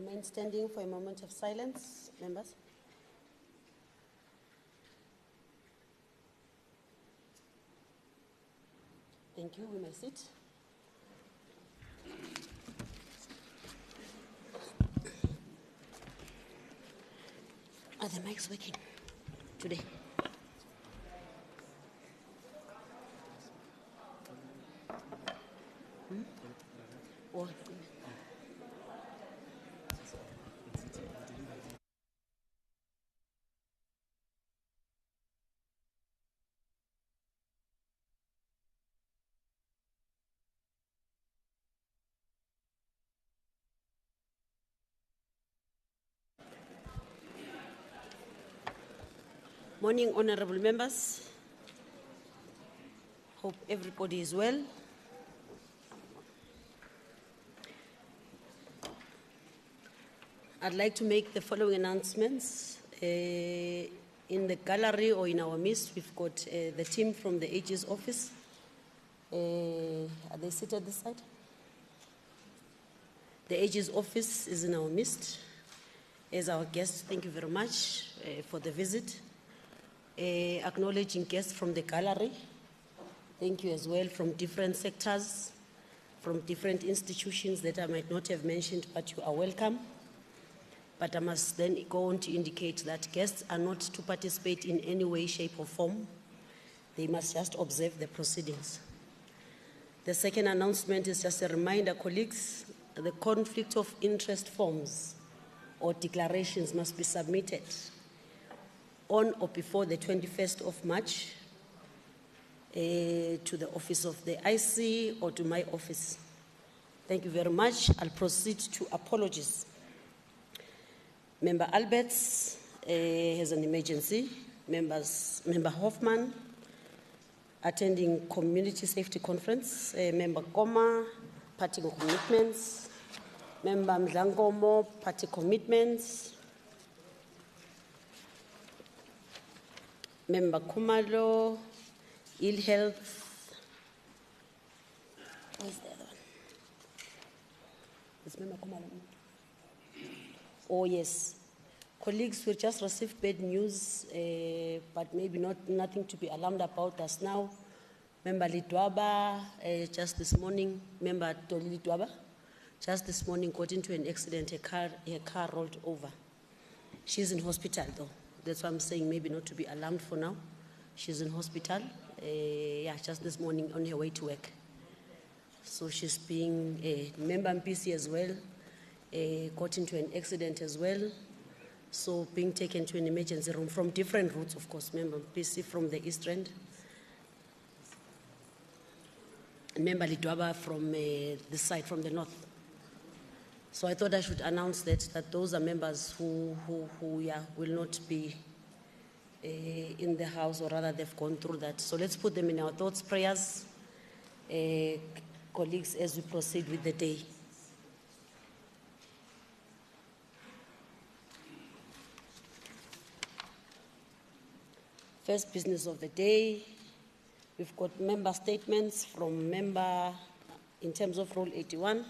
Remain standing for a moment of silence, members. Thank you. We may sit. Are the mics working today? Or morning, honorable members. Hope everybody is well. I'd like to make the following announcements. In the gallery or in our midst, we've got the team from the AG's office. Are they seated this side? The AG's office is in our midst. As our guests, thank you very much for the visit. Acknowledging guests from the gallery. Thank you as well from different sectors, from different institutions that I might not have mentioned, but you are welcome. But I must then go on to indicate that guests are not to participate in any way, shape or form. They must just observe the proceedings. The second announcement is just a reminder, colleagues, the conflict of interest forms or declarations must be submitted on or before the 21st of March to the office of the IC or to my office. Thank you very much. I'll proceed to apologies. Member Alberts has an emergency. Member Hoffman attending community safety conference. Member Goma, party commitments. Member Mdlangomo, party commitments. Member Kumalo, ill health. Where's the other one? Is Member Kumalo? Oh, yes. Colleagues, we just received bad news, but maybe nothing to be alarmed about us now. Member Lidwaba, just this morning, Member Toli Lidwaba, just this morning got into an accident, her car rolled over. She's in hospital though. That's why I'm saying maybe not to be alarmed for now. She's in hospital, just this morning on her way to work. So she's being a member MPC as well, got into an accident as well. So being taken to an emergency room from different routes, of course, member MPC from the East End. Member Lidwaba from this side, from the north. So I thought I should announce that those are members who will not be in the house, or rather they've gone through that. So let's put them in our thoughts, prayers, colleagues, as we proceed with the day. First business of the day, we've got member statements from member in terms of Rule 81.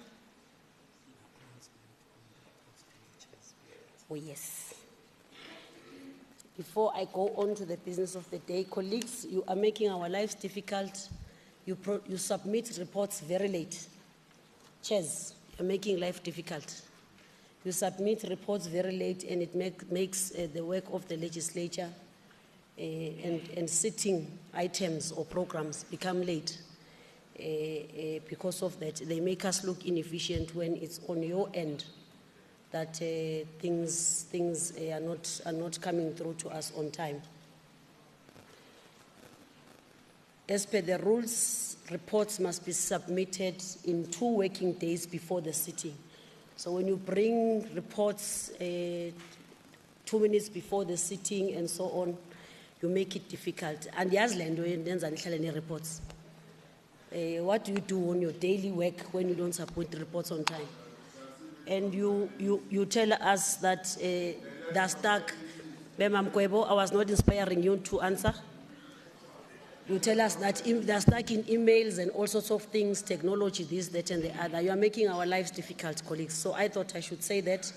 Oh, yes. Before I go on to the business of the day, colleagues, you are making our lives difficult. You submit reports very late. Chairs, you're making life difficult. You submit reports very late, and it makes the work of the legislature and sitting items or programs become late. Because of that, they make us look inefficient when it's on your end that things are not coming through to us on time. As per the rules, reports must be submitted in 2 working days before the sitting. So when you bring reports 2 minutes before the sitting and so on, you make it difficult. And the reports. What do you do on your daily work when you don't submit reports on time? And you tell us that they're stuck. Bema Mkwebo, I was not inspiring you to answer. You tell us that they're stuck in emails and all sorts of things, technology, this, that, and the other. You are making our lives difficult, colleagues. So I thought I should say that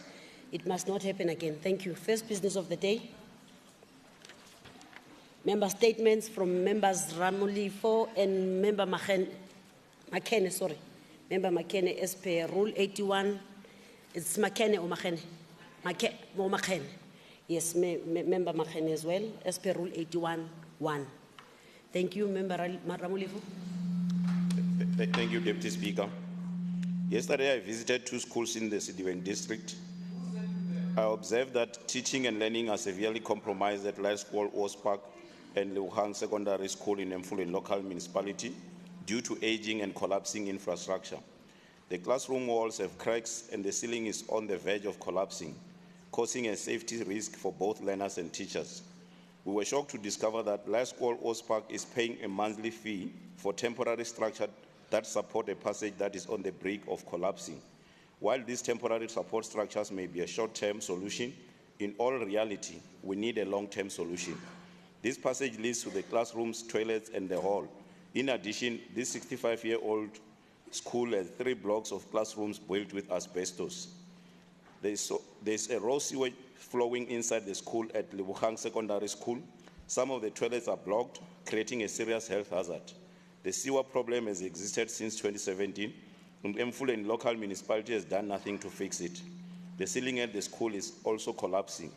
it must not happen again. Thank you. First business of the day. Member statements from members Ramulifo and member Makene, sorry. Member Makene as per Rule 81. It's Makene or Makene? Makene. Yes, member Makene as well, as per Rule 81(1). Thank you, member Ramulifo. Thank you, Deputy Speaker. Yesterday, I visited 2 schools in the Sidiwen district. I observed that teaching and learning are severely compromised at Life School, Ospark, and Luhang Secondary School in Mfuleni local municipality due to aging and collapsing infrastructure. The classroom walls have cracks and the ceiling is on the verge of collapsing, causing a safety risk for both learners and teachers. We were shocked to discover that Life School Ospark is paying a monthly fee for temporary structure that support a passage that is on the brink of collapsing. While these temporary support structures may be a short-term solution, in all reality, we need a long-term solution. This passage leads to the classrooms, toilets, and the hall. In addition, this 65-year-old school has 3 blocks of classrooms built with asbestos. There's a raw sewage flowing inside the school at Luhang Secondary School. Some of the toilets are blocked, creating a serious health hazard. The sewer problem has existed since 2017, and Mfuleni local municipality has done nothing to fix it. The ceiling at the school is also collapsing.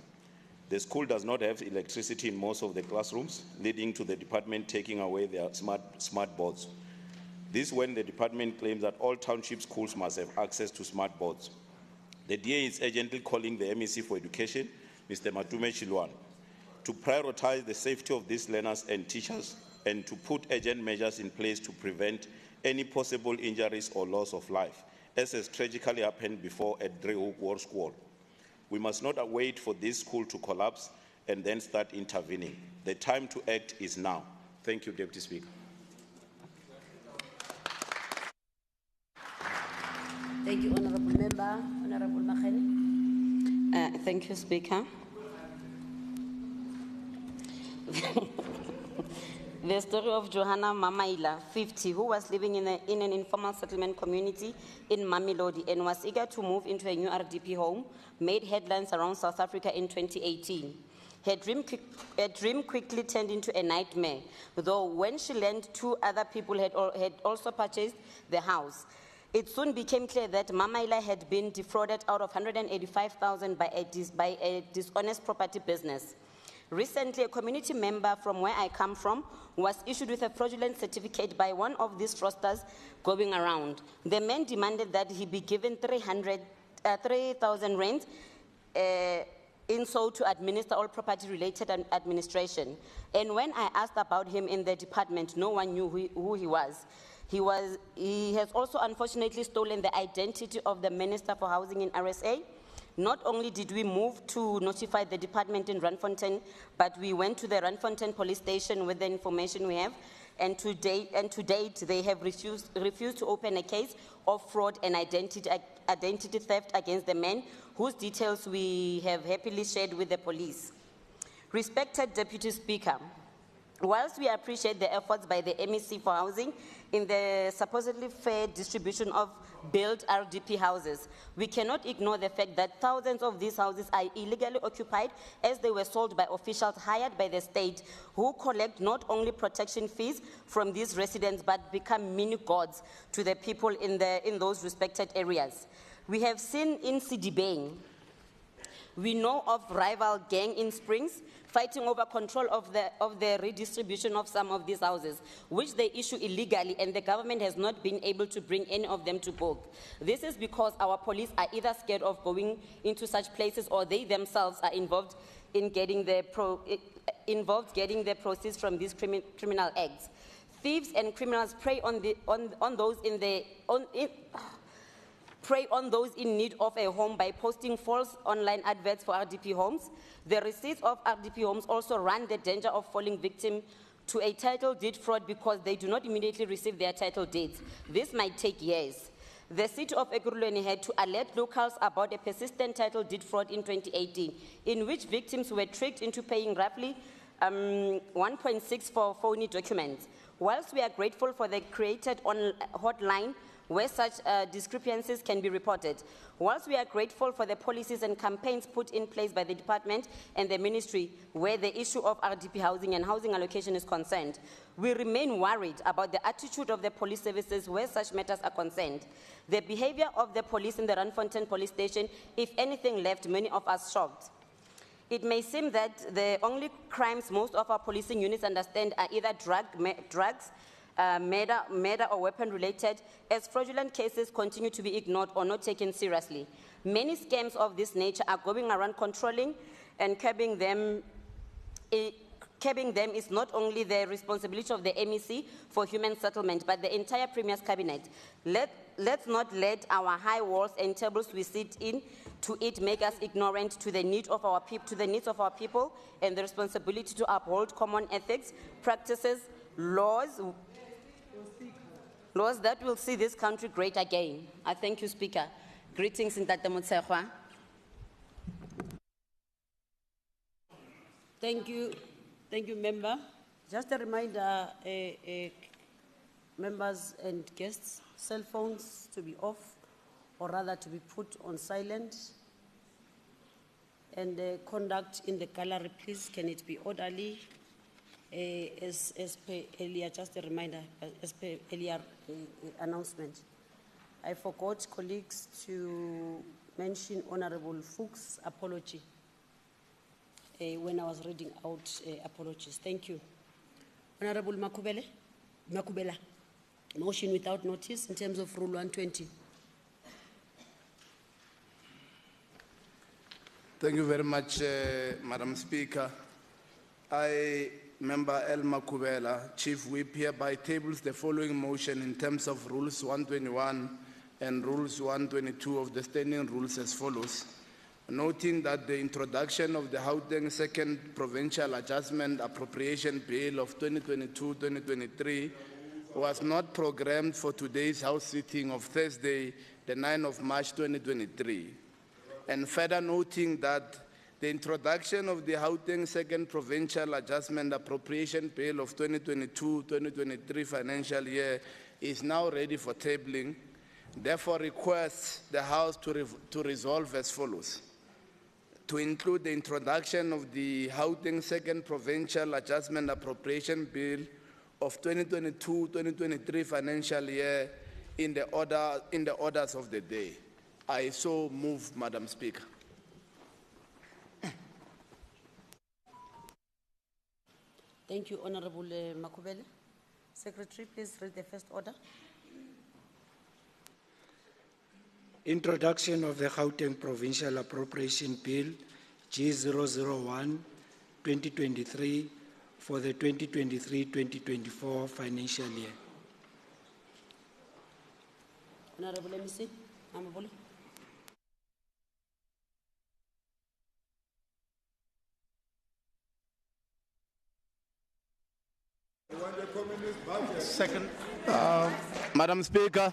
The school does not have electricity in most of the classrooms, leading to the department taking away their smart boards. This when the department claims that all township schools must have access to smart boards. The DA is urgently calling the MEC for Education, Mr. Matume Chilwan, to prioritize the safety of these learners and teachers and to put urgent measures in place to prevent any possible injuries or loss of life, as has tragically happened before at Drehuk War School. We must not wait for this school to collapse and then start intervening. The time to act is now. Thank you, Deputy Speaker. Thank you, Honourable Member. Honourable Makene. Thank you, Speaker. The story of Johanna Mamaila, 50, who was living in an informal settlement community in Mamabolo and was eager to move into a new RDP home, made headlines around South Africa in 2018. Her dream quickly turned into a nightmare, though when she learned 2 other people had also purchased the house. It soon became clear that Mamaila had been defrauded out of 185,000 by a dishonest property business. Recently, a community member from where I come from was issued with a fraudulent certificate by one of these fraudsters going around. The man demanded that he be given 3,000 rands in so to administer all property-related administration. And when I asked about him in the department, no one knew who he was. He has also unfortunately stolen the identity of the Minister for Housing in RSA. Not only did we move to notify the department in Randfontein, but we went to the Randfontein police station with the information we have, and to date they have refused to open a case of fraud and identity theft against the men, whose details we have happily shared with the police. Respected Deputy Speaker, whilst we appreciate the efforts by the MEC for Housing in the supposedly fair distribution of built RDP houses, we cannot ignore the fact that thousands of these houses are illegally occupied as they were sold by officials hired by the state, who collect not only protection fees from these residents but become mini gods to the people in those respected areas. We have seen in Sidiben. We know of rival gang in Springs fighting over control of the redistribution of some of these houses, which they issue illegally, and the government has not been able to bring any of them to book. This is because our police are either scared of going into such places, or they themselves are involved in getting the proceeds from these criminal acts. Thieves and criminals prey on those in need of a home by posting false online adverts for RDP homes. The receipts of RDP homes also run the danger of falling victim to a title deed fraud because they do not immediately receive their title deeds. This might take years. The city of Ekurhuleni had to alert locals about a persistent title deed fraud in 2018, in which victims were tricked into paying roughly 1.6 for phony documents. Whilst we are grateful for the created hotline where such discrepancies can be reported, whilst we are grateful for the policies and campaigns put in place by the department and the ministry where the issue of RDP housing and housing allocation is concerned, we remain worried about the attitude of the police services where such matters are concerned. The behavior of the police in the Randfontein police station, if anything, left many of us shocked. It may seem that the only crimes most of our policing units understand are either drugs, murder or weapon related, as fraudulent cases continue to be ignored or not taken seriously. Many scams of this nature are going around. Controlling and curbing them is not only the responsibility of the MEC for human settlement, but the entire Premier's cabinet. Let's not let our high walls and tables we sit in to it make us ignorant to the needs of our people and the responsibility to uphold common ethics, practices, laws that will see this country great again. I thank you, Speaker. Greetings in Tate Motshekgwa. Thank you, member. Just a reminder, members and guests, cell phones to be off, or rather to be put on silent. And conduct in the gallery, please, can it be orderly? As per earlier, just a reminder, as per earlier announcement. I forgot, colleagues, to mention Honorable Fuchs' apology when I was reading out apologies. Thank you. Honorable Makubela, motion without notice in terms of Rule 120. Thank you very much, Madam Speaker. I, Member El Makubela, Chief Whip, hereby tables the following motion in terms of Rules 121 and Rules 122 of the Standing Rules as follows. Noting that the introduction of the Gauteng Second Provincial Adjustment Appropriation Bill of 2022-2023 was not programmed for today's House sitting of Thursday, the 9th of March 2023. And further noting that the introduction of the Gauteng Second Provincial Adjustment Appropriation Bill of 2022-2023 financial year is now ready for tabling, therefore requests the House to resolve as follows. To include the introduction of the Gauteng Second Provincial Adjustment Appropriation Bill of 2022-2023 financial year in the orders of the day. I so move, Madam Speaker. Thank you, Honorable Makubele. Secretary, please read the first order. Introduction of the Gauteng Provincial Appropriation Bill G001-2023 for the 2023-2024 financial year. Honorable MEC, Mamabolo. Second. Madam Speaker.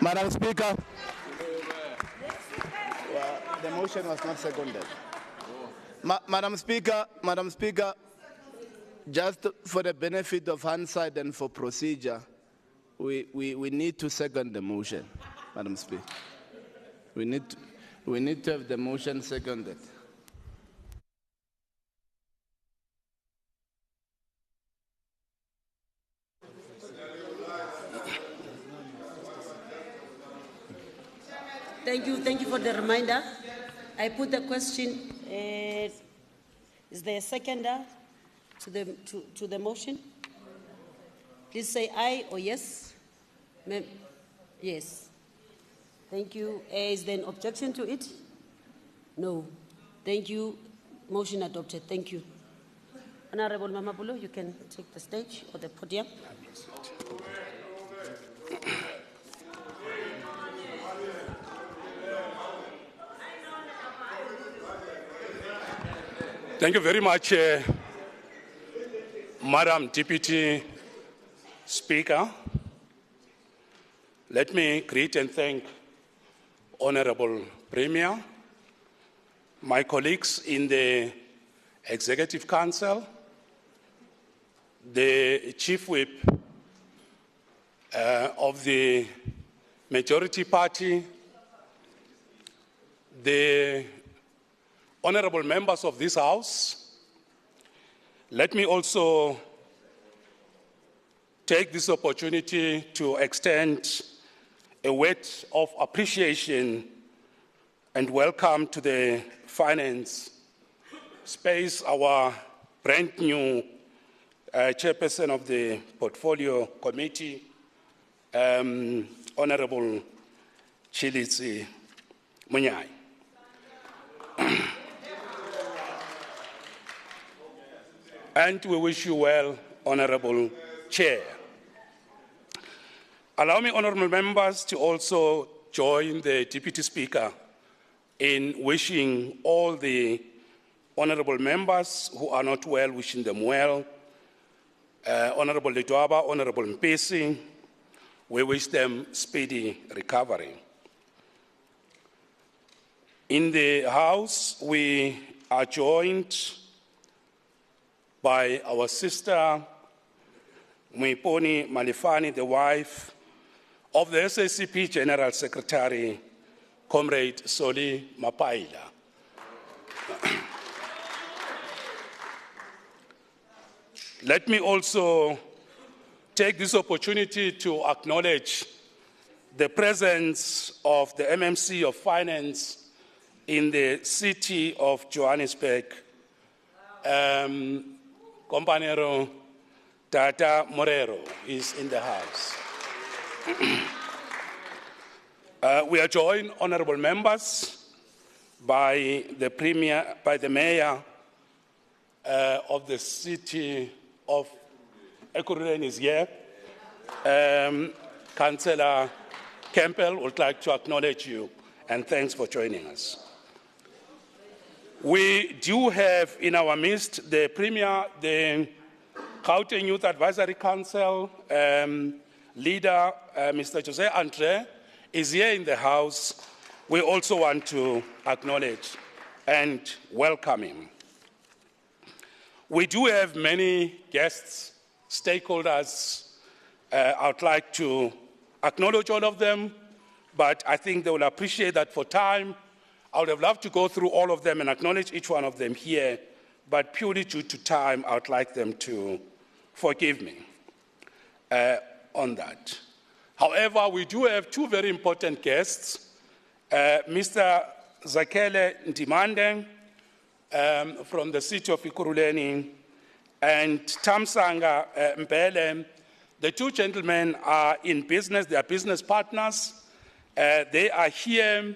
Madam Speaker. The motion was not seconded. Madam Speaker, just for the benefit of hindsight and for procedure, we need to second the motion, Madam Speaker. We need to have the motion seconded. Thank you for the reminder. I put the question, is there a seconder to the motion? Please say aye or yes. Yes. Thank you. Is there an objection to it? No. Thank you. Motion adopted. Thank you. Honorable Mamabolo, you can take the stage or the podium. Thank you very much, Madam Deputy Speaker. Let me greet and thank Honorable Premier, my colleagues in the Executive Council, the Chief Whip of the Majority Party, the honorable members of this House. Let me also take this opportunity to extend a word of appreciation and welcome to the finance space, our brand new chairperson of the Portfolio Committee, Honorable Chilitsi Munyai. And we wish you well, Honorable Chair. Allow me, honorable members, to also join the Deputy Speaker in wishing all the honorable members who are not well, wishing them well. Honorable Letwaba, Honorable Mpesi, we wish them speedy recovery. In the House, we are joined by our sister, Muiponi Malifani, the wife of the SACP General Secretary, Comrade Soli Mapaila. Let me also take this opportunity to acknowledge the presence of the MMC of Finance in the city of Johannesburg, Companero Tata Morero is in the House. We are joined, honorable members, by the mayor of the city of Ekurhuleni is here. Councillor Campbell would like to acknowledge you and thanks for joining us. We do have in our midst the Premier, the Gauteng Youth Advisory Council leader, Mr. Jose Andre, is here in the House. We also want to acknowledge and welcome him. We do have many guests, stakeholders. I would like to acknowledge all of them, but I think they will appreciate that for time. I would have loved to go through all of them and acknowledge each one of them here, but purely due to time, I would like them to forgive me on that. However, we do have two very important guests, Mr. Zakele Ndimande from the city of Ekurhuleni and Tamsanga Mbele. The two gentlemen are in business, they are business partners. They are here.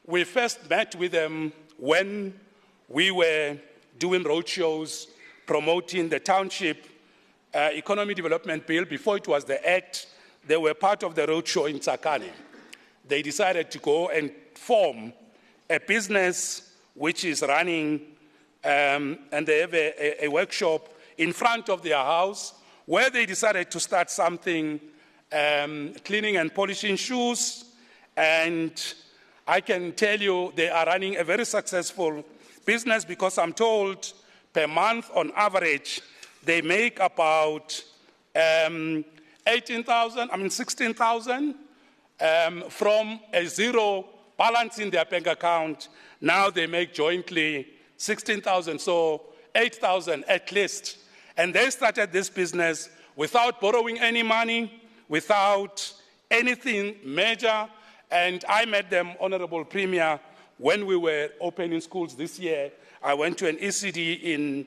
We first met with them when we were doing roadshows promoting the township economy development bill. Before it was the act, they were part of the roadshow in Tsakane. They decided to go and form a business which is running, and they have a workshop in front of their house where they decided to start something, cleaning and polishing shoes. And I can tell you they are running a very successful business because I'm told per month on average, they make about 16,000 from a zero balance in their bank account. Now they make jointly 16,000, so 8,000 at least. And they started this business without borrowing any money, without anything major. And I met them, Honorable Premier, when we were opening schools this year. I went to an ECD in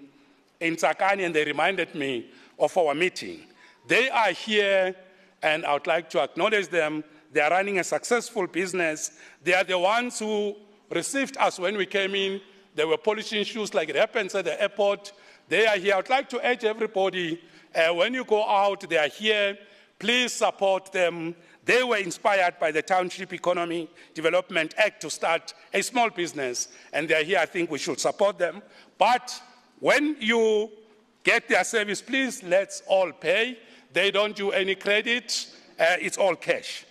Tsakane and they reminded me of our meeting. They are here and I would like to acknowledge them. They are running a successful business. They are the ones who received us when we came in. They were polishing shoes like it happens at the airport. They are here. I would like to urge everybody, when you go out, they are here. Please support them. They were inspired by the Township Economy Development Act to start a small business, and they're here. I think we should support them. But when you get their service, please let's all pay. They don't do any credit. It's all cash.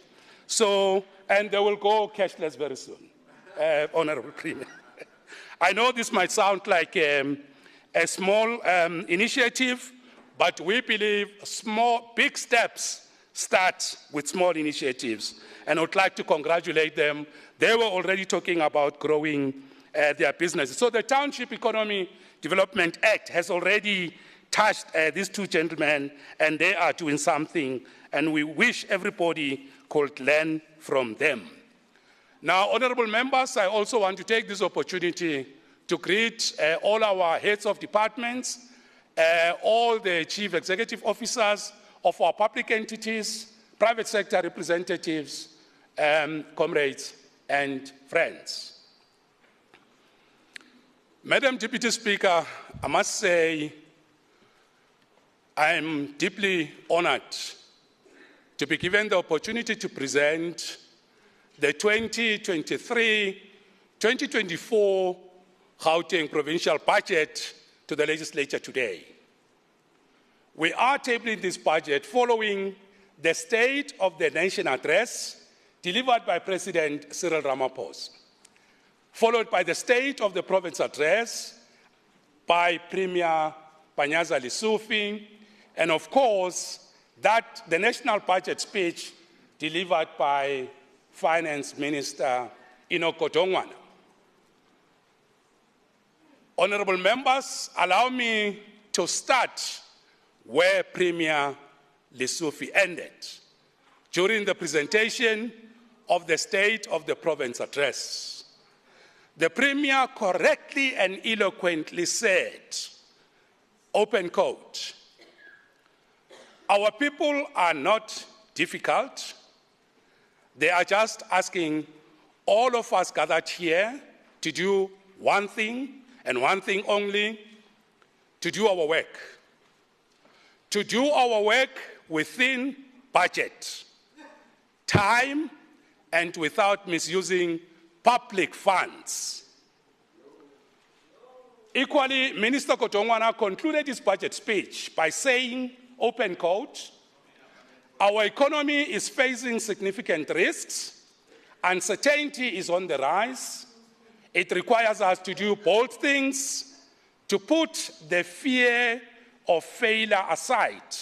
So, and they will go cashless very soon, Honorable Premier. I know this might sound like a small initiative, but we believe big steps start with small initiatives. And I would like to congratulate them. They were already talking about growing their businesses. So the Township Economy Development Act has already touched these two gentlemen, and they are doing something, and we wish everybody could learn from them. Now, honorable members, I also want to take this opportunity to greet all our heads of departments, all the chief executive officers of our public entities, private sector representatives, comrades and friends. Madam Deputy Speaker, I must say I am deeply honored to be given the opportunity to present the 2023-2024 Gauteng Provincial Budget to the legislature today. We are tabling this budget following the State of the Nation address delivered by President Cyril Ramaphosa, followed by the State of the Province address by Premier Panyaza Lesufi, and of course, the national budget speech delivered by Finance Minister Enoch Godongwana. Honorable members, allow me to start where Premier Lesufi ended during the presentation of the State of the Province address. The Premier correctly and eloquently said, open quote, "Our people are not difficult. They are just asking all of us gathered here to do one thing and one thing only, to do our work. To do our work within budget, time, and without misusing public funds." Equally, Minister Godongwana concluded his budget speech by saying, open quote, "Our economy is facing significant risks. Uncertainty is on the rise. It requires us to do bold things, to put the fear of failure aside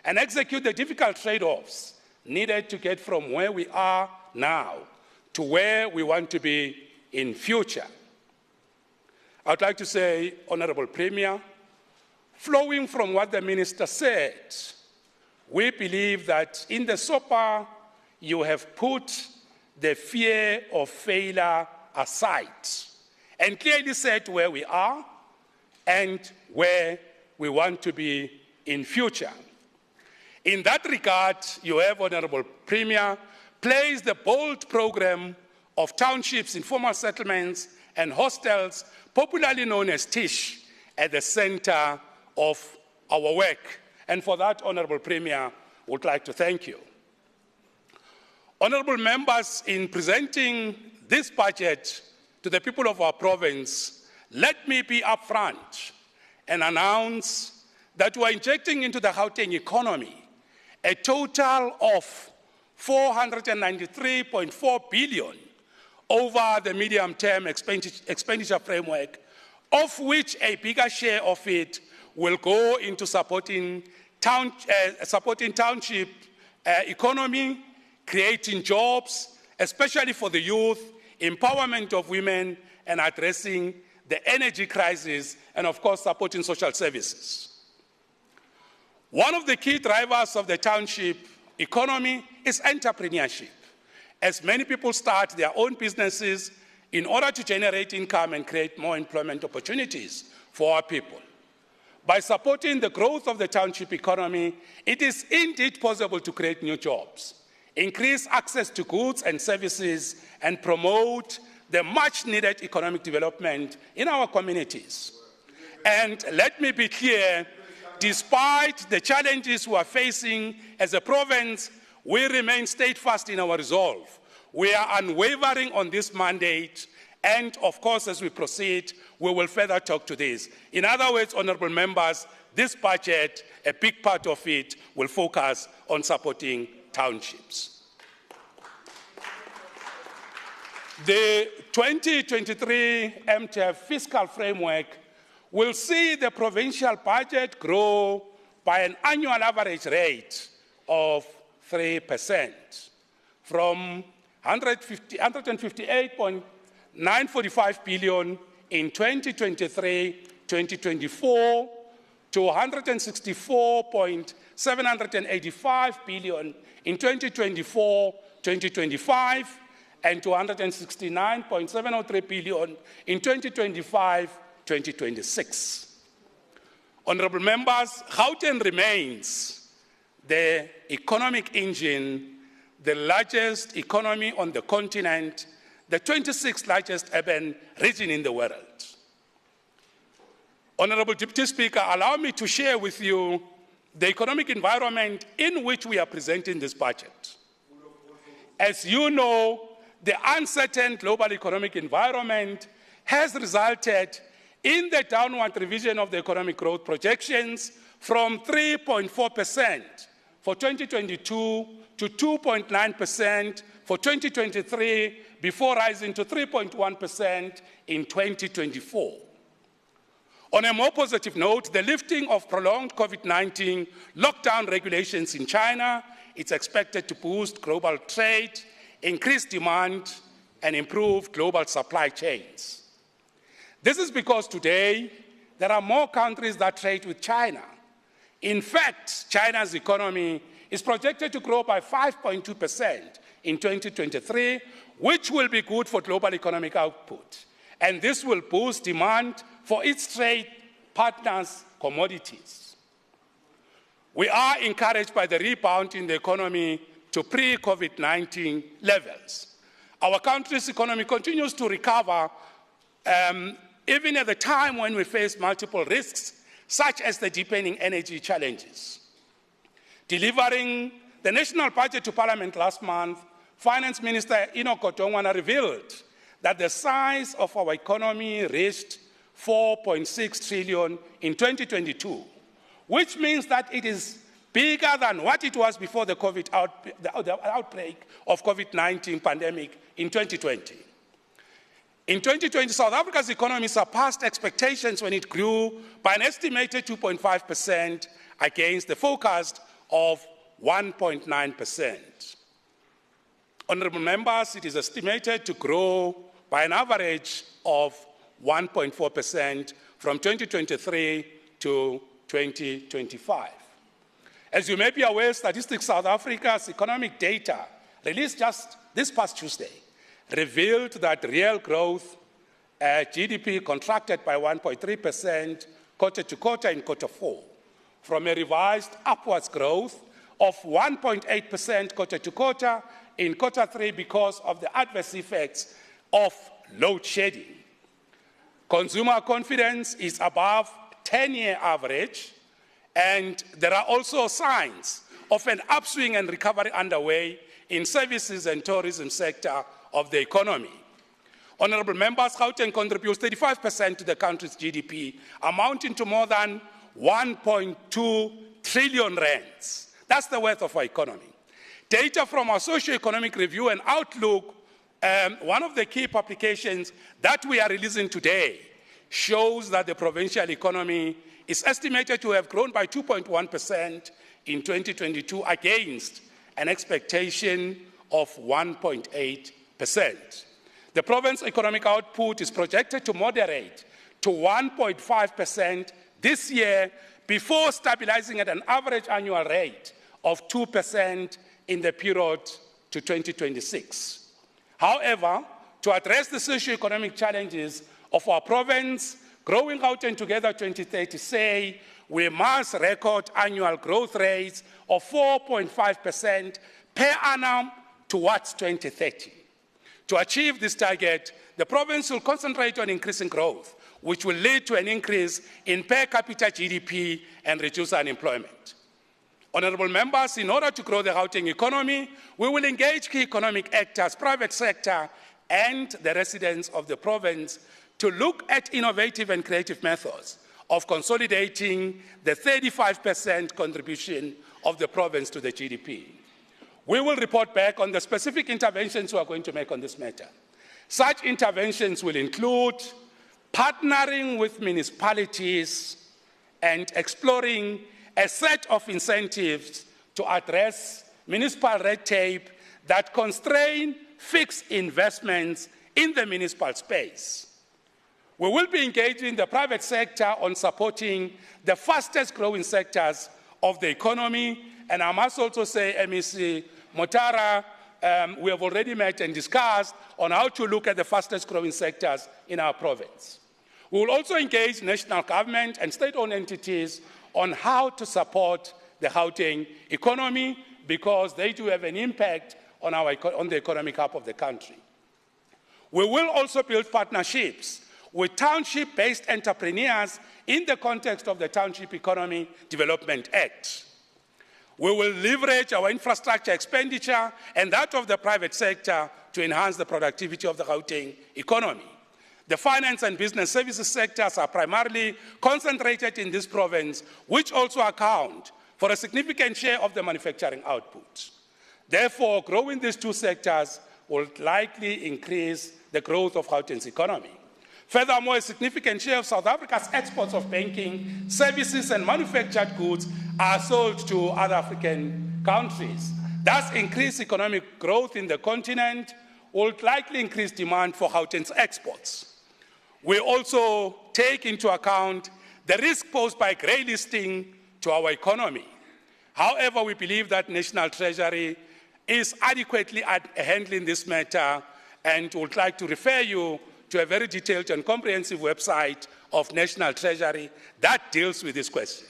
and execute the difficult trade-offs needed to get from where we are now to where we want to be in future." I would like to say, Honorable Premier, flowing from what the Minister said, we believe that in the SOPA, you have put the fear of failure aside and clearly said where we are and where we want to be in future. In that regard, you have, Honorable Premier, placed the bold program of townships, informal settlements, and hostels, popularly known as TISH, at the center of our work. And for that, Honorable Premier, would like to thank you. Honorable members, in presenting this budget to the people of our province, let me be upfront and announce that we are injecting into the Gauteng economy a total of 493.4 billion over the medium-term expenditure framework, of which a bigger share of it will go into supporting township economy, creating jobs, especially for the youth, empowerment of women, and addressing the energy crisis, and of course, supporting social services. One of the key drivers of the township economy is entrepreneurship, as many people start their own businesses in order to generate income and create more employment opportunities for our people. By supporting the growth of the township economy, it is indeed possible to create new jobs, increase access to goods and services, and promote the much-needed economic development in our communities. And let me be clear, despite the challenges we are facing as a province, we remain steadfast in our resolve. We are unwavering on this mandate, and of course, as we proceed, we will further talk to this. In other words, honorable members, this budget, a big part of it, will focus on supporting townships. The 2023 MTF fiscal framework will see the provincial budget grow by an annual average rate of 3%, from 158.945 billion in 2023-2024 to 164.785 billion in 2024-2025 and to 169.703 billion in 2025-2026. Honourable members, Gauteng remains the economic engine, the largest economy on the continent, the 26th largest urban region in the world. Honourable Deputy Speaker, allow me to share with you the economic environment in which we are presenting this budget. As you know, the uncertain global economic environment has resulted in the downward revision of the economic growth projections from 3.4% for 2022 to 2.9% for 2023, before rising to 3.1% in 2024. On a more positive note, the lifting of prolonged COVID-19 lockdown regulations in China is expected to boost global trade, increase demand, and improve global supply chains. This is because today, there are more countries that trade with China. In fact, China's economy is projected to grow by 5.2% in 2023, which will be good for global economic output. And this will boost demand for its trade partners' commodities. We are encouraged by the rebound in the economy to pre-COVID-19 levels. Our country's economy continues to recover even at the time when we face multiple risks, such as the deepening energy challenges. Delivering the national budget to Parliament last month, Finance Minister Gauteng revealed that the size of our economy reached 4.6 trillion in 2022, which means that it is bigger than what it was before the outbreak of COVID-19 pandemic in 2020. In 2020, South Africa's economy surpassed expectations when it grew by an estimated 2.5% against the forecast of 1.9%. Honourable members, it is estimated to grow by an average of 1.4% from 2023 to 2025. As you may be aware, Statistics South Africa's economic data, released just this past Tuesday, revealed that real growth, GDP contracted by 1.3% quarter to quarter in quarter four, from a revised upwards growth of 1.8% quarter to quarter in quarter three because of the adverse effects of load shedding. Consumer confidence is above 10-year average, and there are also signs of an upswing and recovery underway in services and tourism sector of the economy. Honourable members, Gauteng contributes 35% to the country's GDP, amounting to more than 1.2 trillion rands. That's the worth of our economy. Data from our socio-economic review and outlook, one of the key publications that we are releasing today, shows that the provincial economy is estimated to have grown by 2.1% in 2022 against an expectation of 1.8%. The province's economic output is projected to moderate to 1.5% this year before stabilizing at an average annual rate of 2% in the period to 2026. However, to address the socio-economic challenges of our province, Growing Gauteng Together 2030 say we must record annual growth rates of 4.5% per annum towards 2030. To achieve this target, the province will concentrate on increasing growth, which will lead to an increase in per capita GDP and reduce unemployment. Honourable members, in order to grow the Gauteng economy, we will engage key economic actors, private sector, and the residents of the province to look at innovative and creative methods of consolidating the 35% contribution of the province to the GDP. We will report back on the specific interventions we are going to make on this matter. Such interventions will include partnering with municipalities and exploring a set of incentives to address municipal red tape that constrain fixed investments in the municipal space. We will be engaging the private sector on supporting the fastest growing sectors of the economy. And I must also say, MEC Motara, we have already met and discussed on how to look at the fastest growing sectors in our province. We will also engage national government and state-owned entities on how to support the Gauteng economy, because they do have an impact on the economic hub of the country. We will also build partnerships with township-based entrepreneurs in the context of the Township Economy Development Act. We will leverage our infrastructure expenditure and that of the private sector to enhance the productivity of the Gauteng economy. The finance and business services sectors are primarily concentrated in this province, which also account for a significant share of the manufacturing output. Therefore, growing these two sectors will likely increase the growth of Gauteng's economy. Furthermore, a significant share of South Africa's exports of banking, services, and manufactured goods are sold to other African countries. Thus, increased economic growth in the continent will likely increase demand for Gauteng's exports. We also take into account the risk posed by grey listing to our economy. However, we believe that National Treasury is adequately handling this matter, and would like to refer you to a very detailed and comprehensive website of National Treasury that deals with this question.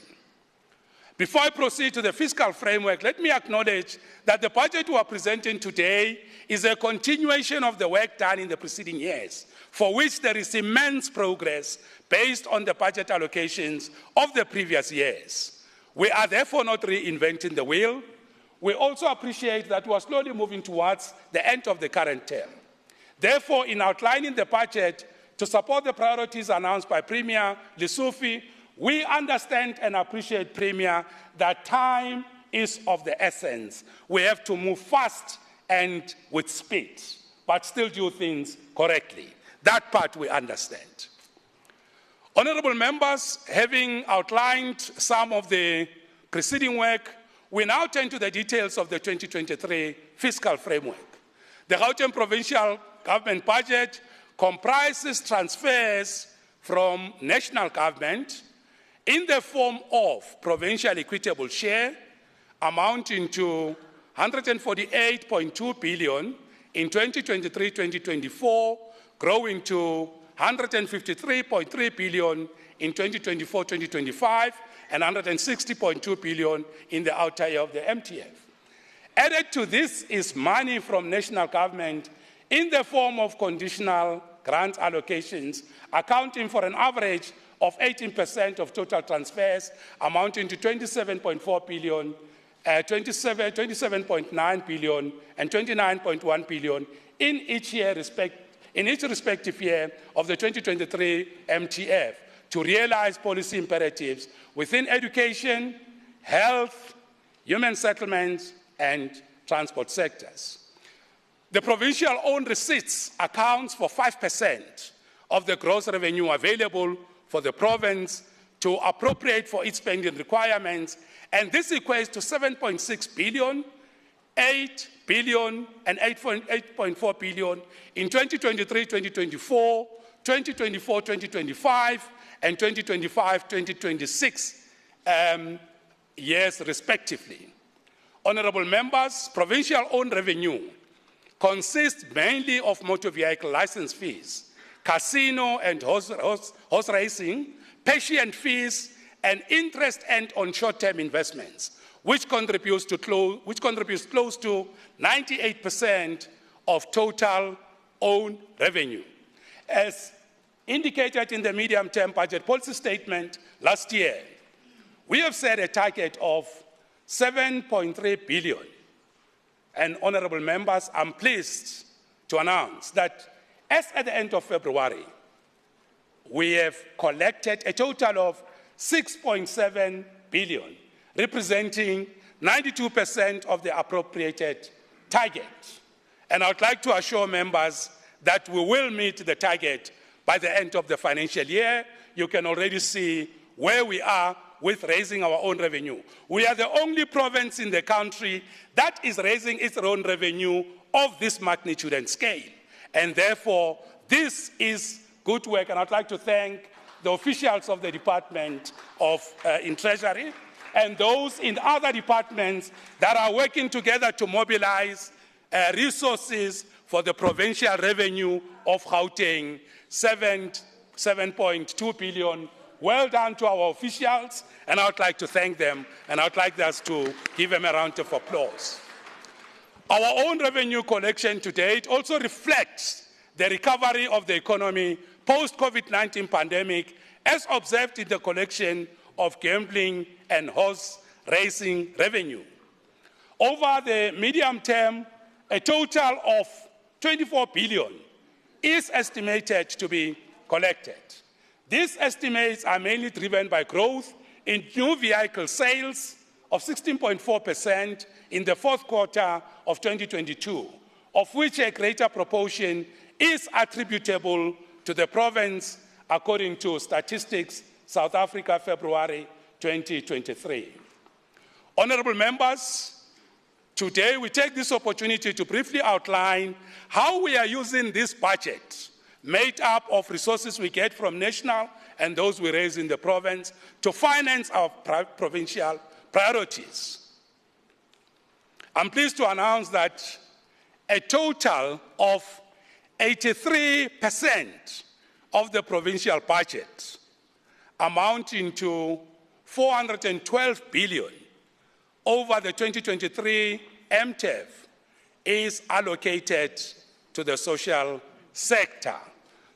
Before I proceed to the fiscal framework, let me acknowledge that the budget we are presenting today is a continuation of the work done in the preceding years, for which there is immense progress based on the budget allocations of the previous years. We are therefore not reinventing the wheel. We also appreciate that we are slowly moving towards the end of the current term. Therefore, in outlining the budget to support the priorities announced by Premier Lesufi, we understand and appreciate, Premier, that time is of the essence. We have to move fast and with speed, but still do things correctly. That part we understand. Honorable members, having outlined some of the preceding work, we now turn to the details of the 2023 fiscal framework. The Gauteng Provincial Government budget comprises transfers from national government in the form of provincial equitable share amounting to 148.2 billion in 2023-2024, growing to 153.3 billion in 2024-2025, and 160.2 billion in the outer year of the MTF. Added to this is money from national government in the form of conditional grant allocations, accounting for an average of 18% of total transfers, amounting to 27.4 billion, 27.9 billion, and 29.1 billion in each respective year of the 2023 MTF, to realize policy imperatives within education, health, human settlements, and transport sectors. The provincial owned receipts accounts for 5% of the gross revenue available for the province to appropriate for its spending requirements, and this equates to 7.6 billion, 8 billion, and 8.4 billion in 2023-2024, 2024-2025, and 2025-2026 years respectively. Honorable members, provincial-owned revenue consists mainly of motor vehicle license fees, casino and horse racing, patient fees, and interest earned on short-term investments, which contributes close to 98% of total owned revenue. As indicated in the medium-term budget policy statement last year, we have set a target of 7.3 billion. And honorable members, I'm pleased to announce that as at the end of February, we have collected a total of 6.7 billion, representing 92% of the appropriated target. And I would like to assure members that we will meet the target by the end of the financial year. You can already see where we are with raising our own revenue. We are the only province in the country that is raising its own revenue of this magnitude and scale. And therefore, this is good work, and I'd like to thank the officials of the Department of in Treasury and those in other departments that are working together to mobilize resources for the provincial revenue of Gauteng, 7.2 billion. Well done to our officials, and I would like to thank them, and I would like us to give them a round of applause. Our own revenue collection to date also reflects the recovery of the economy post-COVID-19 pandemic, as observed in the collection of gambling and horse racing revenue. Over the medium term, a total of 24 billion is estimated to be collected. These estimates are mainly driven by growth in new vehicle sales of 16.4% in the fourth quarter of 2022, of which a greater proportion is attributable to the province, according to Statistics South Africa, February 2023. Honorable members, today we take this opportunity to briefly outline how we are using this budget, made up of resources we get from national and those we raise in the province, to finance our provincial priorities. I'm pleased to announce that a total of 83% of the provincial budget, amounting to 412 billion over the 2023 MTEF, is allocated to the social sector.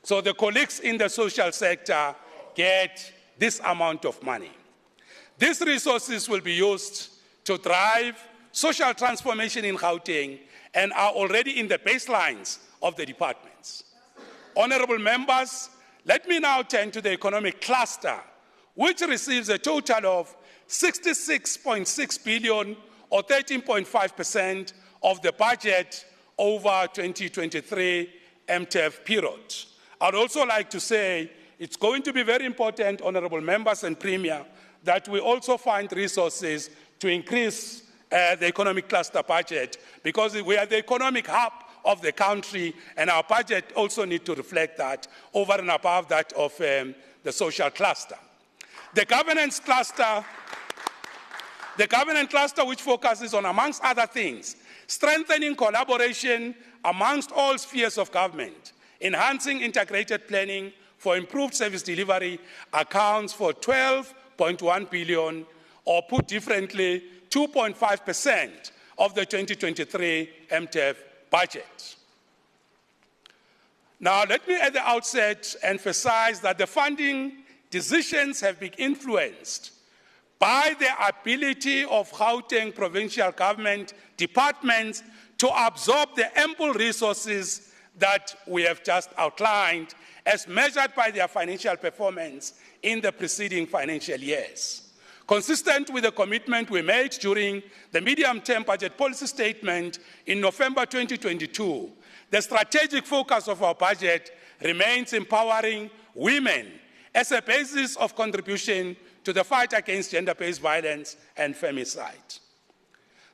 So the colleagues in the social sector get this amount of money. These resources will be used to drive social transformation in Gauteng and are already in the baselines of the departments. Honorable members, let me now turn to the economic cluster, which receives a total of 66.6 billion, or 13.5% of the budget over 2023 MTEF period. I'd also like to say it's going to be very important, honorable members and Premier, that we also find resources to increase the economic cluster budget, because we are the economic hub of the country, and our budget also needs to reflect that over and above that of the social cluster. The governance cluster, which focuses on, amongst other things, strengthening collaboration amongst all spheres of government, enhancing integrated planning for improved service delivery, accounts for 12.1 billion, or put differently, 2.5% of the 2023 MTEF budget. Now, let me at the outset emphasize that the funding decisions have been influenced by the ability of Gauteng provincial government departments to absorb the ample resources that we have just outlined, as measured by their financial performance in the preceding financial years. Consistent with the commitment we made during the medium-term budget policy statement in November 2022, the strategic focus of our budget remains empowering women as a basis of contribution to the fight against gender-based violence and femicide.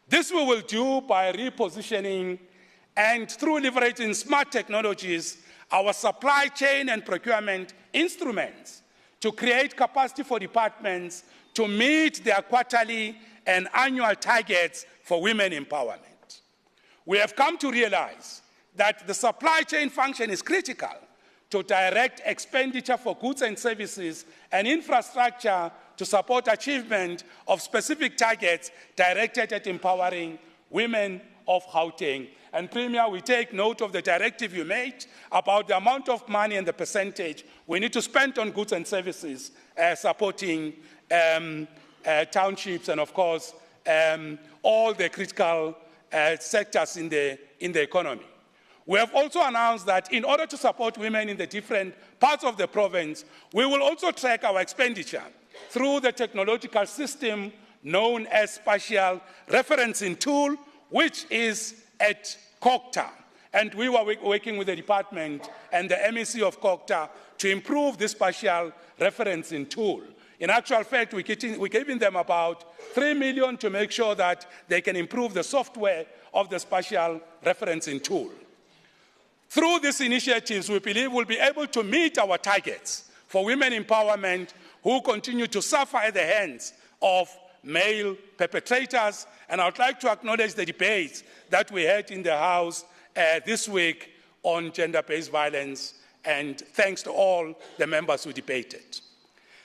This we will do by repositioning and through leveraging smart technologies, our supply chain and procurement instruments to create capacity for departments to meet their quarterly and annual targets for women empowerment. We have come to realize that the supply chain function is critical to direct expenditure for goods and services and infrastructure to support achievement of specific targets directed at empowering women of Gauteng. And Premier, we take note of the directive you made about the amount of money and the percentage we need to spend on goods and services supporting townships and, of course, all the critical sectors in the economy. We have also announced that in order to support women in the different parts of the province, we will also track our expenditure through the technological system known as Spatial Referencing Tool, which is at COGTA. And we were working with the department and the MEC of COGTA to improve this spatial referencing tool. In actual fact, we're giving them about 3 million to make sure that they can improve the software of the spatial referencing tool. Through these initiatives, we believe we'll be able to meet our targets for women empowerment who continue to suffer at the hands of male perpetrators. And I would like to acknowledge the debates that we had in the House this week on gender-based violence, and thanks to all the members who debated.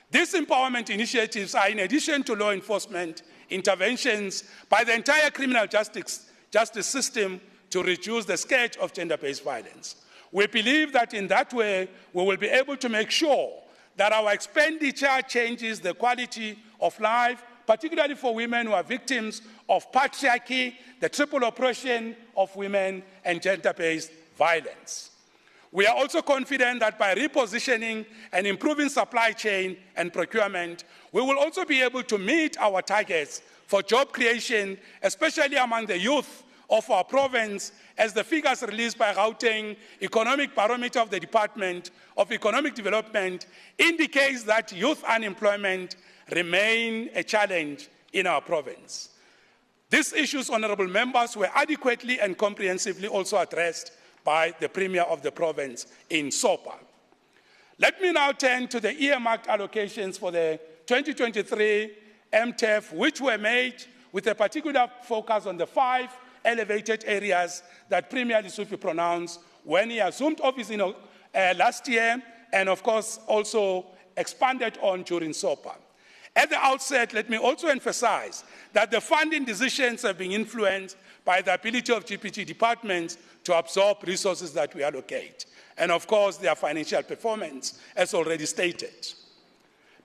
These empowerment initiatives are in addition to law enforcement interventions by the entire criminal justice system to reduce the scourge of gender-based violence. We believe that in that way, we will be able to make sure that our expenditure changes the quality of life, particularly for women who are victims of patriarchy, the triple oppression of women, and gender-based violence. We are also confident that by repositioning and improving supply chain and procurement, we will also be able to meet our targets for job creation, especially among the youth of our province, as the figures released by Gauteng Economic Barometer of the Department of Economic Development indicates that youth unemployment remain a challenge in our province. These issues, honourable members, were adequately and comprehensively also addressed by the Premier of the province in SOPA. Let me now turn to the earmarked allocations for the 2023 MTEF, which were made with a particular focus on the 5 elevated areas that Premier Lesotho pronounced when he assumed office in, last year, and of course also expanded on during SOPA. At the outset, let me also emphasize that the funding decisions have been influenced by the ability of GPG departments to absorb resources that we allocate, and of course their financial performance, as already stated.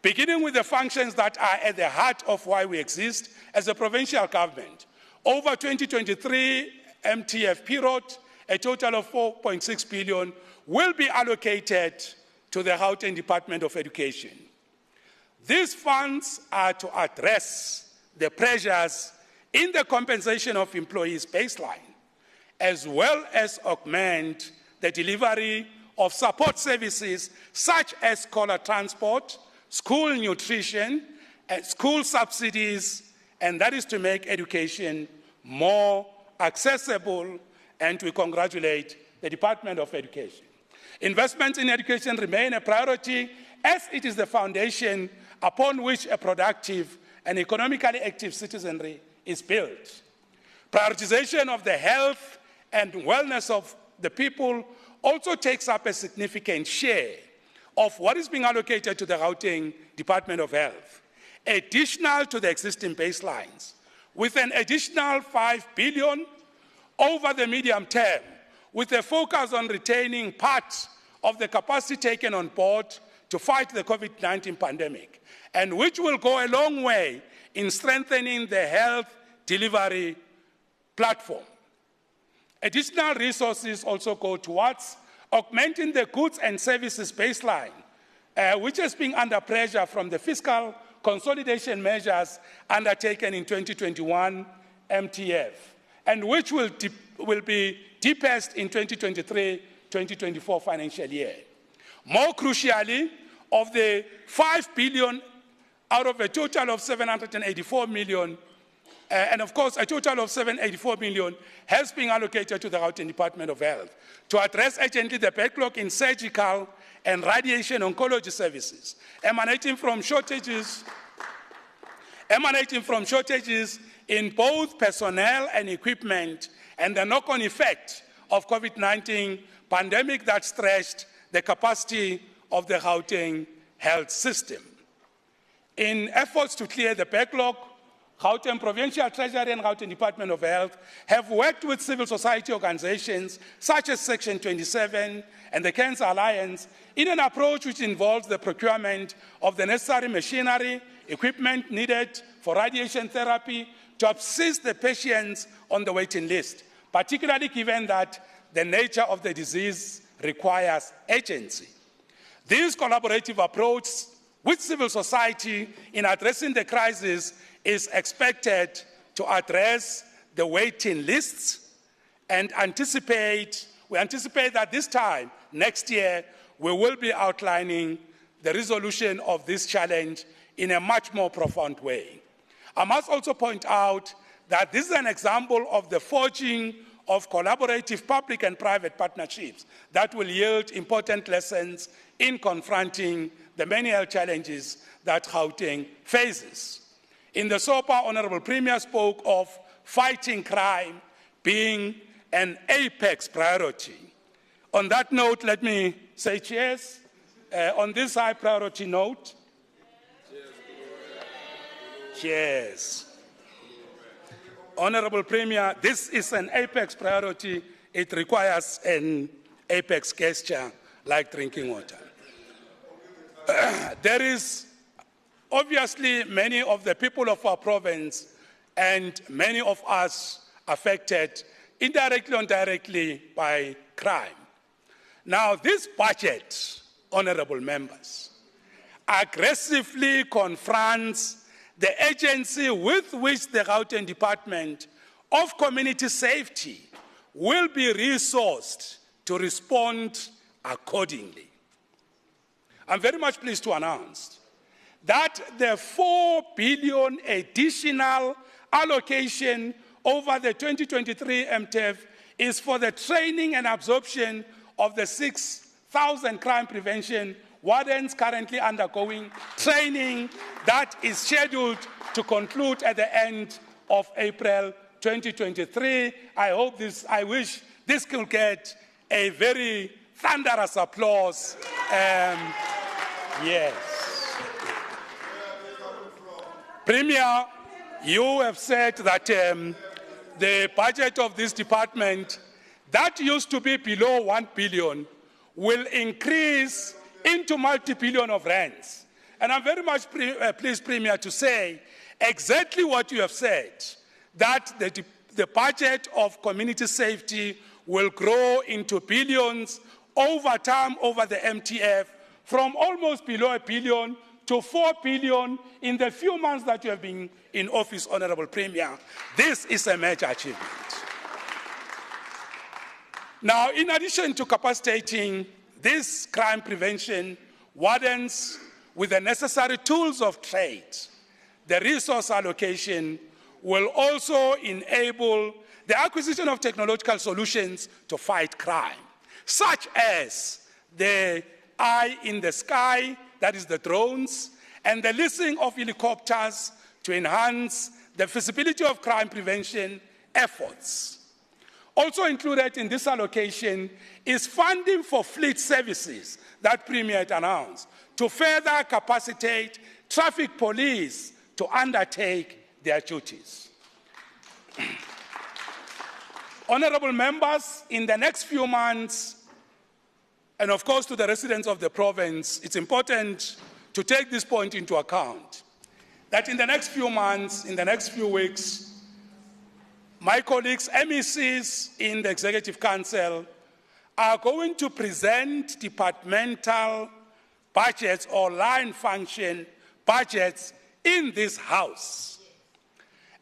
Beginning with the functions that are at the heart of why we exist as a provincial government, over 2023 MTF period, a total of 4.6 billion will be allocated to the Gauteng Department of Education. These funds are to address the pressures in the compensation of employees' baseline, as well as augment the delivery of support services such as scholar transport, school nutrition, and school subsidies, and that is to make education more accessible, and we congratulate the Department of Education. Investments in education remain a priority as it is the foundation upon which a productive and economically active citizenry is built. Prioritization of the health and wellness of the people also takes up a significant share of what is being allocated to the Gauteng Department of Health, additional to the existing baselines, with an additional 5 billion over the medium term, with a focus on retaining part of the capacity taken on board to fight the COVID-19 pandemic, and which will go a long way in strengthening the health delivery platform. Additional resources also go towards augmenting the goods and services baseline, which has been under pressure from the fiscal consolidation measures undertaken in 2021 MTF, and which will be deepest in 2023-2024 financial year. More crucially, of the 5 billion out of a total of 784 million, and of course, a total of 784 million has been allocated to the Gauteng Department of Health to address urgently the backlog in surgical and radiation oncology services emanating from shortages in both personnel and equipment, and the knock-on effect of COVID-19 pandemic that stretched the capacity of the Gauteng health system. In efforts to clear the backlog, Gauteng Provincial Treasury and Gauteng Department of Health have worked with civil society organizations such as Section 27 and the Cancer Alliance in an approach which involves the procurement of the necessary machinery, equipment needed for radiation therapy to assist the patients on the waiting list, particularly given that the nature of the disease requires urgency. This collaborative approach with civil society in addressing the crisis is expected to address the waiting lists, and we anticipate that this time next year we will be outlining the resolution of this challenge in a much more profound way. I must also point out that this is an example of the forging of collaborative public and private partnerships that will yield important lessons in confronting the many health challenges that Gauteng faces. In the SOPA, Honorable Premier spoke of fighting crime being an apex priority. On that note, let me say cheers. On this high priority note, cheers. Honorable Premier, this is an apex priority. It requires an apex gesture like drinking water. There is obviously many of the people of our province and many of us affected indirectly or indirectly by crime. Now, this budget, honorable members, aggressively confronts the agency with which the Gauteng Department of Community Safety will be resourced to respond accordingly. I'm very much pleased to announce that the 4 billion additional allocation over the 2023 MTEF is for the training and absorption of the 6,000 crime prevention wardens currently undergoing training that is scheduled to conclude at the end of April 2023. I wish this could get a very thunderous applause. Yes. Premier, you have said that the budget of this department that used to be below 1 billion will increase into multi-billion of rands. And I'm very much pleased, Premier, to say exactly what you have said, that the budget of community safety will grow into billions over time, over the MTF, from almost below 1 billion to 4 billion in the few months that you have been in office, Honorable Premier. This is a major achievement. Now, in addition to capacitating this crime prevention wardens with the necessary tools of trade, the resource allocation will also enable the acquisition of technological solutions to fight crime, such as the eye in the sky, that is the drones, and the leasing of helicopters to enhance the feasibility of crime prevention efforts. Also included in this allocation is funding for fleet services that Premier had announced to further capacitate traffic police to undertake their duties. Honorable members, in the next few months, and of course to the residents of the province, it's important to take this point into account, that in the next few months, in the next few weeks, my colleagues, MECs in the Executive Council, are going to present departmental budgets or line function budgets in this House.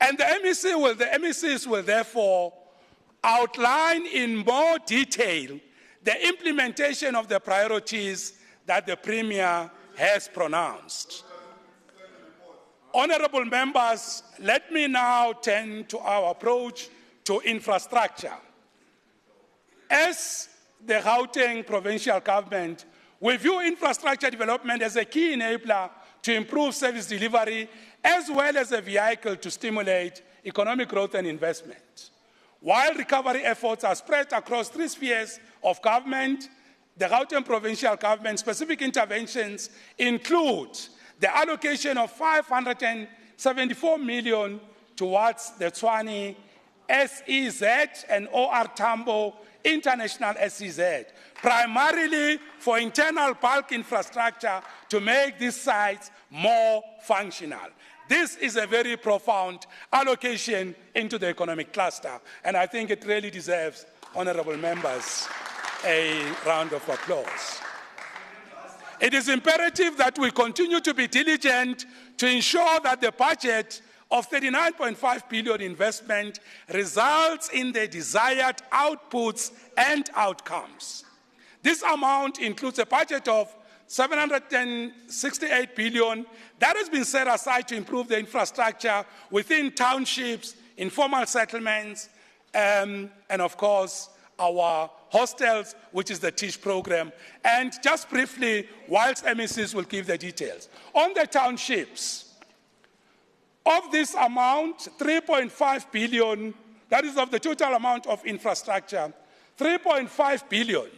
And the MECs will therefore outline in more detail the implementation of the priorities that the Premier has pronounced. Honorable members, let me now turn to our approach to infrastructure. As the Gauteng Provincial Government, we view infrastructure development as a key enabler to improve service delivery, as well as a vehicle to stimulate economic growth and investment. While recovery efforts are spread across 3 spheres of government, the Gauteng Provincial Government specific interventions include the allocation of 574 million towards the Tshwane SEZ and OR Tambo International SEZ, primarily for internal bulk infrastructure to make these sites more functional. This is a very profound allocation into the economic cluster, and I think it really deserves, honorable members, a round of applause. It is imperative that we continue to be diligent to ensure that the budget of 39.5 billion investment results in the desired outputs and outcomes. This amount includes a budget of 768 billion that has been set aside to improve the infrastructure within townships, informal settlements, and of course, our hostels, which is the TEACH program. And just briefly, whilst MECs will give the details. On the townships, of this amount, 3.5 billion, that is of the total amount of infrastructure, 3.5 billion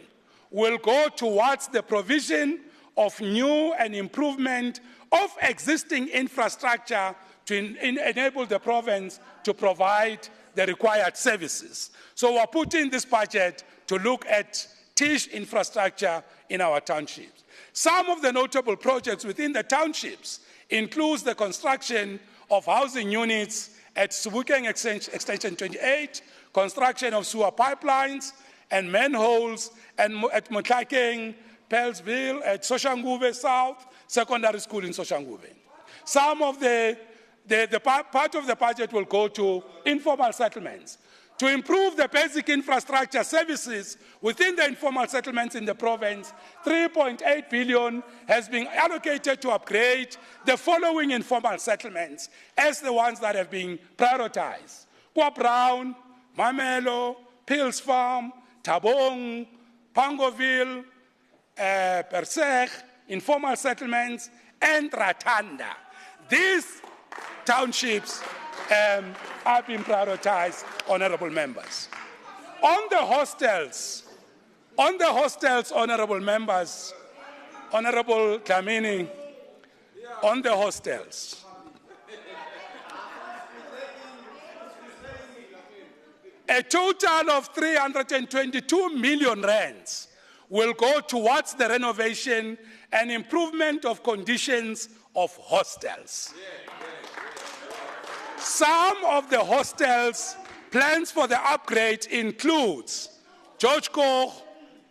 will go towards the provision of new and improvement of existing infrastructure to enable the province to provide the required services. So we're putting this budget to look at TEACH infrastructure in our townships. Some of the notable projects within the townships includes the construction of housing units at Gauteng Extension 28, construction of sewer pipelines and manholes, and at Motlakeng, Pellsville, at Soshanguve South, secondary school in Soshanguve. Some of the part of the budget will go to informal settlements. To improve the basic infrastructure services within the informal settlements in the province, 3.8 billion has been allocated to upgrade the following informal settlements as the ones that have been prioritized. Kwa Brown, Mamabolo, Pills Farm, Tabong, Pangoville, Perseg, informal settlements, and Ratanda. These townships have been prioritized, honorable members. On the hostels, honorable members, Honorable Dlamini, on the hostels. A total of 322 million rands will go towards the renovation and improvement of conditions of hostels. Some of the hostels plans for the upgrade includes George Koch,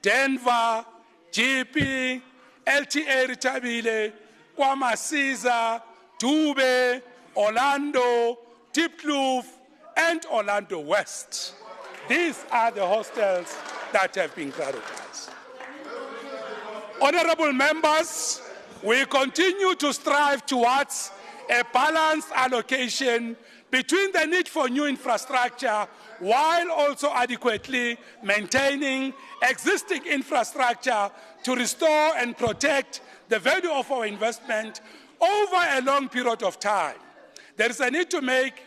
Denver, GP, LTA Ritabile, Kwamasiza, Dube, Orlando, Diepkloof, and Orlando West. These are the hostels that have been prioritized. Honorable members, we continue to strive towards a balanced allocation between the need for new infrastructure while also adequately maintaining existing infrastructure to restore and protect the value of our investment over a long period of time. There is a need to make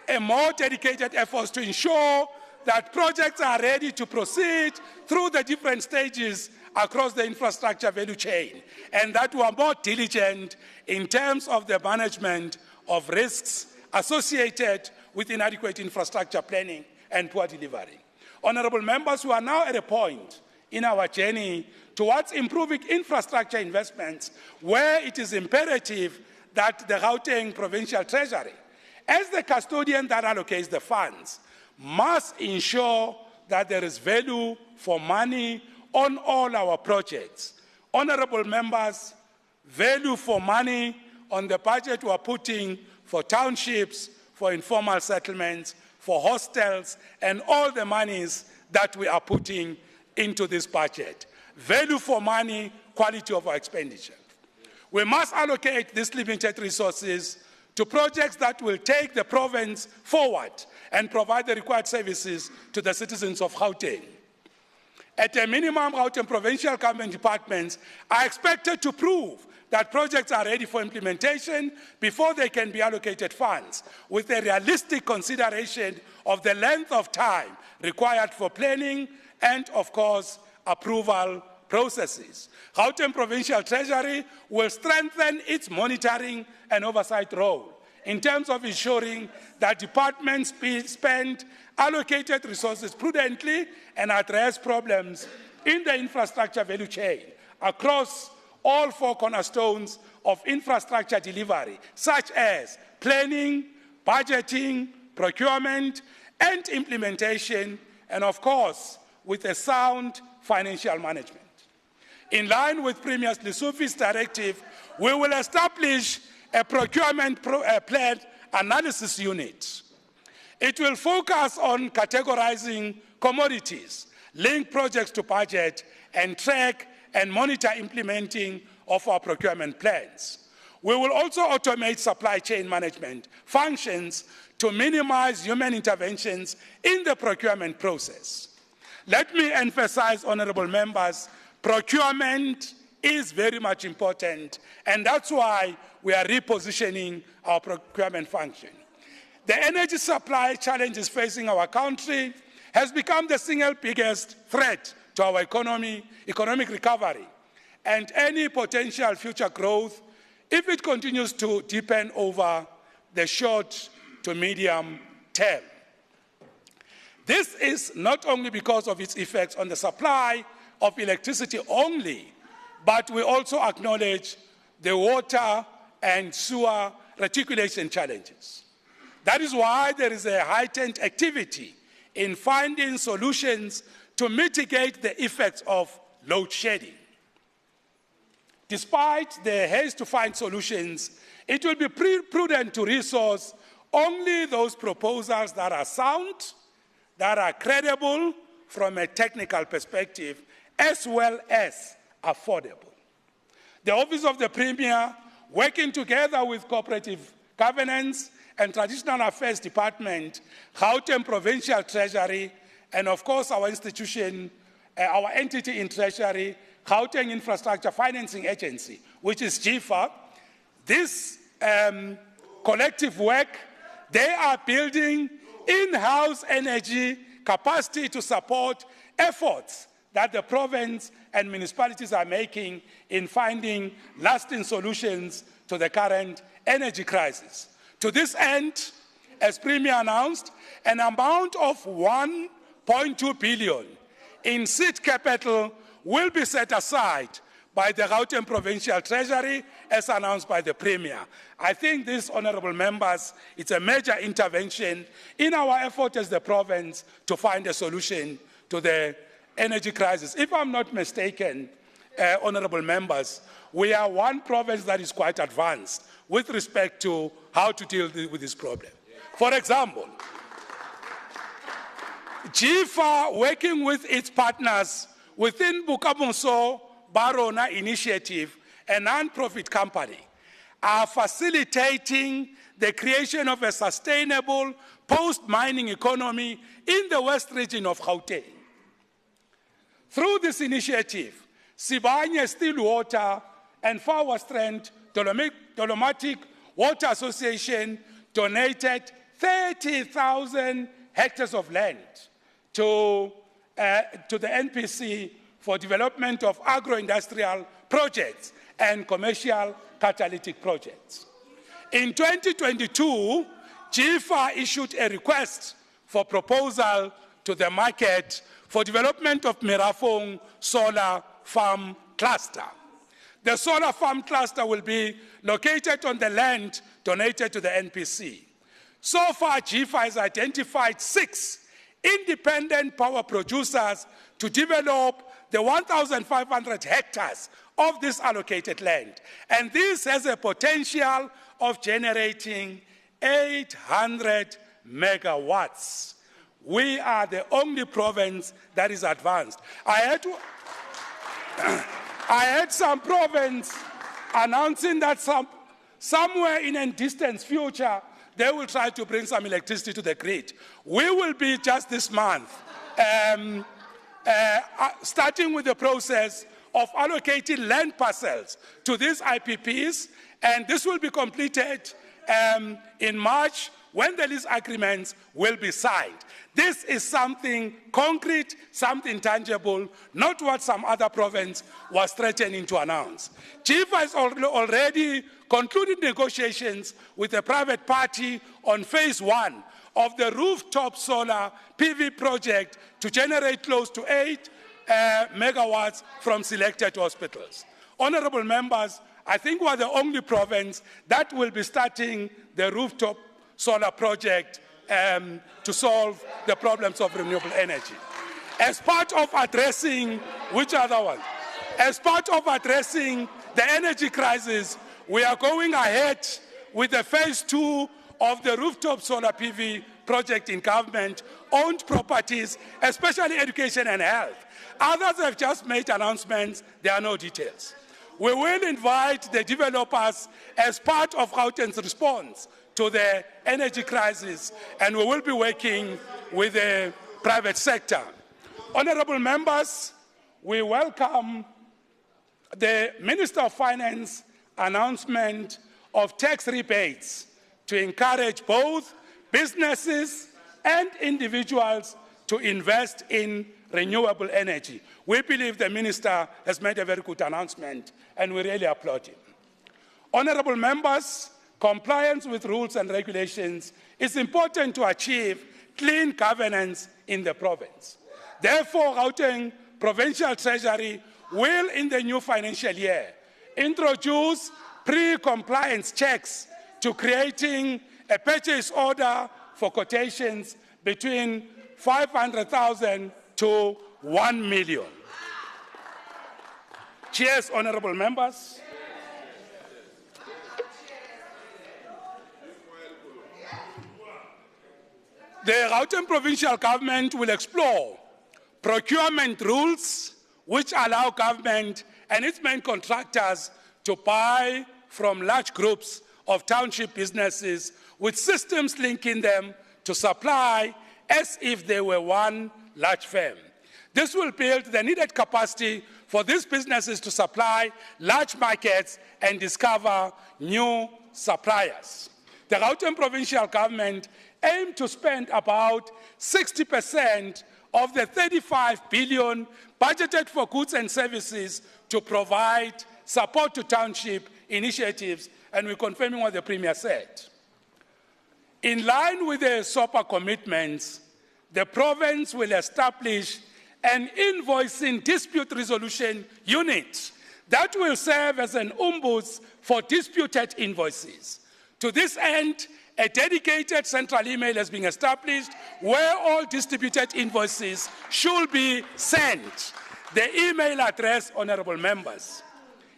a more dedicated effort to ensure that projects are ready to proceed through the different stages across the infrastructure value chain, and that we are more diligent in terms of the management of risks associated with inadequate infrastructure planning and poor delivery. Honorable members, we are now at a point in our journey towards improving infrastructure investments where it is imperative that the Gauteng Provincial Treasury, as the custodian that allocates the funds, must ensure that there is value for money on all our projects. Honorable members, value for money on the budget we are putting for townships, for informal settlements, for hostels, and all the monies that we are putting into this budget. Value for money, quality of our expenditure. We must allocate these limited resources to projects that will take the province forward and provide the required services to the citizens of Gauteng. At a minimum, Gauteng provincial government departments are expected to prove that projects are ready for implementation before they can be allocated funds, with a realistic consideration of the length of time required for planning and, of course, approval processes. Gauteng Provincial Treasury will strengthen its monitoring and oversight role in terms of ensuring that departments spend allocated resources prudently and address problems in the infrastructure value chain across all four cornerstones of infrastructure delivery, such as planning, budgeting, procurement, and implementation, and of course, with a sound financial management. In line with Premier Lesufi's directive, we will establish a procurement plan analysis unit. It will focus on categorizing commodities link projects to budget, and track and monitor implementing of our procurement plans. We will also automate supply chain management functions to minimize human interventions in the procurement process. Let me emphasize, honorable members, procurement is very much important, and that's why we are repositioning our procurement function. The energy supply challenges facing our country has become the single biggest threat to our economic recovery, and any potential future growth, if it continues to deepen over the short to medium term. This is not only because of its effects on the supply of electricity only, but we also acknowledge the water and sewer reticulation challenges. That is why there is a heightened activity in finding solutions to mitigate the effects of load shedding. Despite the haste to find solutions, it will be prudent to resource only those proposals that are sound, that are credible from a technical perspective, as well as affordable. The Office of the Premier, working together with Cooperative Governance and Traditional Affairs Department, Gauteng Provincial Treasury, and of course our institution, our entity in Treasury, Gauteng Infrastructure Financing Agency, which is GIFA, this collective work, they are building in-house energy capacity to support efforts that the province and municipalities are making in finding lasting solutions to the current energy crisis. To this end, as Premier announced, an amount of 1.2 billion in seed capital will be set aside by the Gauteng Provincial Treasury as announced by the Premier. I think this, honourable members, it's a major intervention in our effort as the province to find a solution to the energy crisis. If I'm not mistaken, honourable members, we are one province that is quite advanced with respect to how to deal with this problem. For example, GIFA, working with its partners within Bukamuso Barona Initiative, a non-profit company, are facilitating the creation of a sustainable post-mining economy in the west region of Gauteng. Through this initiative, Sibanye Still Water and Far Western Dolomitic Water Association donated 30,000 hectares of land to the NPC for development of agro-industrial projects and commercial catalytic projects. In 2022, GIFA issued a request for proposal to the market for development of Mirafong Solar Farm Cluster. The solar farm cluster will be located on the land donated to the NPC. So far, GIFA has identified 6 independent power producers to develop the 1,500 hectares of this allocated land. And this has a potential of generating 800 megawatts. We are the only province that is advanced. I had some province announcing that somewhere in a distant future, they will try to bring some electricity to the grid. We will be just this month starting with the process of allocating land parcels to these IPPs, and this will be completed in March when the lease agreements will be signed. This is something concrete, something tangible, not what some other province was threatening to announce. GIFA has already concluded negotiations with a private party on phase 1 of the rooftop solar PV project to generate close to 8 megawatts from selected hospitals. Honourable members, I think we're the only province that will be starting the rooftop solar project to solve the problems of renewable energy. As part of addressing, which other one? As part of addressing the energy crisis, we are going ahead with the phase 2 of the rooftop solar PV project in government owned properties, especially education and health. Others have just made announcements, there are no details. We will invite the developers as part of Gauteng's response to the energy crisis, and we will be working with the private sector. Honorable members, we welcome the Minister of Finance announcement of tax rebates to encourage both businesses and individuals to invest in renewable energy. We believe the Minister has made a very good announcement, and we really applaud him. Honorable members, compliance with rules and regulations is important to achieve clean governance in the province. Therefore, Gauteng Provincial Treasury will, in the new financial year, introduce pre-compliance checks to creating a purchase order for quotations between 500,000 to 1 million. Cheers, honorable members. The Gauteng Provincial Government will explore procurement rules which allow government and its main contractors to buy from large groups of township businesses with systems linking them to supply as if they were one large firm. This will build the needed capacity for these businesses to supply large markets and discover new suppliers. The Gauteng Provincial Government aims to spend about 60% of the 35 billion budgeted for goods and services to provide support to township initiatives, and we're confirming what the Premier said. In line with the SOPA commitments, the province will establish an invoicing dispute resolution unit that will serve as an ombuds for disputed invoices. To this end, a dedicated central email has been established where all distributed invoices should be sent. The email address, honorable members,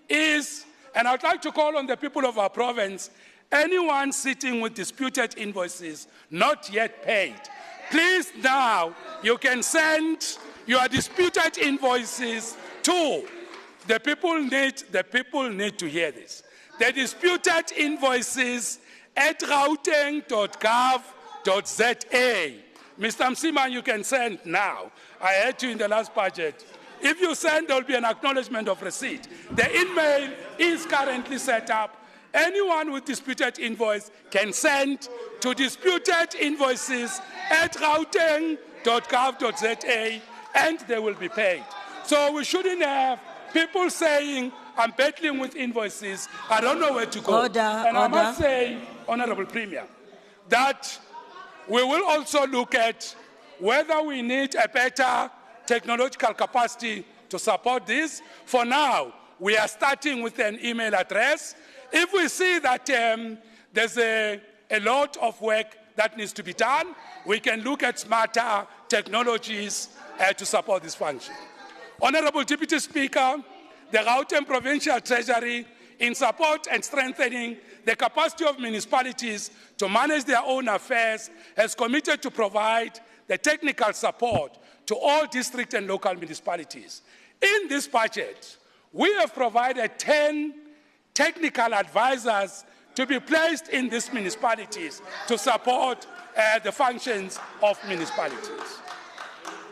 is, and I'd like to call on the people of our province, anyone sitting with disputed invoices not yet paid, please now, you can send your disputed invoices to, the people need to hear this. The disputed invoices at gauteng.gov.za. Mr. Msima, you can send now. I heard you in the last budget. If you send, there will be an acknowledgement of receipt. The email is currently set up. Anyone with disputed invoice can send to disputed invoices at gauteng.gov.za, and they will be paid. So we shouldn't have people saying, I'm battling with invoices, I don't know where to go. Order, and order. I must say, Honorable Premier, that we will also look at whether we need a better technological capacity to support this. For now, we are starting with an email address. If we see that there's a lot of work that needs to be done, we can look at smarter technologies to support this function. Honorable Deputy Speaker, the Gauteng Provincial Treasury, in support and strengthening the capacity of municipalities to manage their own affairs, has committed to provide the technical support to all district and local municipalities. In this budget, we have provided 10 technical advisors to be placed in these municipalities to support the functions of municipalities.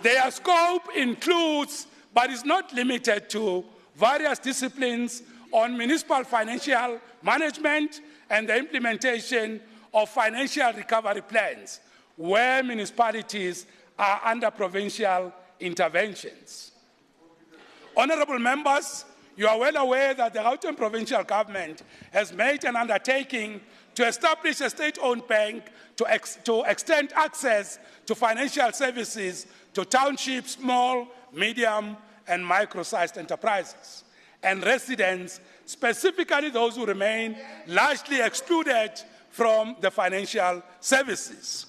Their scope includes, but is not limited to, various disciplines on municipal financial management and the implementation of financial recovery plans where municipalities are under provincial interventions. Honorable members, you are well aware that the Gauteng Provincial Government has made an undertaking to establish a state-owned bank to extend access to financial services to townships, small, medium, and micro-sized enterprises and residents, specifically those who remain largely excluded from the financial services.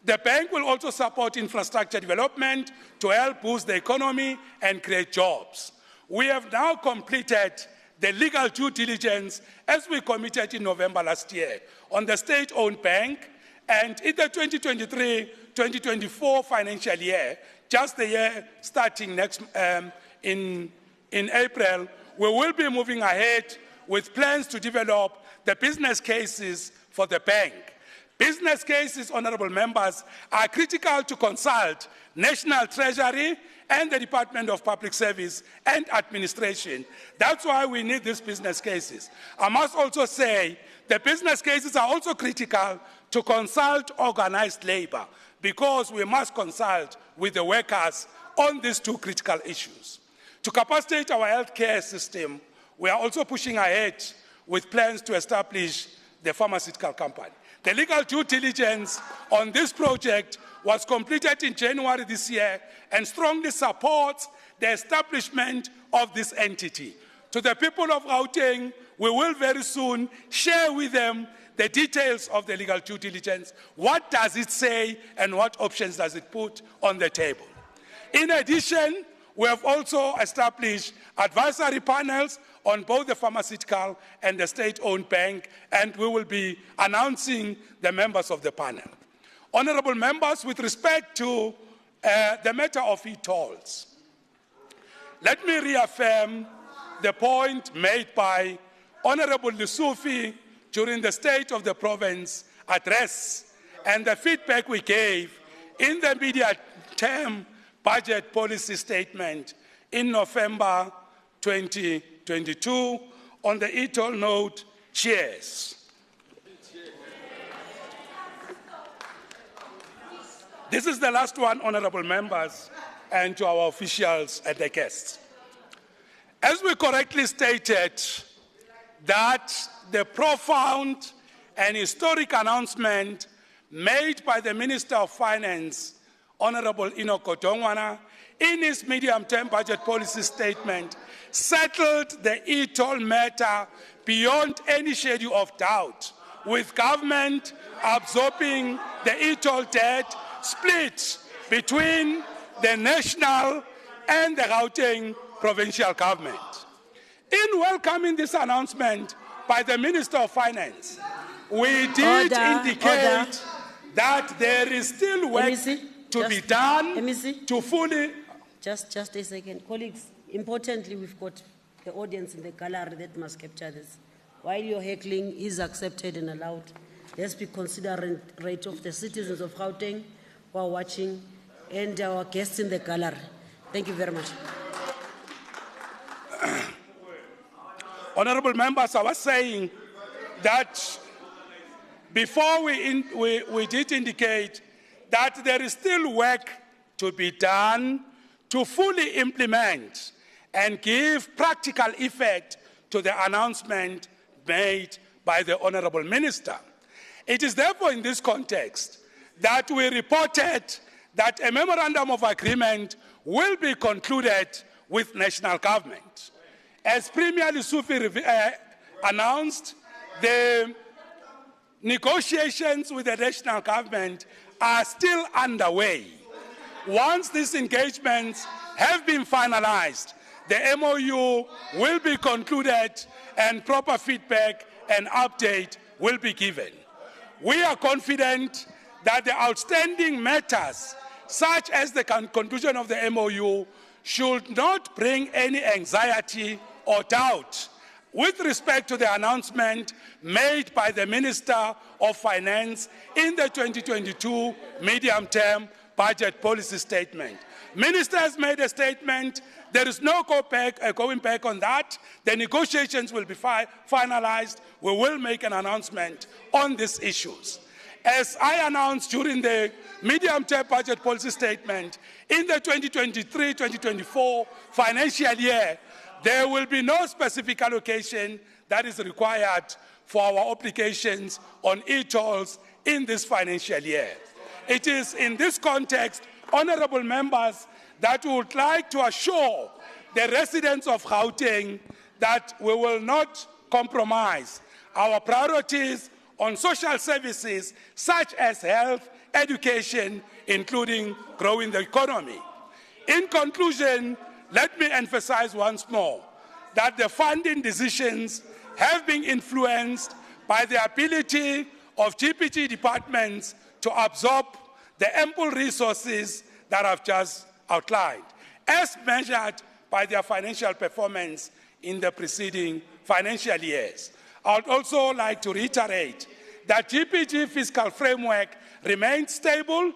The bank will also support infrastructure development to help boost the economy and create jobs. We have now completed the legal due diligence, as we committed in November last year, on the state-owned bank, and in the 2024 financial year, just the year starting next in April, we will be moving ahead with plans to develop the business cases for the bank. Business cases, honorable members, are critical to consult National Treasury and the Department of Public Service and Administration. That's why we need these business cases. I must also say the business cases are also critical to consult organized labor, because we must consult with the workers on these two critical issues. To capacitate our healthcare system, we are also pushing ahead with plans to establish the pharmaceutical company. The legal due diligence on this project was completed in January this year and strongly supports the establishment of this entity. To the people of Gauteng, we will very soon share with them the details of the legal due diligence. What does it say and what options does it put on the table? In addition, we have also established advisory panels on both the pharmaceutical and the state-owned bank, and we will be announcing the members of the panel. Honorable members, with respect to the matter of e-tolls, let me reaffirm the point made by Honorable Lusufi during the State of the Province address and the feedback we gave in the medium-term budget policy statement in November 2022 on the e-toll note. Cheers. This is the last one, honorable members, and to our officials and the guests. As we correctly stated, that the profound and historic announcement made by the Minister of Finance, Honorable Enoch Godongwana, in his medium-term budget policy statement, settled the e-toll matter beyond any shadow of doubt, with government absorbing the e-toll debt split between the national and the Gauteng provincial government. In welcoming this announcement by the Minister of Finance, we did indicate that there is still work to be done to fully... Just a second. Colleagues, importantly, we've got the audience in the gallery that must capture this. While your heckling is accepted and allowed, let's be considerate of the citizens of Gauteng who are watching and our guests in the gallery. Thank you very much. Honorable members, I was saying that before we did indicate that there is still work to be done to fully implement and give practical effect to the announcement made by the Honorable Minister. It is therefore in this context that we reported that a memorandum of agreement will be concluded with national government. As Premier Lusufi announced, the negotiations with the national government are still underway. Once these engagements have been finalized, the MOU will be concluded and proper feedback and update will be given. We are confident that the outstanding matters, such as the conclusion of the MOU, should not bring any anxiety or doubt with respect to the announcement made by the Minister of Finance in the 2022 medium-term budget policy statement. Minister has made a statement. There is no going back on that. The negotiations will be finalized. We will make an announcement on these issues. As I announced during the medium-term budget policy statement, in the 2023-2024 financial year, there will be no specific allocation that is required for our obligations on e-tolls in this financial year. It is in this context, honorable members, that we would like to assure the residents of Gauteng that we will not compromise our priorities on social services such as health, education, including growing the economy. In conclusion, let me emphasize once more that the funding decisions have been influenced by the ability of GPT departments to absorb the ample resources that I've just outlined, as measured by their financial performance in the preceding financial years. I would also like to reiterate that GPG fiscal framework remains stable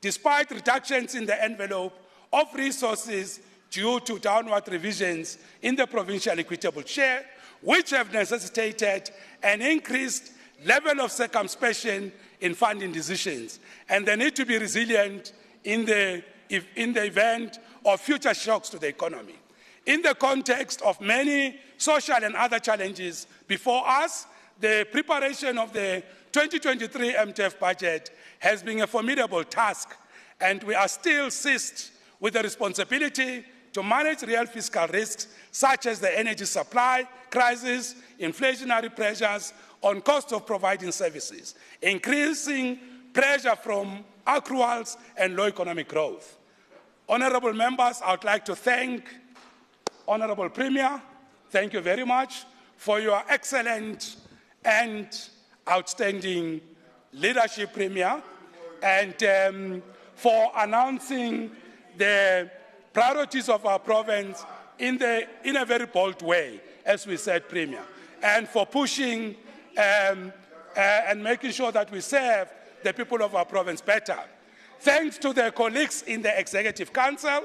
despite reductions in the envelope of resources due to downward revisions in the provincial equitable share, which have necessitated an increased level of circumspection in funding decisions, and they need to be resilient in the event of future shocks to the economy. In the context of many social and other challenges before us, the preparation of the 2023 MTF budget has been a formidable task, and we are still seized with the responsibility to manage real fiscal risks such as the energy supply crisis, inflationary pressures on cost of providing services, increasing pressure from accruals and low economic growth. Honourable members, I would like to thank Honourable Premier, thank you very much for your excellent and outstanding leadership, Premier, and for announcing the priorities of our province in a very bold way, as we said, Premier, and for pushing and making sure that we serve the people of our province better. Thanks to the colleagues in the Executive Council,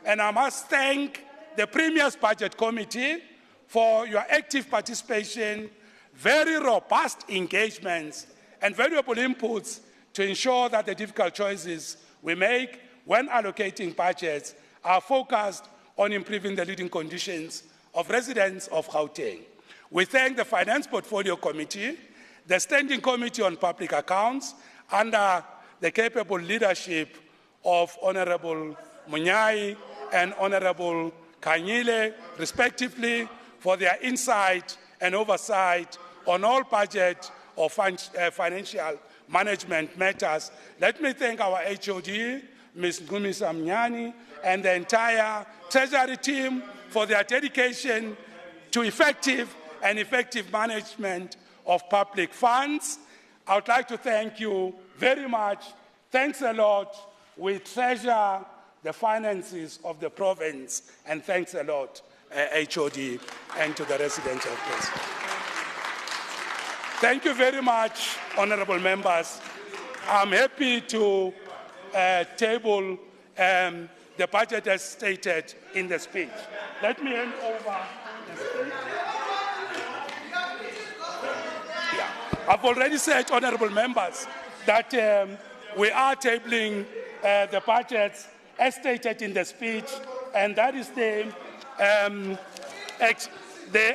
and I must thank the Premier's Budget Committee for your active participation, very robust engagements, and valuable inputs to ensure that the difficult choices we make when allocating budgets are focused on improving the living conditions of residents of Gauteng. We thank the Finance Portfolio Committee, the Standing Committee on Public Accounts, under the capable leadership of Honourable Munyai and Honourable Kanyile, respectively, for their insight and oversight on all budget or financial management matters. Let me thank our HOD, Ms. Ngumisa Mnyani, and the entire Treasury team for their dedication to effective management of public funds. I would like to thank you very much. Thanks a lot. We treasure the finances of the province, and thanks a lot, HOD, and to the residents of this. Thank you very much, honourable members. I'm happy to table the budget as stated in the speech. Let me hand over the speech. Yeah. I've already said, honourable members, that we are tabling the budgets as stated in the speech, and that is the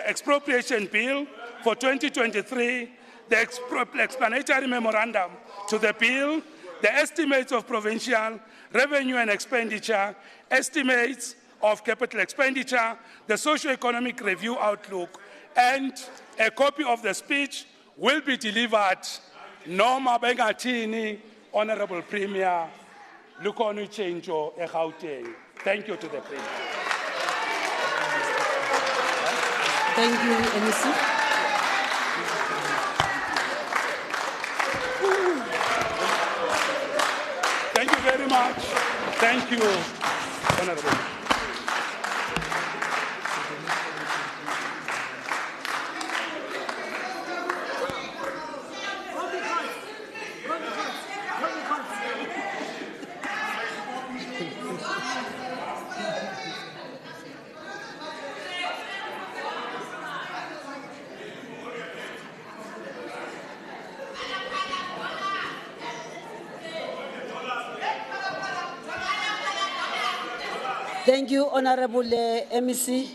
expropriation bill for 2023, the explanatory memorandum to the bill, the estimates of provincial revenue and expenditure, estimates of capital expenditure, the socio-economic review outlook, and a copy of the speech will be delivered. Noma bengatini, Honourable Premier, Lukonu Chenjo e Gauteng. Thank you to the Premier. Thank you, MEC. Thank you very much. Thank you, Honourable. Thank you, Honourable MEC.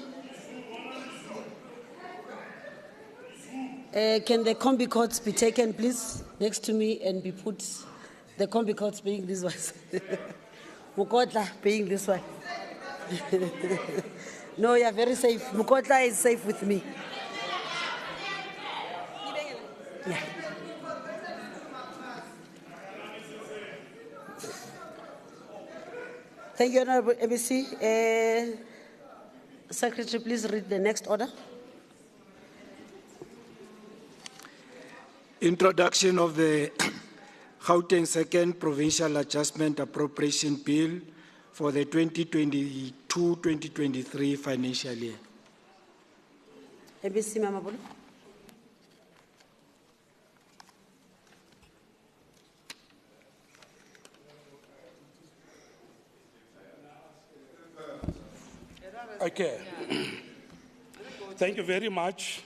Can the combi courts be taken, please, next to me and be put, the combi courts being this one, Mukotla being this one. No, you're very safe. Mukotla is safe with me. Yeah. Thank you, Honourable MEC. Secretary, please read the next order. Introduction of the Gauteng Second Provincial Adjustment Appropriation Bill for the 2022-2023 financial year. MEC Mamabolo. Okay. Thank you very much,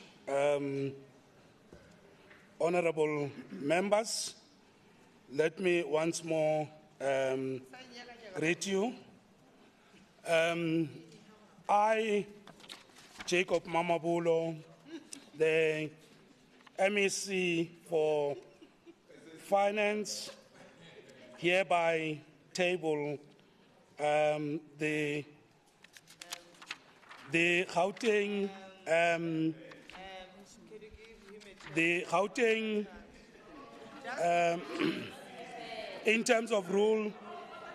honorable members. Let me once more greet you. I, Jacob Mamabolo, the MEC for Finance, hereby table the Gauteng, in terms of rule,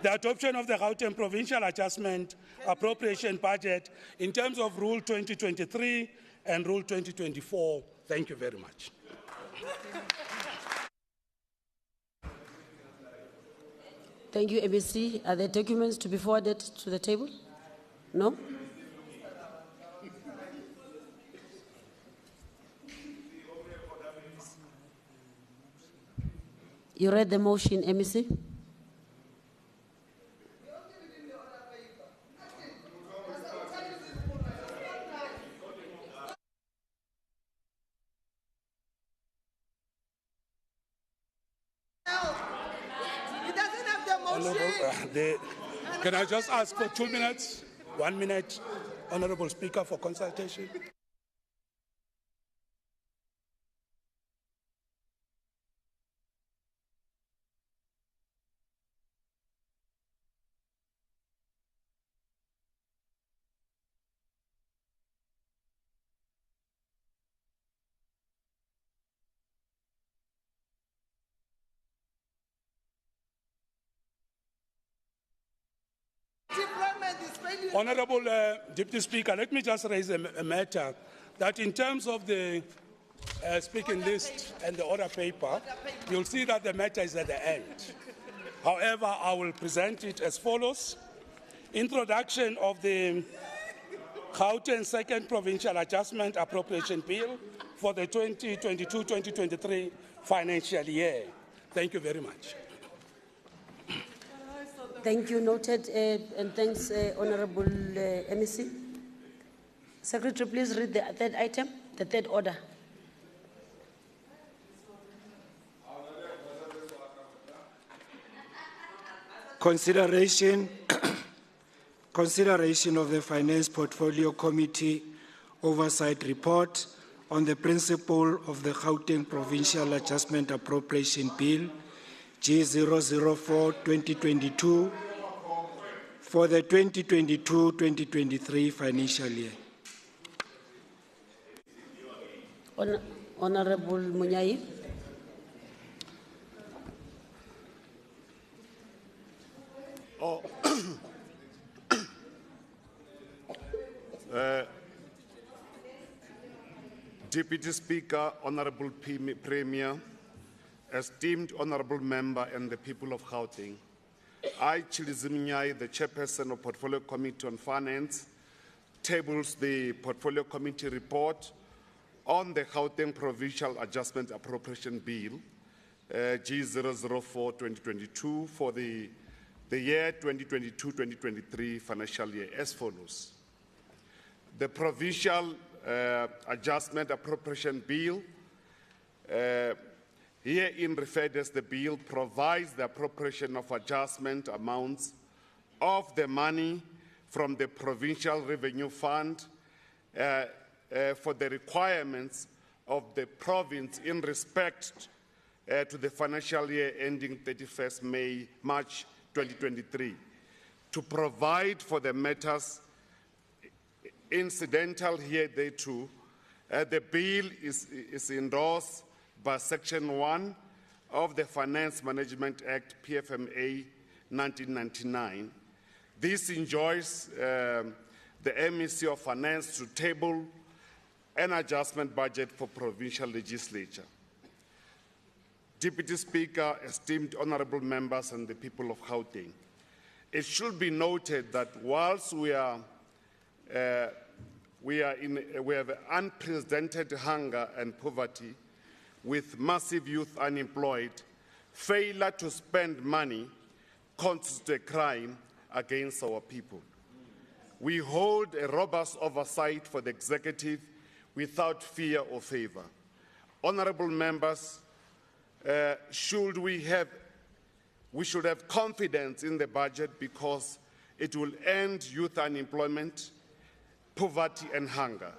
the adoption of the Gauteng Provincial Adjustment Appropriation Budget in terms of Rule 2023 and Rule 2024. Thank you very much. Thank you, MEC. Are there documents to be forwarded to the table? No? You read the motion, MEC? Can I just ask for 2 minutes? 1 minute, Honorable Speaker, for consultation. Honorable Deputy Speaker, let me just raise a matter that in terms of the speaking list and the order paper, you'll see that the matter is at the end. However, I will present it as follows. Introduction of the Gauteng Second Provincial Adjustment Appropriation Bill for the 2022-2023 financial year. Thank you very much. Thank you, noted, and thanks, Honorable MEC. Secretary, please read the third item, the third order. Consideration of the Finance Portfolio Committee Oversight Report on the principle of the Gauteng Provincial Adjustment Appropriation Bill G004-2022 for the 2022-2023 financial year. Honorable Munyai. Deputy Speaker, Honorable Premier, esteemed Honorable Member and the people of Gauteng, I, Chilizi Mnyai, the Chairperson of Portfolio Committee on Finance, tables the Portfolio Committee report on the Gauteng Provincial Adjustment Appropriation Bill, G004-2022 for the year 2022-2023 financial year as follows. The Provincial Adjustment Appropriation Bill, herein referred as the bill, provides the appropriation of adjustment amounts of the money from the Provincial Revenue Fund for the requirements of the province in respect to the financial year ending 31st March 2023, to provide for the matters incidental here thereto. The bill is endorsed by Section 1 of the Finance Management Act, PFMA 1999. This enjoins the MEC of Finance to table an adjustment budget for provincial legislature. Deputy Speaker, esteemed honorable members and the people of Gauteng, it should be noted that whilst we have unprecedented hunger and poverty with massive youth unemployed, failure to spend money constitutes a crime against our people. We hold a robust oversight for the executive without fear or favor. Honorable members, we should have confidence in the budget because it will end youth unemployment, poverty and hunger,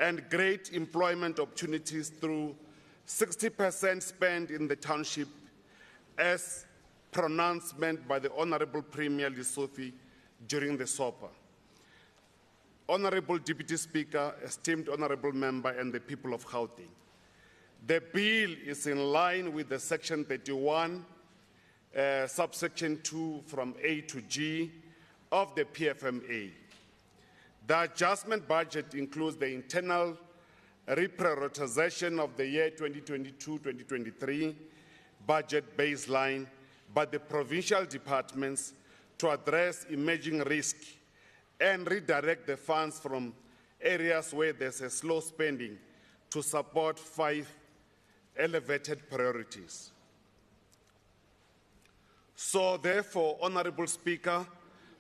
and great employment opportunities through 60% spent in the township as pronouncement by the Honorable Premier Lesotho during the SOPA. Honorable Deputy Speaker, esteemed honorable member and the people of Gauteng, the bill is in line with the Section 31, subsection 2 from A to G of the PFMA. The adjustment budget includes the internal reprioritization of the year 2022-2023 budget baseline by the provincial departments to address emerging risk and redirect the funds from areas where there's a slow spending to support 5 elevated priorities. So therefore, Honorable Speaker,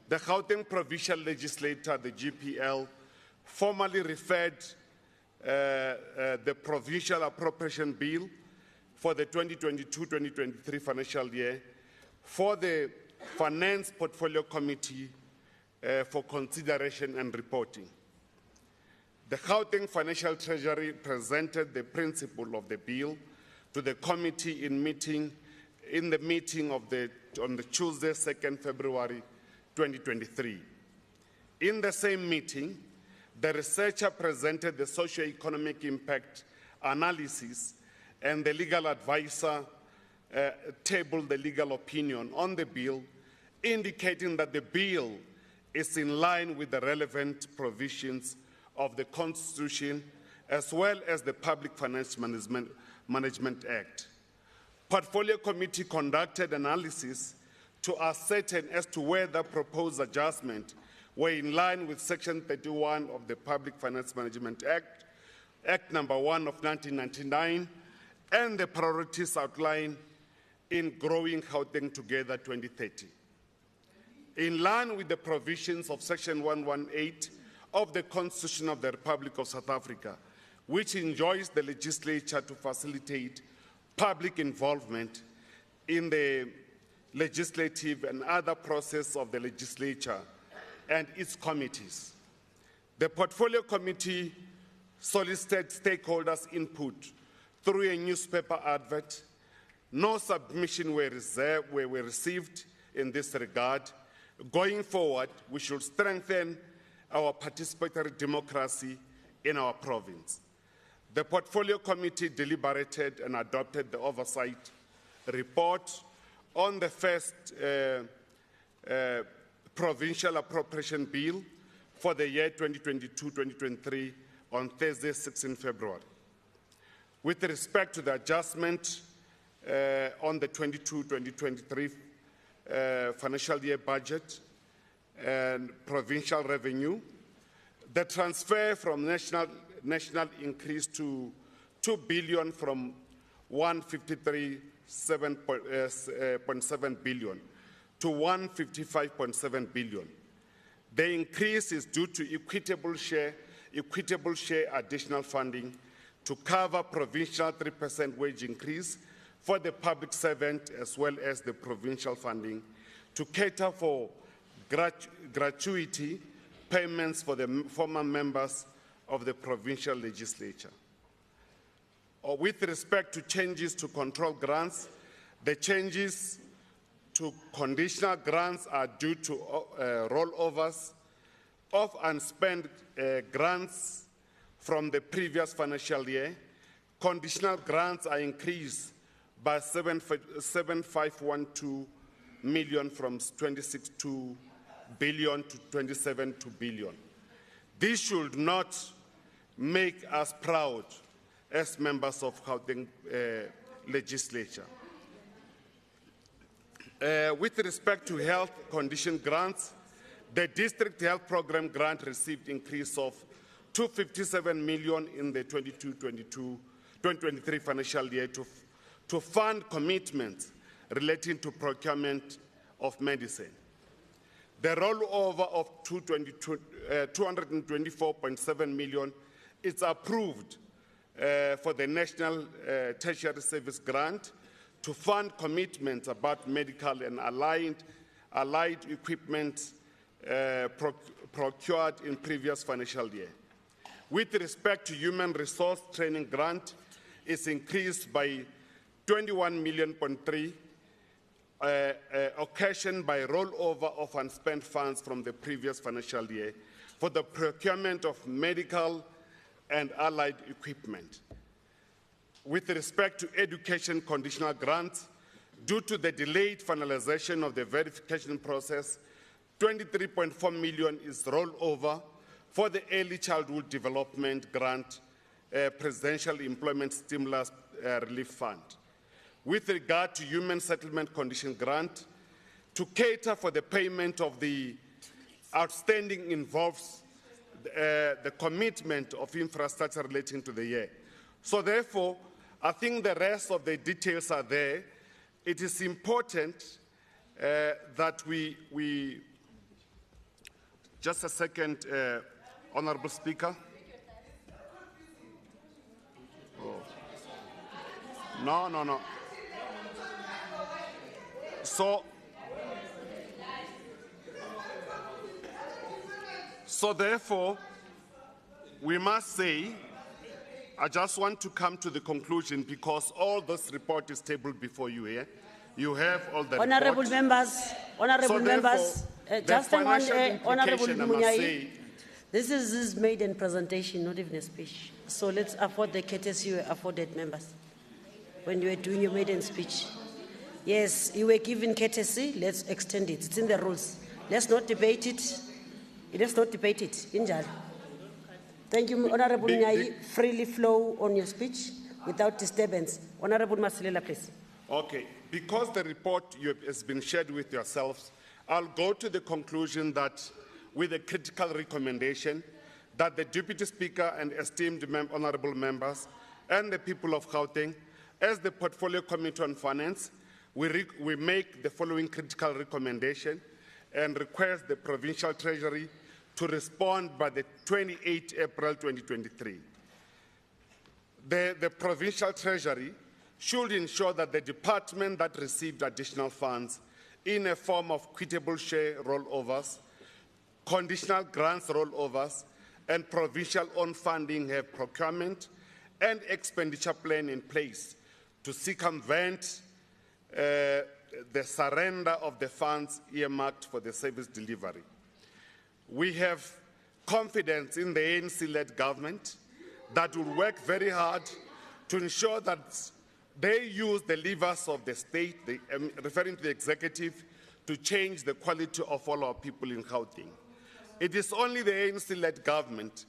the Gauteng Provincial Legislature, the GPL, formally referred the Provincial Appropriation Bill for the 2022-2023 financial year for the Finance Portfolio Committee for consideration and reporting. The Gauteng Financial Treasury presented the principle of the bill to the committee in the meeting on the Tuesday, 2nd February 2023. In the same meeting, the researcher presented the socio-economic impact analysis and the legal advisor tabled the legal opinion on the bill, indicating that the bill is in line with the relevant provisions of the Constitution as well as the Public Finance Management Act. Portfolio Committee conducted analysis to ascertain as to whether proposed adjustments were in line with Section 31 of the Public Finance Management Act, Act number 1 of 1999, and the priorities outlined in Growing Gauteng Together 2030. In line with the provisions of Section 118 of the Constitution of the Republic of South Africa, which enjoins the legislature to facilitate public involvement in the legislative and other process of the legislature and its committees. The Portfolio Committee solicited stakeholders' input through a newspaper advert. No submission were received in this regard. Going forward, we should strengthen our participatory democracy in our province. The Portfolio Committee deliberated and adopted the oversight report on the first Provincial Appropriation Bill for the year 2022-2023 on Thursday, 16 February. With respect to the adjustment on the 22-2023 financial year budget and provincial revenue, the transfer from national increase to 2 billion from 153.7 billion to 155.7 billion. The increase is due to equitable share additional funding to cover provincial 3% wage increase for the public servant as well as the provincial funding to cater for gratuity payments for the former members of the provincial legislature. With respect to changes to control grants, the changes to conditional grants are due to rollovers of unspent grants from the previous financial year. Conditional grants are increased by 7,512 million from 26.2 billion to 27.2 billion. This should not make us proud as members of Gauteng legislature. With respect to health condition grants, the district health program grant received increase of 257 million in the 2022-2023 financial year to fund commitments relating to procurement of medicine. The rollover of 224.7 million is approved for the National Tertiary Service Grant to fund commitments about medical and allied equipment procured in previous financial year. With respect to human resource training grant, it's increased by 21.3 million, occasioned by rollover of unspent funds from the previous financial year for the procurement of medical and allied equipment. With respect to education conditional grants, due to the delayed finalization of the verification process, 23.4 million is rolled over for the Early Childhood Development Grant, Presidential Employment Stimulus Relief Fund. With regard to Human Settlement Condition Grant, to cater for the payment of the outstanding involves the commitment of infrastructure relating to the year. So therefore, I think the rest of the details are there. It is important that we just a second, Honorable Speaker. Oh. No. So therefore, we must say, I just want to come to the conclusion because all this report is tabled before you here. You have all the Honorable report. members, just hang on, Honorable Munyai. This is his maiden presentation, not even a speech. So let's afford the courtesy you were afforded, members, when you were doing your maiden speech. Yes, you were given courtesy, let's extend it. It's in the rules. Let's not debate it. Let's not debate it. Injal. Thank you, Honorable Munyai. Freely flow on your speech without disturbance. Honorable Masilela, please. Okay, because the report has been shared with yourselves, I'll go to the conclusion that with a critical recommendation that the Deputy Speaker and esteemed honorable members and the people of Gauteng, as the Portfolio Committee on Finance, we make the following critical recommendation and request the Provincial Treasury to respond by the 28th April 2023. The Provincial Treasury should ensure that the department that received additional funds in a form of quitable share rollovers, conditional grants rollovers, and provincial own funding have procurement and expenditure plan in place to circumvent the surrender of the funds earmarked for the service delivery. We have confidence in the ANC-led government that will work very hard to ensure that they use the levers of the state, referring to the executive, to change the quality of all our people in Gauteng. It is only the ANC-led government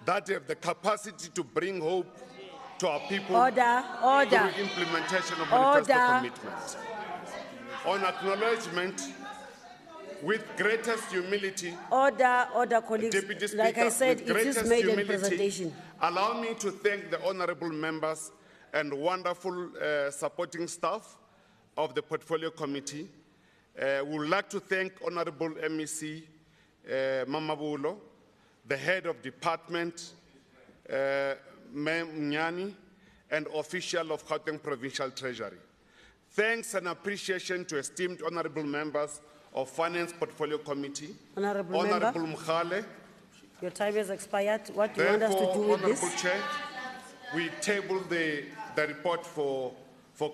that have the capacity to bring hope to our people through the implementation of manifesto commitments. On acknowledgement, with greatest humility, colleagues. Deputy Speaker, like I said, with it is greatest made in humility, presentation. allow me to thank the honorable members and wonderful supporting staff of the Portfolio Committee. We would like to thank Honorable MEC Mamabolo, the head of department, Mnyani, and official of Gauteng Provincial Treasury. Thanks and appreciation to esteemed honorable members of Finance Portfolio Committee. Honorable Mkhale. Your time has expired. What do you want us to do with Honorable this? Chair, we table the report for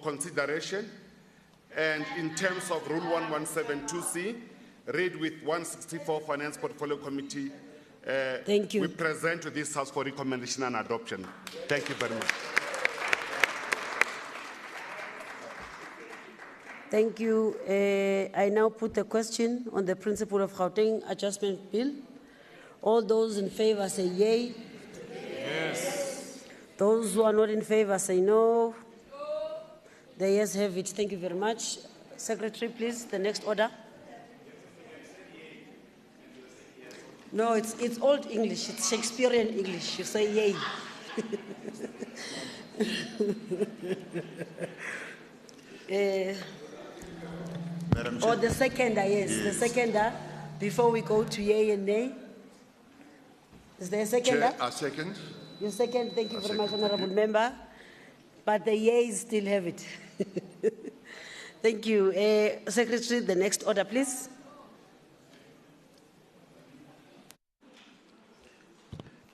consideration, and in terms of Rule 1172C, read with 164 Finance Portfolio Committee, Thank you. we present to this House for recommendation and adoption. Thank you very much. Thank you. I now put the question on the principle of Gauteng Adjustment Bill. All those in favor say yay. Yes. Those who are not in favor say no. The ayes have it. Thank you very much. Secretary, please, the next order. No, it's Old English. It's Shakespearean English. You say yay. Madam Or Chair. the seconder, yes. The seconder, before we go to yay and nay. Is there a seconder? Chair, I second. You second, thank you I very much, second, thank Honorable you. Member. But the yeas still have it. Thank you. Secretary, the next order, please.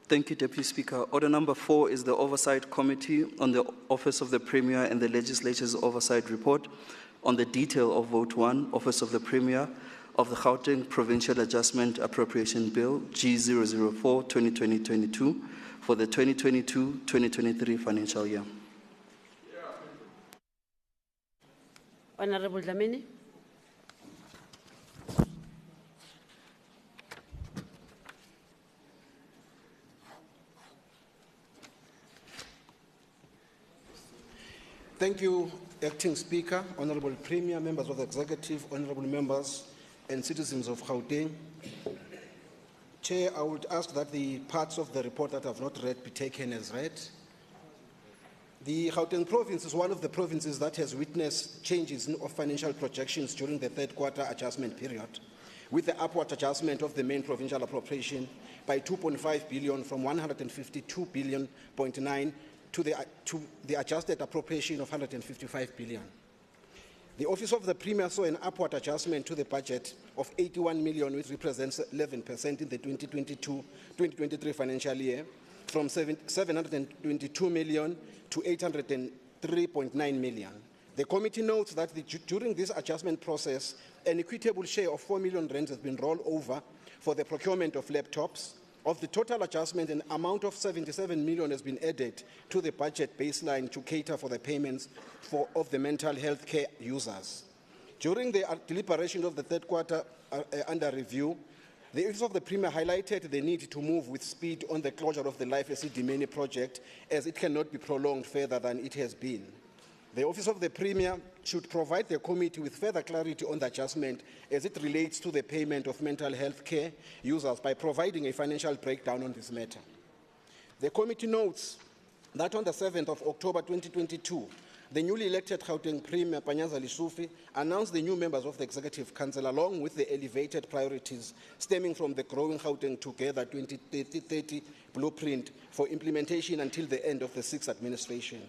Thank you, Deputy Speaker. Order number 4 is the Oversight Committee on the Office of the Premier and the Legislature's Oversight Report on the detail of Vote 1, Office of the Premier of the Gauteng Provincial Adjustment Appropriation Bill G004 2020-22 for the 2022-2023 financial year. Honorable Dlamini. Thank you, Acting Speaker, Honorable Premier, members of the Executive, honorable members and citizens of Gauteng. Chair, I would ask that the parts of the report that I have not read be taken as read. The Gauteng province is one of the provinces that has witnessed changes in financial projections during the third quarter adjustment period, with the upward adjustment of the main provincial appropriation by 2.5 billion from 152 billion.9 to the adjusted appropriation of 155 billion. The Office of the Premier saw an upward adjustment to the budget of 81 million, which represents 11% in the 2022-2023 financial year, from 722 million to 803.9 million. The committee notes that during this adjustment process, an equitable share of 4 million rand has been rolled over for the procurement of laptops. Of the total adjustment, an amount of 77 million has been added to the budget baseline to cater for the payments of the mental health care users. During the deliberation of the third quarter under review, the Office of the Premier highlighted the need to move with speed on the closure of the Life Esidimeni project, as it cannot be prolonged further than it has been. The Office of the Premier should provide the committee with further clarity on the adjustment as it relates to the payment of mental health care users by providing a financial breakdown on this matter. The committee notes that on the 7th of October 2022, the newly elected Gauteng Premier, Panyaza Lisufi, announced the new members of the Executive Council along with the elevated priorities stemming from the Growing Gauteng Together 2030 blueprint for implementation until the end of the 6th administration.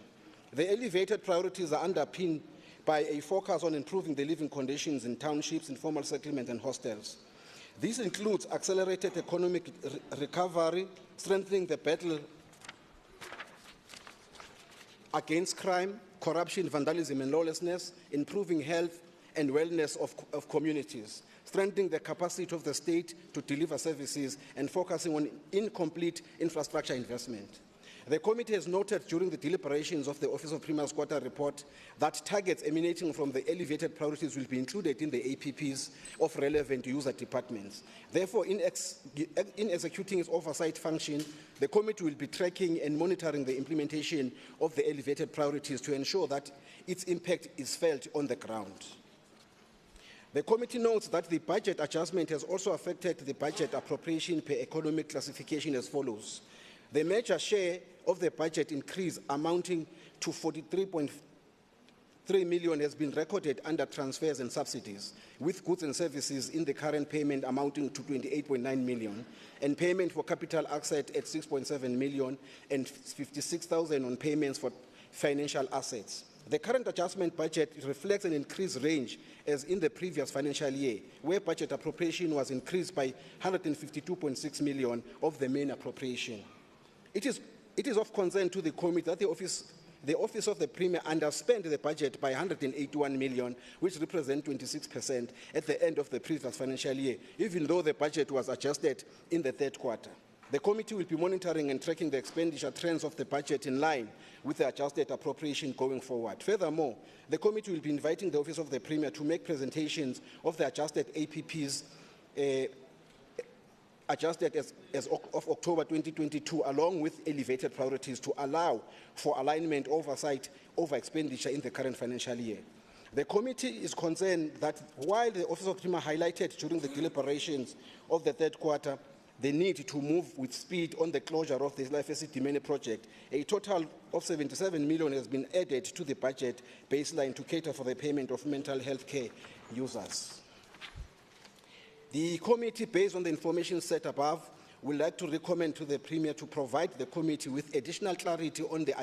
The elevated priorities are underpinned by a focus on improving the living conditions in townships, informal settlements and hostels. This includes accelerated economic recovery, strengthening the battle against crime, corruption, vandalism and lawlessness, improving health and wellness of communities, strengthening the capacity of the state to deliver services and focusing on incomplete infrastructure investment. The committee has noted during the deliberations of the Office of Premier's quarter report that targets emanating from the elevated priorities will be included in the APPs of relevant user departments. Therefore, in executing its oversight function, the committee will be tracking and monitoring the implementation of the elevated priorities to ensure that its impact is felt on the ground. The committee notes that the budget adjustment has also affected the budget appropriation per economic classification as follows. The major share of the budget increase amounting to 43.3 million has been recorded under transfers and subsidies, with goods and services in the current payment amounting to 28.9 million, and payment for capital asset at 6.7 million, and 56,000 on payments for financial assets. The current adjustment budget reflects an increased range as in the previous financial year, where budget appropriation was increased by 152.6 million of the main appropriation. It is of concern to the committee that the Office of the Premier underspent the budget by 181 million, which represents 26% at the end of the previous financial year, even though the budget was adjusted in the third quarter. The committee will be monitoring and tracking the expenditure trends of the budget in line with the adjusted appropriation going forward. Furthermore, the committee will be inviting the Office of the Premier to make presentations of the adjusted APPs adjusted as of October 2022, along with elevated priorities to allow for alignment, oversight over expenditure in the current financial year. The committee is concerned that while the Office of Premier highlighted during the deliberations of the third quarter the need to move with speed on the closure of the Life Dimene project, a total of 77 million has been added to the budget baseline to cater for the payment of mental health care users. The committee, based on the information set above, would like to recommend to the Premier to provide the committee with additional clarity on the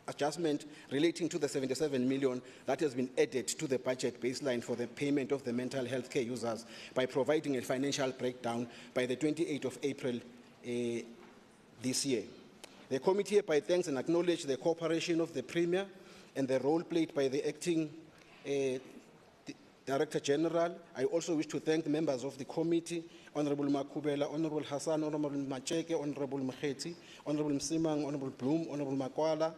adjustment relating to the 77 million that has been added to the budget baseline for the payment of the mental health care users by providing a financial breakdown by the 28th of April this year. The committee hereby thanks and acknowledges the cooperation of the Premier and the role played by the acting Director General. I also wish to thank the members of the committee, Honorable Makubela, Honorable Hassan, Honorable Macheke, Honorable Mkheti, Honorable Msimang, Honorable Bloom, Honorable Makwala,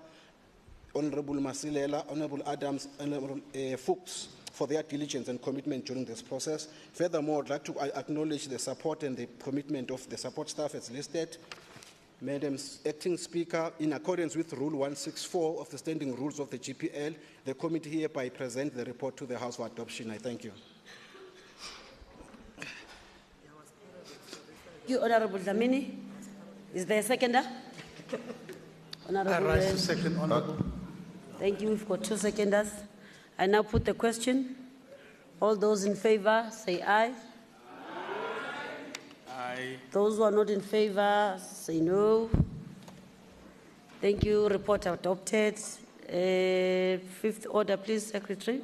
Honorable Masilela, Honorable Adams, Honorable Fuchs for their diligence and commitment during this process. Furthermore, I'd like to acknowledge the support and the commitment of the support staff as listed. Madam Acting Speaker, in accordance with Rule 164 of the Standing Rules of the GPL, the committee hereby present the report to the House for adoption. I thank you. Thank you, Honorable Dlamini. Is there a seconder? Honorable. I rise to second, Honorable. Thank you. We've got 2 seconders. I now put the question. All those in favor, say aye. Aye. Those who are not in favor, say no. Thank you. Report adopted. 5th order, please, Secretary.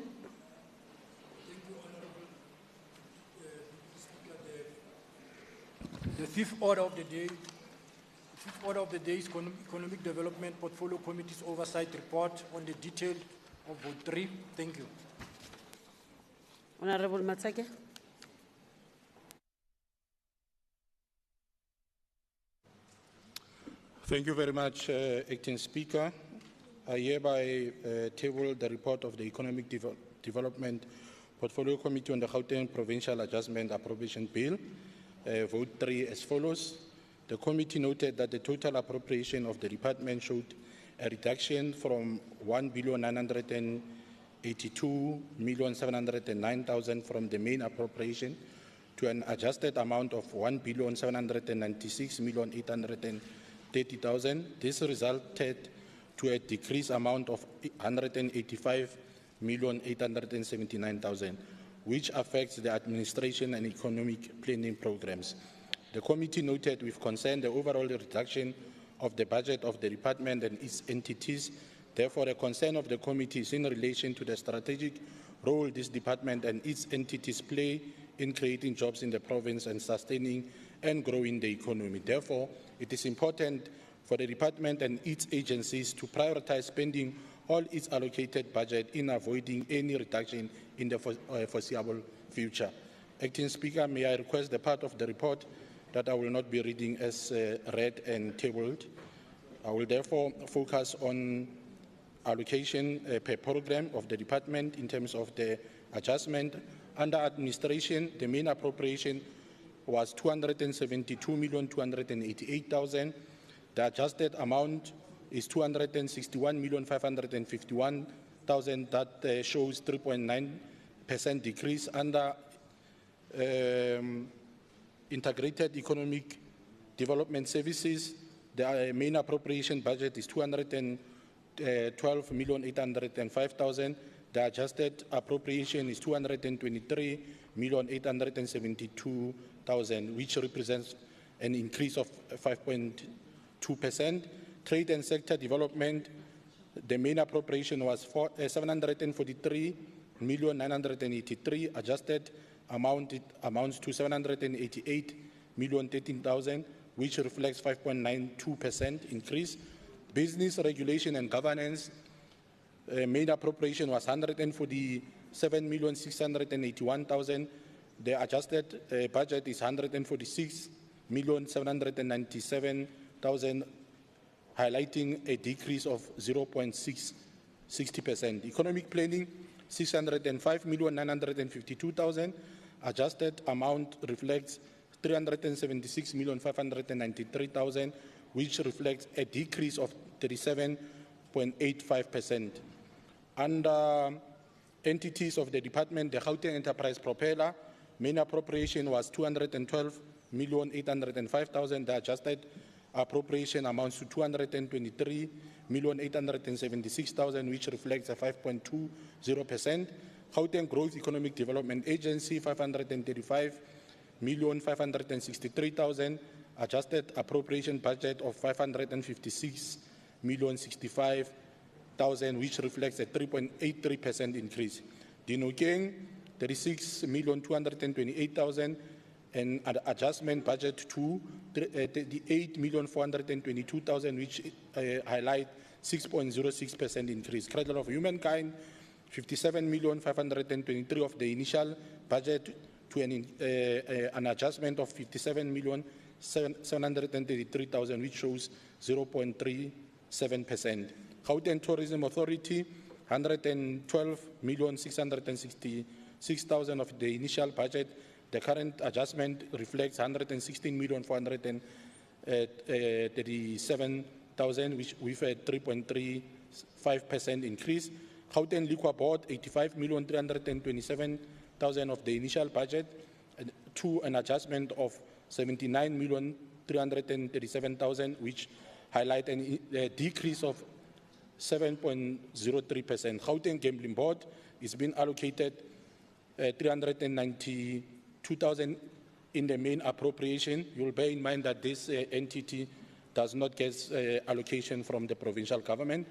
The 5th order of the day. The 5th order of the day is Economic Development Portfolio Committee's Oversight Report on the detail of Vote 3. Thank you. Honorable Matsake. Thank you very much, Acting Speaker. I hereby table the report of the Economic Development Portfolio Committee on the Gauteng Provincial Adjustment Appropriation Bill. Vote 3 as follows. The committee noted that the total appropriation of the department showed a reduction from 1,982,709,000 from the main appropriation to an adjusted amount of 1,796,830,000. This resulted to a decreased amount of 185,879,000, which affects the administration and economic planning programs. The committee noted with concern the overall reduction of the budget of the department and its entities. Therefore, the concern of the committee is in relation to the strategic role this department and its entities play in creating jobs in the province and sustaining and growing the economy. Therefore, it is important for the department and its agencies to prioritize spending all its allocated budget in avoiding any reduction in the foreseeable future. Acting Speaker, may I request the part of the report that I will not be reading as read and tabled. I will therefore focus on allocation per program of the department in terms of the adjustment. Under administration, the main appropriation was 272,288,000. The adjusted amount is 261,551,000. That shows 3.9% decrease. Under Integrated Economic Development Services, the main appropriation budget is 212,805,000. The adjusted appropriation is 223,872,000, which represents an increase of 5.2%. Trade and sector development, the main appropriation was 743,983,000. Adjusted amount amounts to 788,013,000, which reflects 5.92% increase. Business regulation and governance, main appropriation was 147,681,000. The adjusted budget is 146,797,000, highlighting a decrease of 0.60%. Economic planning, 605,952,000. Adjusted amount reflects 376,593,000, which reflects a decrease of 37.85%. Under entities of the department, the Gauteng Enterprise Propeller, main appropriation was 212,805,000. The adjusted appropriation amounts to 223,876,000, which reflects a 5.20%. Gauteng Growth Economic Development Agency, 535,563,000, adjusted appropriation budget of 556,065,000, which reflects a 3.83% increase. Dinokeng, 36,228,000, and adjustment budget to 38,422,000, which highlight 6.06% increase. Cradle of Humankind, 57,523,000 of the initial budget to an adjustment of 57,733,000, which shows 0.37%. Gauteng Tourism Authority, 112,666,000 of the initial budget. The current adjustment reflects 116,437,000, which with a 3.35% increase. Gauteng Liquor Board, 85,327,000 of the initial budget to an adjustment of 79,337,000, which highlight a decrease of 7.03%. Gauteng Gambling Board is being allocated 392,000 in the main appropriation. You will bear in mind that this entity does not get allocation from the provincial government.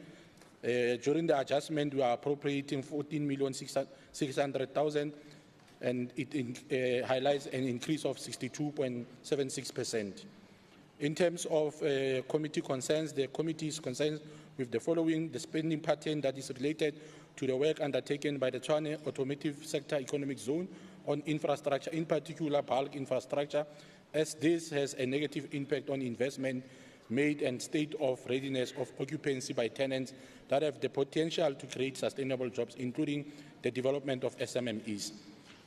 During the adjustment, we are appropriating 14,600,000, and it highlights an increase of 62.76%. In terms of committee concerns, the committee is concerned with the following: the spending pattern that is related to the work undertaken by the Tshwane Automotive Sector Economic Zone on infrastructure, in particular bulk infrastructure, as this has a negative impact on investment made and state of readiness of occupancy by tenants that have the potential to create sustainable jobs, including the development of SMMEs.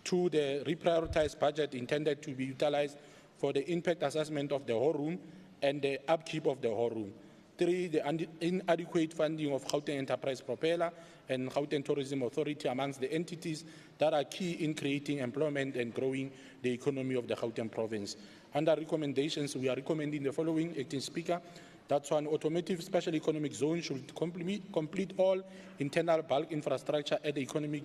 2, the reprioritized budget intended to be utilized for the impact assessment of the whole room and the upkeep of the whole room. 3, the inadequate funding of Gauteng Enterprise Propeller and Gauteng Tourism Authority amongst the entities that are key in creating employment and growing the economy of the Gauteng province. Under recommendations, we are recommending the following, Acting Speaker: that one, automotive special economic zone should complete all internal bulk infrastructure at the economic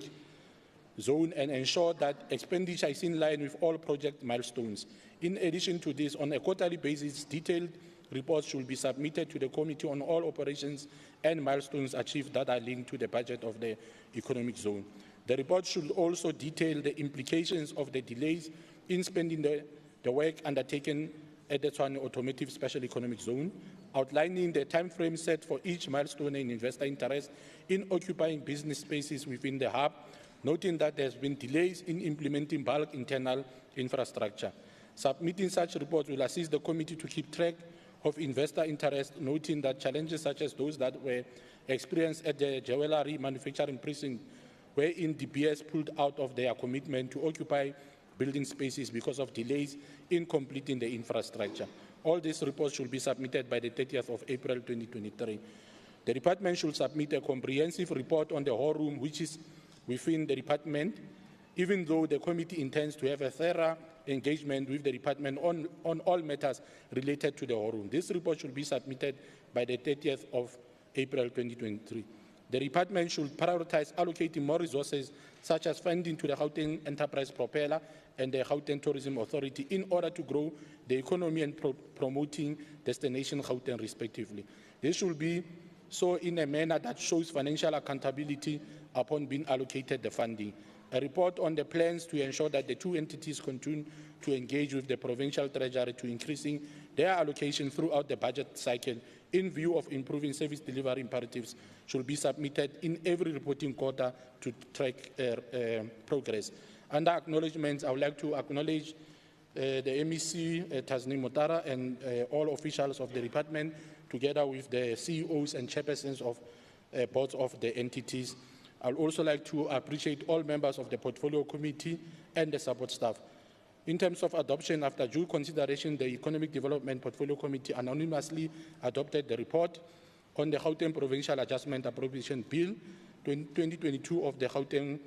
zone and ensure that expenditure is in line with all project milestones. In addition to this, on a quarterly basis, detailed reports should be submitted to the committee on all operations and milestones achieved that are linked to the budget of the economic zone. The report should also detail the implications of the delays in spending the work undertaken at the Tshwane Automotive Special Economic Zone, outlining the time frame set for each milestone and investor interest in occupying business spaces within the hub, noting that there has been delays in implementing bulk internal infrastructure. Submitting such reports will assist the committee to keep track of investor interest, noting that challenges such as those that were experienced at the jewelry manufacturing precinct, wherein DBS pulled out of their commitment to occupy building spaces because of delays in completing the infrastructure. All these reports should be submitted by the 30th of April 2023. The department should submit a comprehensive report on the whole room, which is within the department, even though the committee intends to have a thorough engagement with the department on all matters related to the whole room. This report should be submitted by the 30th of April 2023. The department should prioritize allocating more resources, such as funding to the Gauteng Enterprise Propeller and the Gauteng Tourism Authority, in order to grow the economy and promoting destination Gauteng respectively. This should be so in a manner that shows financial accountability upon being allocated the funding. A report on the plans to ensure that the two entities continue to engage with the provincial treasury to increasing their allocation throughout the budget cycle in view of improving service delivery imperatives should be submitted in every reporting quarter to track progress. Under acknowledgements, I would like to acknowledge the MEC, Tasneem Motara, and all officials of the department, together with the CEOs and chairpersons of boards of the entities. I would also like to appreciate all members of the Portfolio Committee and the support staff. In terms of adoption, after due consideration, the Economic Development Portfolio Committee unanimously adopted the report on the Gauteng Provincial Adjustment Appropriation Bill 2022 of the Gauteng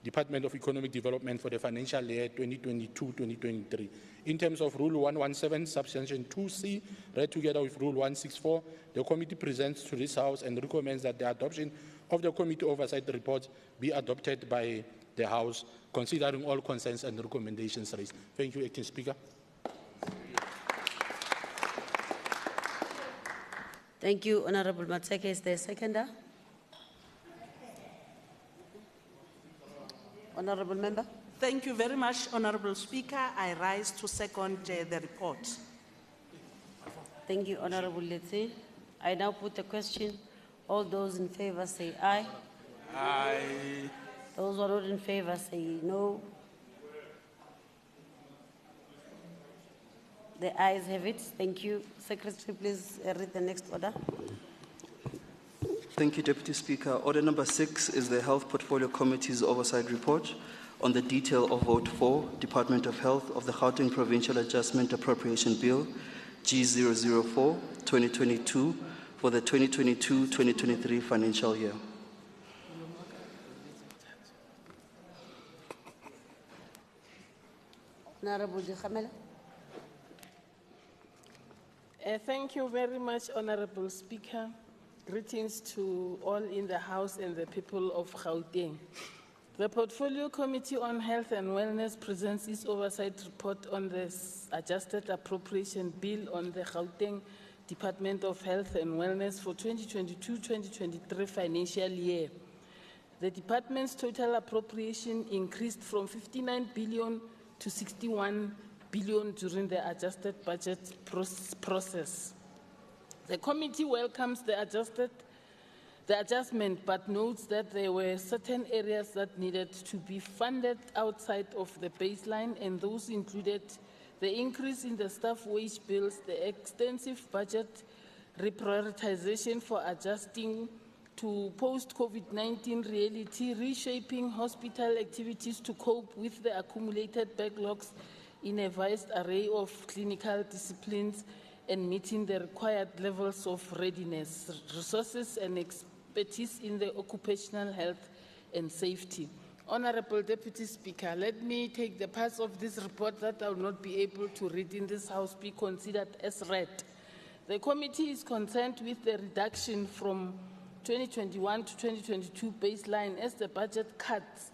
Department of Economic Development for the financial year 2022-2023. In terms of Rule 117, Subsection 2C, read together with Rule 164, the committee presents to this House and recommends that the adoption of the committee oversight report be adopted by the House, considering all concerns and recommendations raised. Thank you, Acting Speaker. Thank you, Honorable Matseke. Is there a seconder? Honorable Member. Thank you very much, Honorable Speaker. I rise to second the report. Thank you, Honorable Letsi. I now put the question. All those in favor say aye. Aye. Those who are not in favor say no. The ayes have it. Thank you. Secretary, please read the next order. Thank you, Deputy Speaker. Order number 6 is the Health Portfolio Committee's oversight report on the detail of Vote 4, Department of Health of the Gauteng Provincial Adjustment Appropriation Bill, G004, 2022, for the 2022-2023 financial year. Honorable Dikhamela. Thank you very much, Honorable Speaker. Greetings to all in the House and the people of Gauteng. The Portfolio Committee on Health and Wellness presents its oversight report on the Adjusted Appropriation Bill on the Gauteng Department of Health and Wellness for 2022-2023 financial year. The department's total appropriation increased from 59 billion to 61 billion during the adjusted budget process. The committee welcomes the adjustment, but notes that there were certain areas that needed to be funded outside of the baseline, and those included the increase in the staff wage bills, the extensive budget reprioritization for adjusting to post-COVID-19 reality, reshaping hospital activities to cope with the accumulated backlogs in a vast array of clinical disciplines, and meeting the required levels of readiness, resources and expertise in the occupational health and safety. Honorable Deputy Speaker, let me take the parts of this report that I will not be able to read in this House be considered as read. The committee is concerned with the reduction from 2021 to 2022 baseline, as the budget cuts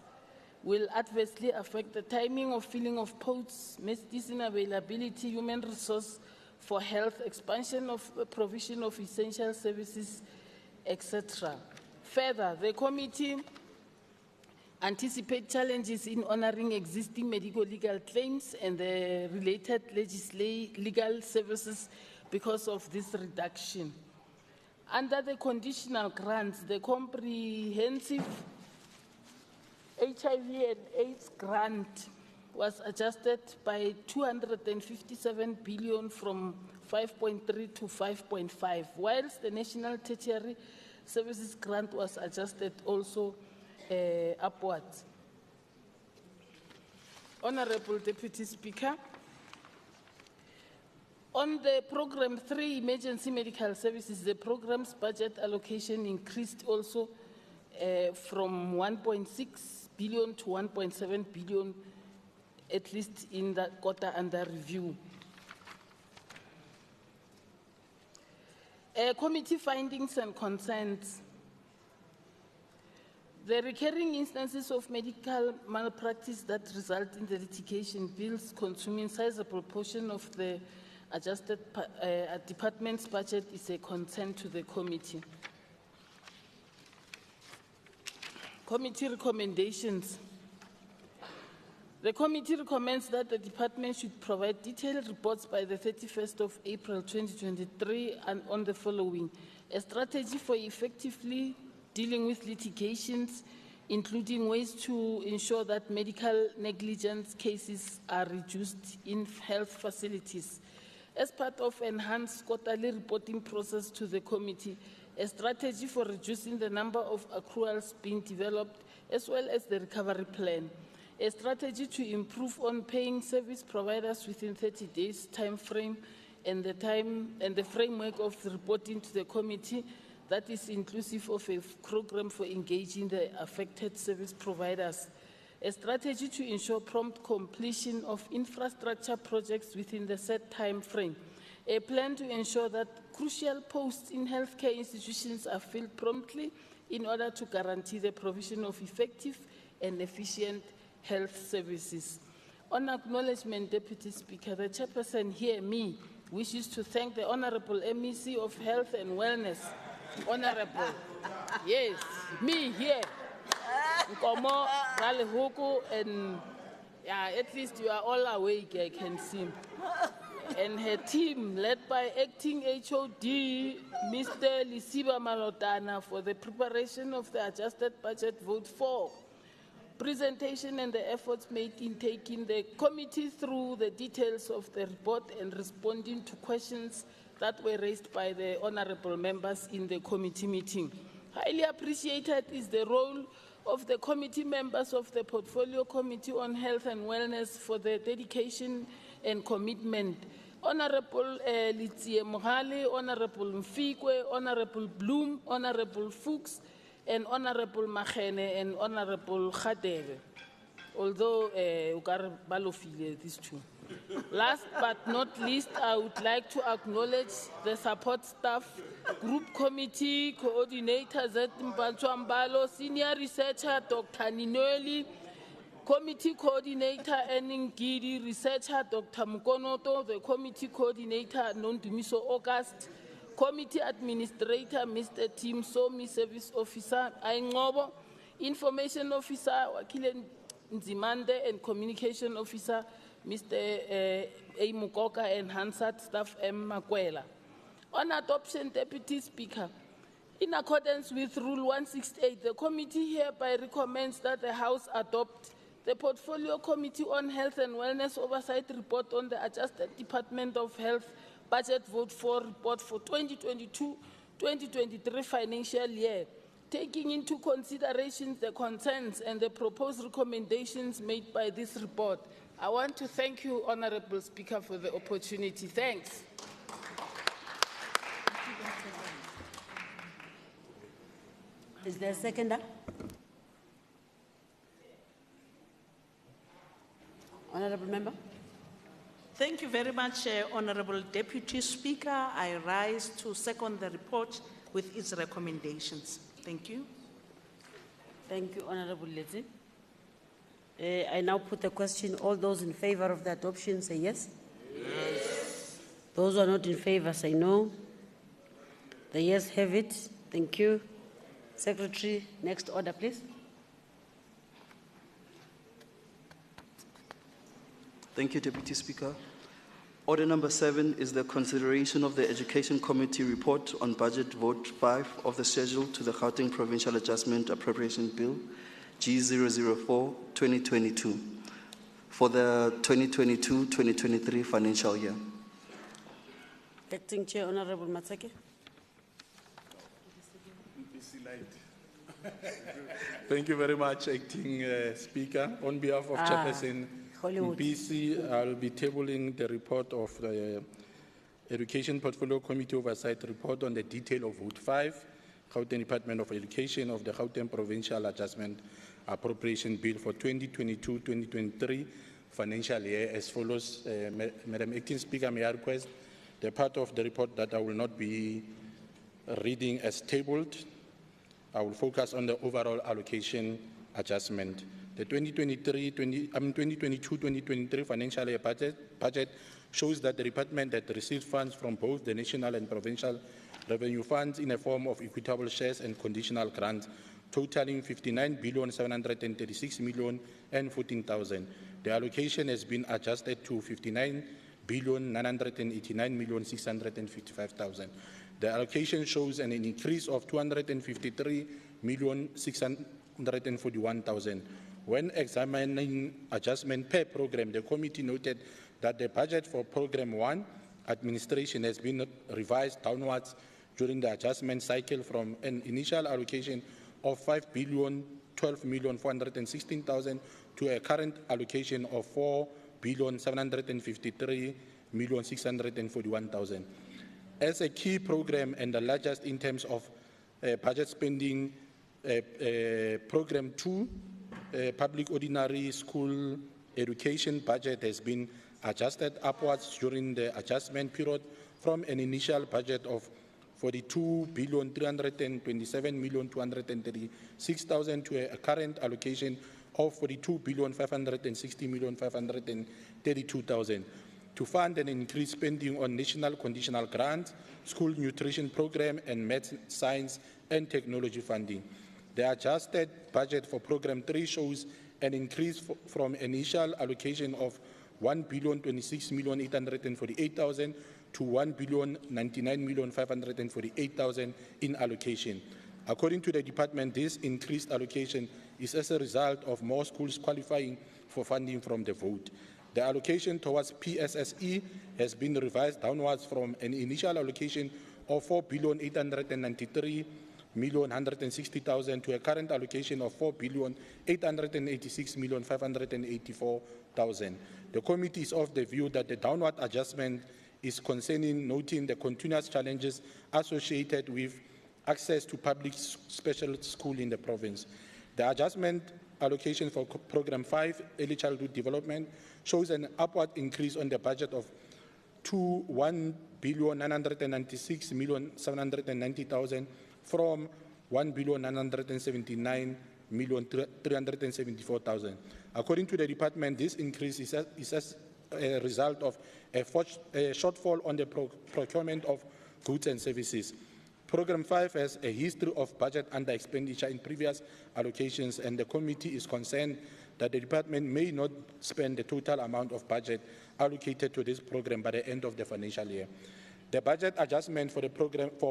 will adversely affect the timing of filling of posts, medicine availability, human resource for health, expansion of provision of essential services, etc. Further, the committee anticipates challenges in honoring existing medical legal claims and the related legal services because of this reduction. Under the conditional grants, the comprehensive HIV and AIDS grant was adjusted by 257 billion from 5.3 to 5.5, whilst the National Tertiary Services grant was adjusted also upwards. Honorable Deputy Speaker, on the Program 3, Emergency Medical Services, the program's budget allocation increased also from 1.6 billion to 1.7 billion, at least in the quarter under review. Committee findings and concerns. The recurring instances of medical malpractice that result in the litigation bills consuming sizable portion of the adjusted department's budget is a concern to the committee. Committee recommendations. The committee recommends that the department should provide detailed reports by the 31st of April 2023 and on the following: a strategy for effectively dealing with litigations, including ways to ensure that medical negligence cases are reduced in health facilities. As part of enhanced quarterly reporting process to the committee, a strategy for reducing the number of accruals being developed, as well as the recovery plan. a strategy to improve on paying service providers within 30 days time frame and the framework of reporting to the committee that is inclusive of a program for engaging the affected service providers, a strategy to ensure prompt completion of infrastructure projects within the set time frame, a plan to ensure that crucial posts in healthcare institutions are filled promptly in order to guarantee the provision of effective and efficient health services. On acknowledgement, Deputy Speaker, the chairperson here, me, wishes to thank the Honorable MEC of Health and Wellness. Honorable, yes, me here. Nkomo, Ralehuku, and yeah, at least you are all awake, I can see. And her team, led by Acting HOD, Mr. Lisiba Malotana, for the preparation of the adjusted budget vote 4, presentation and the efforts made in taking the committee through the details of the report and responding to questions that were raised by the honorable members in the committee meeting. Highly appreciated is the role of the committee members of the Portfolio Committee on Health and Wellness for their dedication and commitment. Honorable Litsie Mohale, Honorable Mfikwe, Honorable Bloom, Honorable Fuchs, and Honorable Machene and Honorable Khadebe. Although Ukar Balofile, these two. Last but not least, I would like to acknowledge the support staff, group committee coordinators at Mbanchwambalo, senior researcher Dr. Ninoli, committee coordinator Eningidi, researcher Dr. Mukonoto, the committee coordinator Nondumiso August, committee administrator Mr. Tim Somi, service officer Aingobo, information officer Wakile Nzimande, and communication officer Mr. A. Mukoka, and Hansat staff M. Makwela. On adoption, Deputy Speaker, in accordance with Rule 168, the committee hereby recommends that the House adopt the Portfolio Committee on Health and Wellness Oversight Report on the Adjusted Department of Health Budget Vote 4 report for 2022-2023 financial year, taking into consideration the concerns and the proposed recommendations made by this report. I want to thank you, Honorable Speaker, for the opportunity. Thanks. Is there a seconder? Honorable Member. Thank you very much, Honorable Deputy Speaker. I rise to second the report with its recommendations. Thank you. Thank you, Honorable Letty. I now put the question. All those in favor of the adoption say yes. Yes. Those who are not in favor say no. The yes have it. Thank you. Secretary, next order, please. Thank you, Deputy Speaker. Order number 7 is the consideration of the Education Committee report on Budget Vote 5 of the schedule to the Gauteng Provincial Adjustment Appropriation Bill G004-2022 for the 2022-2023 financial year. Acting Chair, Honorable Matsake. Thank you very much, Acting Speaker. On behalf of Chairperson PC, I'll be tabling the report of the Education Portfolio Committee Oversight Report on the detail of Vote 5, Gauteng Department of Education of the Gauteng Provincial Adjustment Appropriation Bill for 2022-2023 financial year as follows. Madam Acting Speaker, may I request the part of the report that I will not be reading as tabled. I will focus on the overall allocation adjustment. The 2022-2023 financial year budget shows that the department had received funds from both the national and provincial revenue funds in a form of equitable shares and conditional grants, totaling 59,736,014,000. The allocation has been adjusted to 59,989,655,000. The allocation shows an increase of 253,641,000. When examining adjustment per program, the committee noted that the budget for Program 1 administration has been revised downwards during the adjustment cycle from an initial allocation of 5,012,416,000 to a current allocation of 4,753,641,000. As a key program and the largest in terms of budget spending, Program 2, Public Ordinary School Education budget has been adjusted upwards during the adjustment period from an initial budget of 42,327,236,000 to a current allocation of 42,560,532,000 to fund an increased spending on national conditional grants, school nutrition program, and maths, science, and technology funding. The adjusted budget for Program 3 shows an increase from initial allocation of 1,026,848,000 to 1,099,548,000 in allocation. According to the department, this increased allocation is as a result of more schools qualifying for funding from the vote. The allocation towards PSSE has been revised downwards from an initial allocation of 4,893,160,000 to a current allocation of 4,886,584,000. The committee is of the view that the downward adjustment is concerning, noting the continuous challenges associated with access to public special school in the province. The adjustment allocation for Program 5, Early Childhood Development, shows an upward increase on the budget of to 1,996,790,000 from 1,979,374,000. According to the department, this increase is as a result of a shortfall on the procurement of goods and services. Program 5 has a history of budget under expenditure in previous allocations, and the committee is concerned that the department may not spend the total amount of budget allocated to this program by the end of the financial year. The budget adjustment for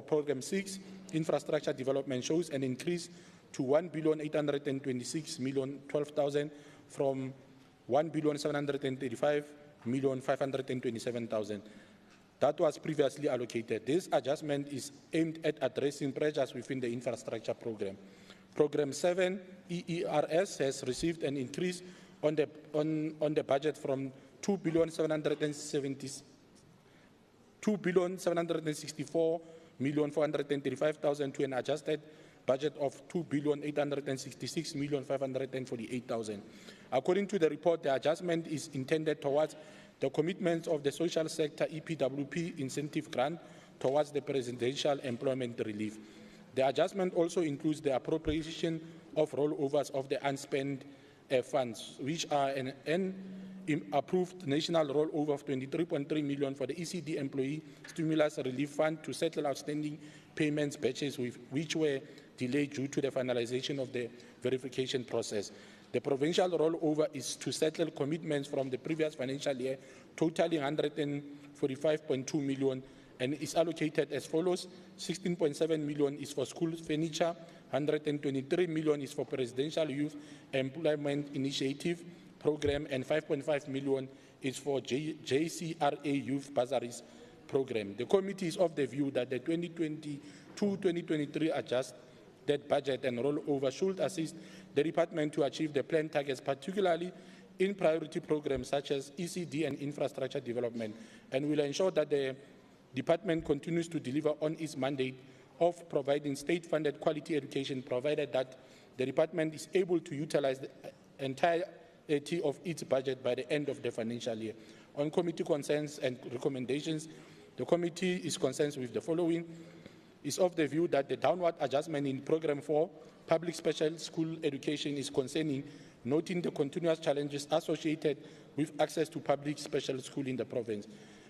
Program 6, Infrastructure Development, shows an increase to 1,826,012,000 from 1,735,527,000. That was previously allocated. This adjustment is aimed at addressing pressures within the infrastructure program. Program 7, EERS, has received an increase on the budget from 2,764,435,000 to an adjusted budget of 2,866,548,000. According to the report, the adjustment is intended towards the commitments of the social sector EPWP incentive grant towards the presidential employment relief. The adjustment also includes the appropriation of rollovers of the unspent funds, which are an approved national rollover of 23.3 million for the ECD Employee Stimulus Relief Fund to settle outstanding payments batches which were delayed due to the finalization of the verification process. The provincial rollover is to settle commitments from the previous financial year, totaling 145.2 million, and is allocated as follows. 16.7 million is for school furniture, 123 million is for Presidential Youth Employment Initiative Program, and 5.5 million is for JCRA Youth Bursaries Program. The committee is of the view that the 2022-2023 adjusted budget and rollover should assist the department to achieve the planned targets, particularly in priority programs such as ECD and infrastructure development, and will ensure that the department continues to deliver on its mandate of providing state-funded quality education, provided that the department is able to utilize the entirety of its budget by the end of the financial year. On committee concerns and recommendations, the committee is concerned with the following. Is of the view that the downward adjustment in Program 4, Public Special School Education, is concerning, noting the continuous challenges associated with access to public special school in the province.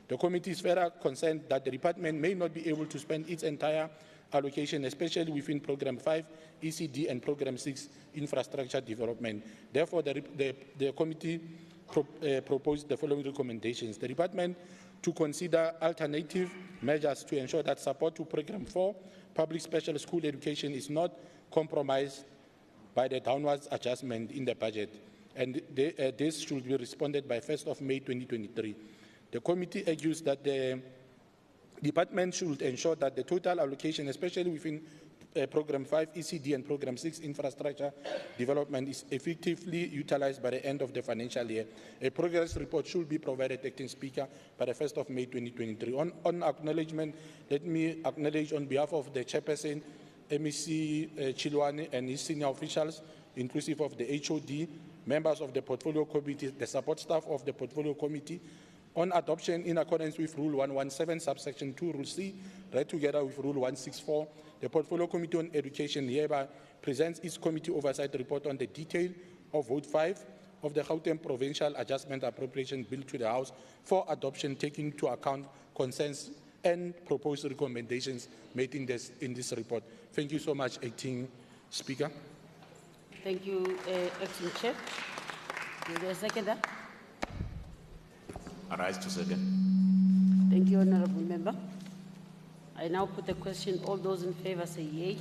The committee is further concerned that the department may not be able to spend its entire allocation, especially within Program 5, ECD, and Program 6, Infrastructure Development. Therefore, the committee proposed the following recommendations. The department to consider alternative measures to ensure that support to Program 4, Public Special School Education, is not compromised by the downwards adjustment in the budget, and this should be responded by 1st of May 2023. The committee argues that the department should ensure that the total allocation, especially within Program 5 ECD and Program 6 Infrastructure Development is effectively utilized by the end of the financial year. A progress report should be provided, Acting Speaker, by the 1st of May 2023. On acknowledgement, let me acknowledge on behalf of the Chairperson, MEC Chilwane, and his senior officials, inclusive of the HOD, members of the Portfolio Committee, the support staff of the Portfolio Committee, on adoption in accordance with Rule 117, subsection 2, Rule C, read together with Rule 164. The Portfolio Committee on Education hereby presents its committee oversight report on the detail of Vote 5 of the Gauteng Provincial Adjustment Appropriation Bill to the House for adoption, taking into account concerns and proposed recommendations made in this report. Thank you so much, Acting Speaker. Thank you, Acting Chair. Is there a seconder? I rise to second. Thank you, Honorable Member. I now put the question. All those in favor say yea.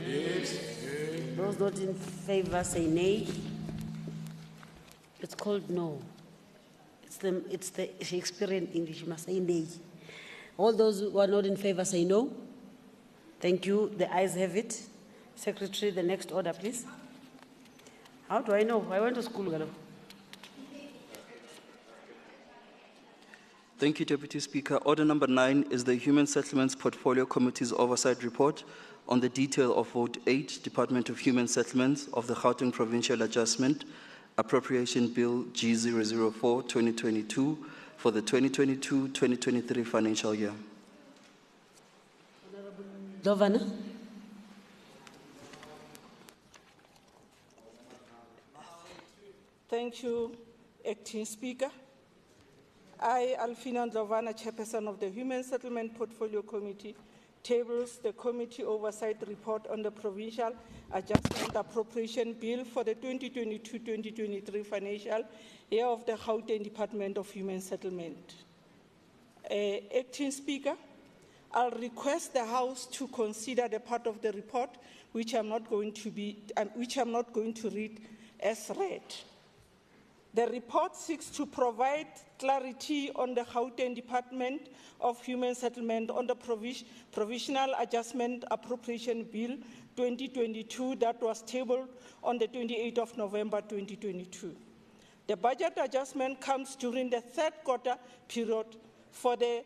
Yes. Those not in favor say nay. It's called no. It's the Shakespearean English. You must say nay. All those who are not in favor say no. Thank you. The ayes have it. Secretary, the next order, please. How do I know? I went to school, Galo. Thank you, Deputy Speaker. Order number 9 is the Human Settlements Portfolio Committee's Oversight Report on the detail of Vote 8, Department of Human Settlements of the Gauteng Provincial Adjustment Appropriation Bill G004-2022 for the 2022-2023 financial year. Governor. Thank you, Acting Speaker. I, Alfina Ndlovana, Chairperson of the Human Settlement Portfolio Committee, tables the Committee Oversight Report on the Provincial Adjustment Appropriation Bill for the 2022-2023 financial year of the Gauteng Department of Human Settlement. Acting Speaker, I'll request the House to consider the part of the report which I'm not going to read as read. The report seeks to provide clarity on the Gauteng Department of Human Settlement on the Provisional Adjustment Appropriation Bill 2022 that was tabled on the 28th of November 2022. The budget adjustment comes during the third quarter period for the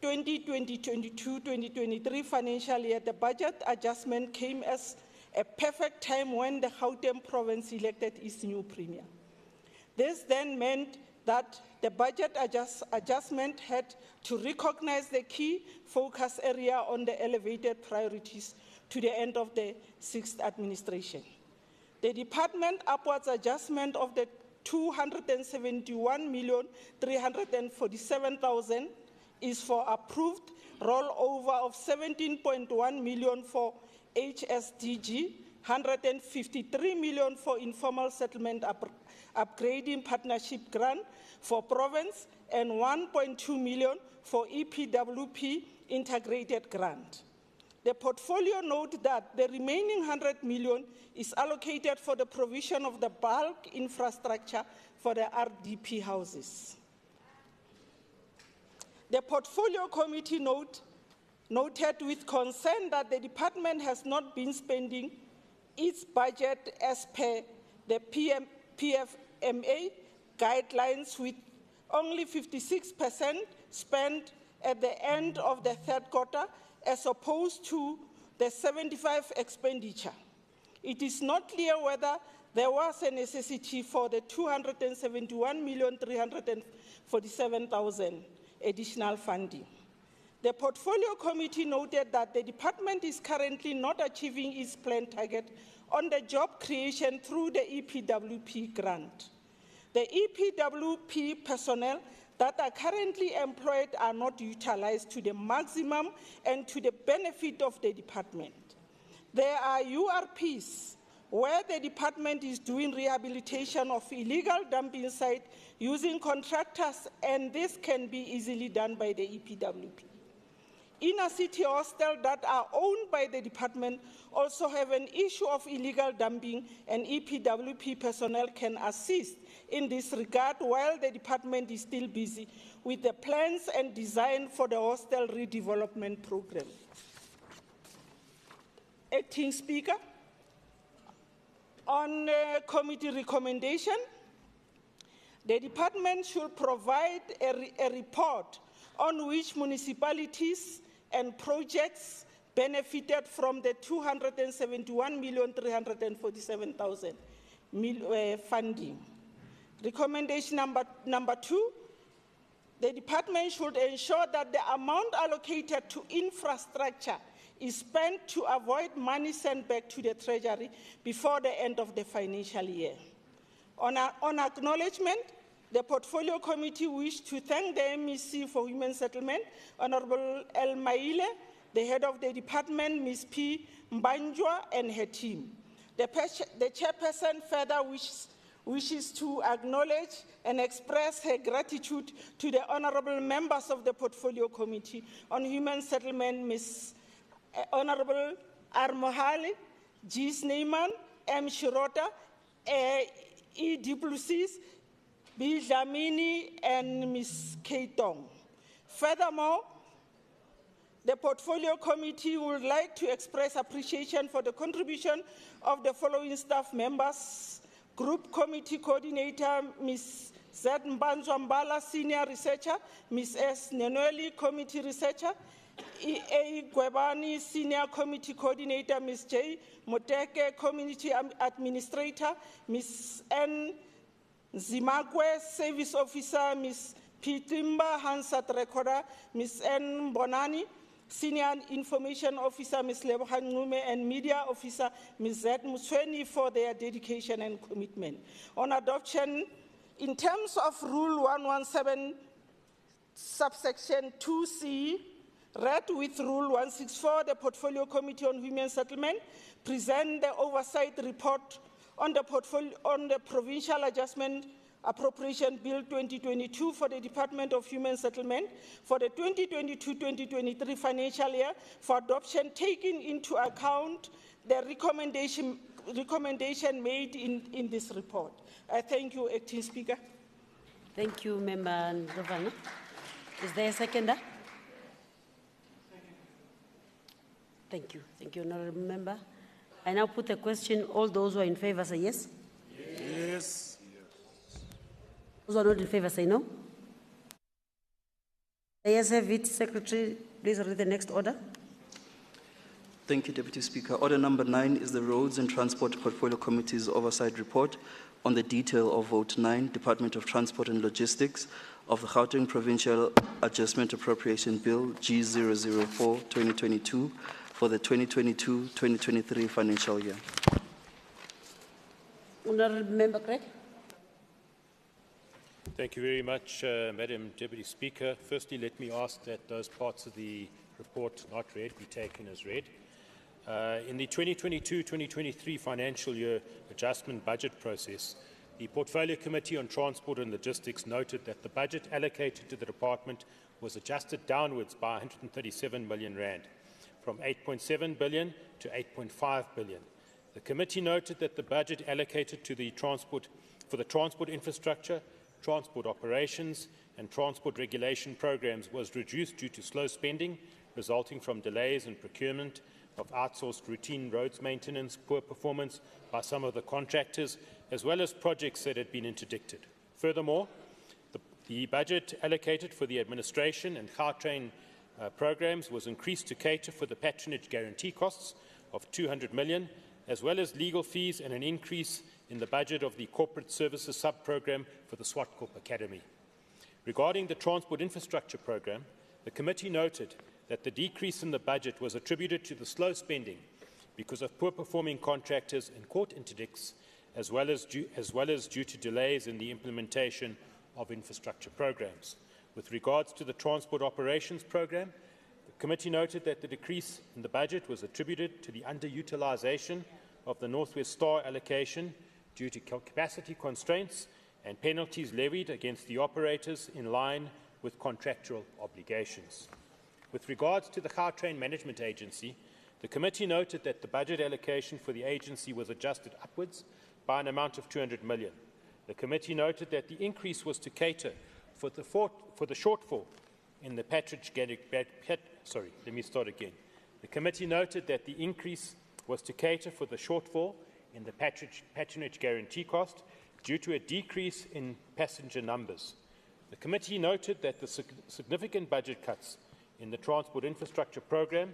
2022-2023 financial year. The budget adjustment came as a perfect time when the Gauteng province elected its new premier. This then meant that the budget adjustment had to recognize the key focus area on the elevated priorities to the end of the 6th administration. The department upwards adjustment of the 271,347,000 is for approved rollover of 17.1 million for HSDG, 153 million for informal settlement upgrading partnership grant for province, and 1.2 million for EPWP integrated grant. The portfolio note that the remaining 100 million is allocated for the provision of the bulk infrastructure for the RDP houses. The portfolio committee noted with concern that the department has not been spending its budget as per the PFMA guidelines, with only 56% spent at the end of the third quarter as opposed to the 75% expenditure. It is not clear whether there was a necessity for the 271,347,000 additional funding. The portfolio committee noted that the department is currently not achieving its planned target on the job creation through the EPWP grant. The EPWP personnel that are currently employed are not utilized to the maximum and to the benefit of the department. There are URPs where the department is doing rehabilitation of illegal dumping sites using contractors, and this can be easily done by the EPWP. Inner city hostels that are owned by the department also have an issue of illegal dumping, and EPWP personnel can assist in this regard while the department is still busy with the plans and design for the hostel redevelopment program. Acting Speaker. On committee recommendation, the department should provide a report on which municipalities and projects benefited from the 271,347,000 funding. Recommendation number 2, the department should ensure that the amount allocated to infrastructure is spent to avoid money sent back to the Treasury before the end of the financial year. On acknowledgement, the Portfolio Committee wishes to thank the MEC for Human Settlement, Honorable El Maile, the head of the department, Ms. P. Mbanjwa, and her team. The chairperson further wishes to acknowledge and express her gratitude to the honorable members of the Portfolio Committee on Human Settlement, Ms. Honorable Armohali, G. Sneyman, M. Shirota, E. Duplessis, B. Dlamini, and Ms. Keitong. Furthermore, the Portfolio Committee would like to express appreciation for the contribution of the following staff members: Group Committee Coordinator, Ms. Z. Mbanzwambala, Senior Researcher, Ms. S. Nenoli, Committee Researcher, E.A. Gwebani, Senior Committee Coordinator, Ms. J. Moteke, Community Administrator, Ms. N. Zimakwe, Service Officer, Ms. P. Timba, Hansat Recorder, Ms. N. Bonani, Senior Information Officer, Ms. Lebohang Ngume, and Media Officer, Ms. Z. Musweni, for their dedication and commitment. On adoption, in terms of Rule 117, subsection 2C, read with Rule 164, the Portfolio Committee on Human Settlement present the oversight report on the Provincial Adjustment Appropriation Bill 2022 for the Department of Human Settlement for the 2022-2023 financial year for adoption, taking into account the recommendation made in this report. I thank you, Acting Speaker. Thank you, Member Ndlovana. Is there a seconder? Thank you. Thank you, Honourable Member. I now put the question. All those who are in favour say yes. Yes. Those who are not in favour say no. Yes, have it. Secretary, please read the next order. Thank you, Deputy Speaker. Order number 9 is the Roads and Transport Portfolio Committee's Oversight Report on the detail of Vote 9, Department of Transport and Logistics, of the Gauteng Provincial Adjustment Appropriation Bill G004-2022 for the 2022-2023 financial year. Honourable Member Craig. Thank you very much, Madam Deputy Speaker. Firstly, let me ask that those parts of the report not read be taken as read. In the 2022-2023 financial year adjustment budget process, the Portfolio Committee on Transport and Logistics noted that the budget allocated to the department was adjusted downwards by 137 million rand, from 8.7 billion to 8.5 billion. The committee noted that the budget allocated to the transport infrastructure, transport operations and transport regulation programs was reduced due to slow spending resulting from delays in procurement of outsourced routine roads maintenance, poor performance by some of the contractors, as well as projects that had been interdicted. Furthermore, the budget allocated for the administration and Gautrain programs was increased to cater for the patronage guarantee costs of 200 million, as well as legal fees and an increase in the budget of the corporate services sub-program for the SWAT-Corp Academy. Regarding the transport infrastructure program, the committee noted that the decrease in the budget was attributed to the slow spending because of poor-performing contractors and court interdicts, as well as due to delays in the implementation of infrastructure programs. With regards to the transport operations program, the committee noted that the decrease in the budget was attributed to the underutilisation of the North West Star allocation due to capacity constraints and penalties levied against the operators in line with contractual obligations. With regards to the Gautrain Management Agency, the committee noted that the budget allocation for the agency was adjusted upwards by an amount of 200 million. The committee noted that the increase was to cater for the shortfall in the patronage. The committee noted that the increase was to cater for the shortfall in the patronage guarantee cost due to a decrease in passenger numbers. The committee noted that the significant budget cuts in the transport infrastructure programme,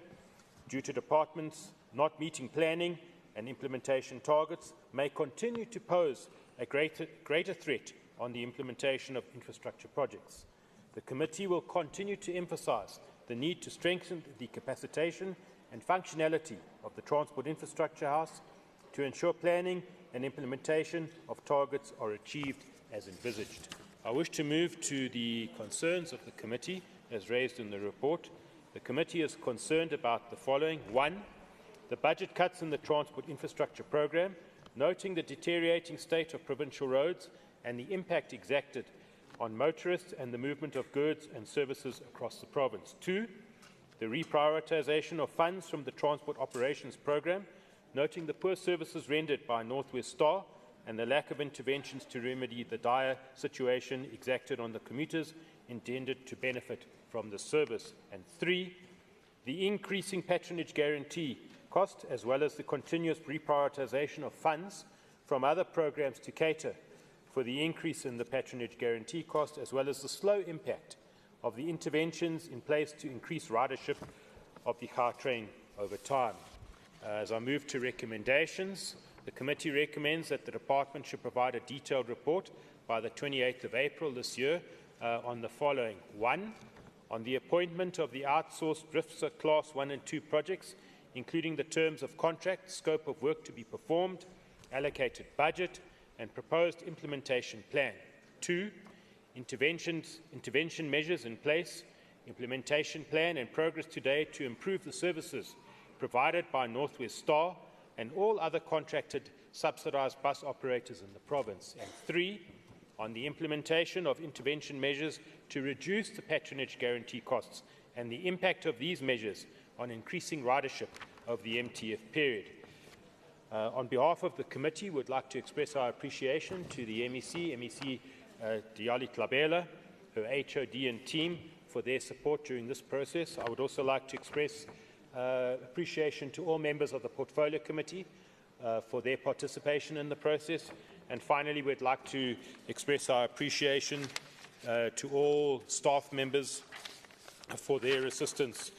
due to departments not meeting planning and implementation targets, may continue to pose a greater threat on the implementation of infrastructure projects. The committee will continue to emphasise the need to strengthen the capacitation and functionality of the Transport Infrastructure House to ensure planning and implementation of targets are achieved as envisaged. I wish to move to the concerns of the committee as raised in the report. The committee is concerned about the following. 1. The budget cuts in the Transport Infrastructure Programme, noting the deteriorating state of provincial roads and the impact exacted on motorists and the movement of goods and services across the province. 2. The reprioritisation of funds from the Transport Operations Programme, noting the poor services rendered by North West Star and the lack of interventions to remedy the dire situation exacted on the commuters intended to benefit from the service. And 3. The increasing patronage guarantee cost, as well as the continuous reprioritisation of funds from other programmes to cater for the increase in the patronage guarantee cost, as well as the slow impact of the interventions in place to increase ridership of the Gauteng over time. As I move to recommendations, the committee recommends that the department should provide a detailed report by the 28th of April this year on the following. 1. On the appointment of the outsourced RIFSA Class 1 and 2 projects, including the terms of contract, scope of work to be performed, allocated budget, and proposed implementation plan. 2. Intervention measures in place, implementation plan and progress today to improve the services provided by North West Star and all other contracted subsidised bus operators in the province. And 3. On the implementation of intervention measures to reduce the patronage guarantee costs and the impact of these measures on increasing ridership of the MTF period. On behalf of the committee, we would like to express our appreciation to the MEC Diali Tlabela, her HOD and team for their support during this process. I would also like to express appreciation to all members of the Portfolio Committee for their participation in the process. And finally, we'd like to express our appreciation to all staff members for their assistance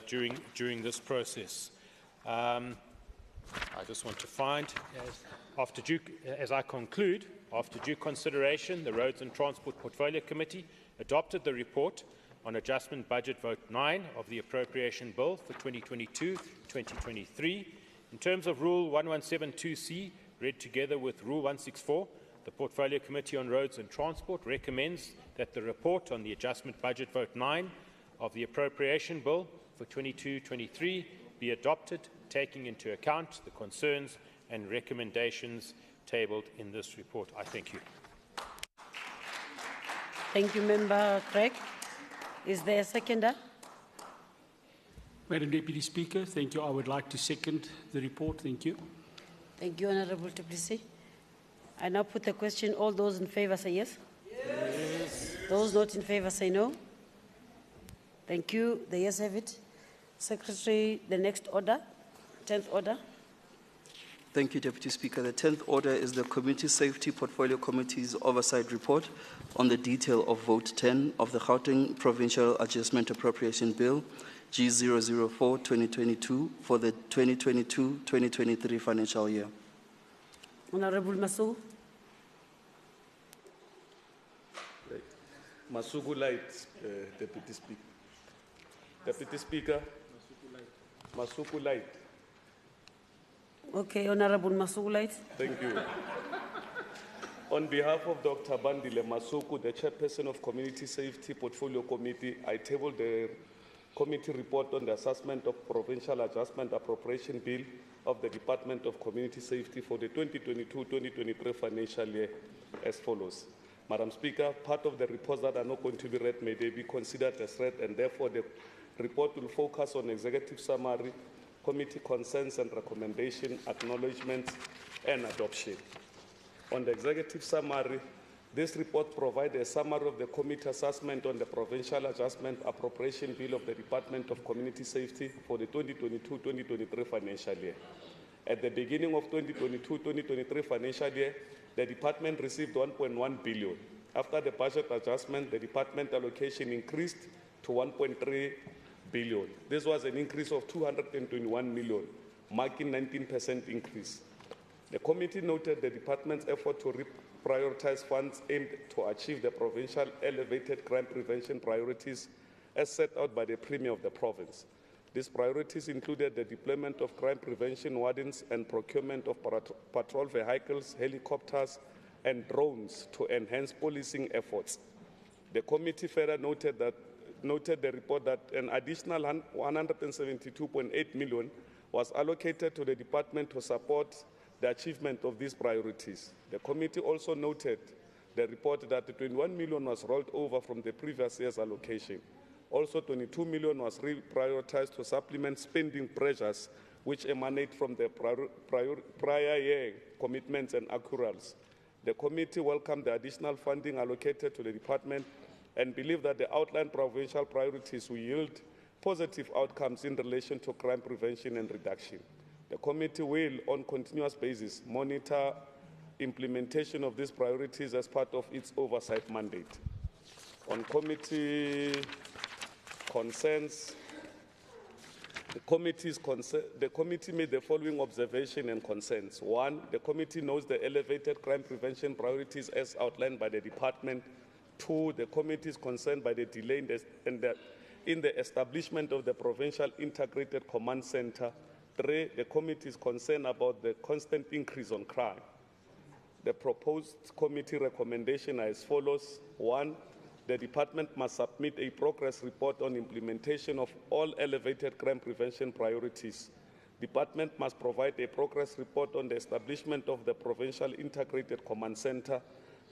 during this process. I just want to find, as I conclude, after due consideration, the Roads and Transport Portfolio Committee adopted the report on Adjustment Budget Vote 9 of the Appropriation Bill for 2022-2023. In terms of Rule 1172C, read together with Rule 164, the Portfolio Committee on Roads and Transport recommends that the report on the Adjustment Budget Vote 9 of the Appropriation Bill for 2022-23 be adopted, taking into account the concerns and recommendations tabled in this report. I thank you. Thank you, Member Craig. Is there a seconder? Madam Deputy Speaker, thank you. I would like to second the report. Thank you. Thank you, Honourable Duplessis. I now put the question. All those in favour say yes? Yes. Those not in favour say no? Thank you. The yes have it. Secretary, the next order, 10th order. Thank you, Deputy Speaker. The 10th order is the Community Safety Portfolio Committee's Oversight Report on the detail of Vote 10 of the Gauteng Provincial Adjustment Appropriation Bill G004-2022 for the 2022-2023 financial year. Honourable Masuku. Masuku Light, Deputy Speaker. Deputy Speaker, Masuku Light. Okay, Honourable Masuku Light. Thank you. On behalf of Dr. Bandile Masuku, the Chairperson of Community Safety Portfolio Committee, I tabled the committee report on the assessment of Provincial Adjustment Appropriation Bill of the Department of Community Safety for the 2022-2023 financial year as follows. Madam Speaker, part of the reports that are not going to be read may they be considered as read, and therefore the report will focus on executive summary, committee concerns and recommendation, acknowledgements, and adoption. On the executive summary, This report provides a summary of the committee assessment on the Provincial Adjustment Appropriation Bill of the Department of Community Safety for the 2022-2023 financial year. At the beginning of 2022-2023 financial year, the department received 1.1 billion. After the budget adjustment, the department allocation increased to 1.3 billion. This was an increase of 221 million, marking 19% increase. The committee noted the department's effort to reprioritize funds aimed to achieve the provincial elevated crime prevention priorities as set out by the Premier of the province. These priorities included the deployment of crime prevention wardens and procurement of patrol vehicles, helicopters, and drones to enhance policing efforts. The committee further noted the report that an additional 172.8 million was allocated to the department to support the achievement of these priorities. The committee also noted the report that 21 million was rolled over from the previous year's allocation. Also, 22 million was reprioritized to supplement spending pressures which emanate from the prior year commitments and accruals. The committee welcomed the additional funding allocated to the department and believe that the outlined provincial priorities will yield positive outcomes in relation to crime prevention and reduction. The committee will, on continuous basis, monitor implementation of these priorities as part of its oversight mandate. On committee concerns, the committee made the following observation and concerns. One, the committee knows the elevated crime prevention priorities as outlined by the department. Two, the committee is concerned by the delay in the establishment of the Provincial Integrated Command Center. Three, the committee is concerned about the constant increase on crime. The proposed committee recommendation are as follows. One, the department must submit a progress report on implementation of all elevated crime prevention priorities. Department must provide a progress report on the establishment of the Provincial Integrated Command Center.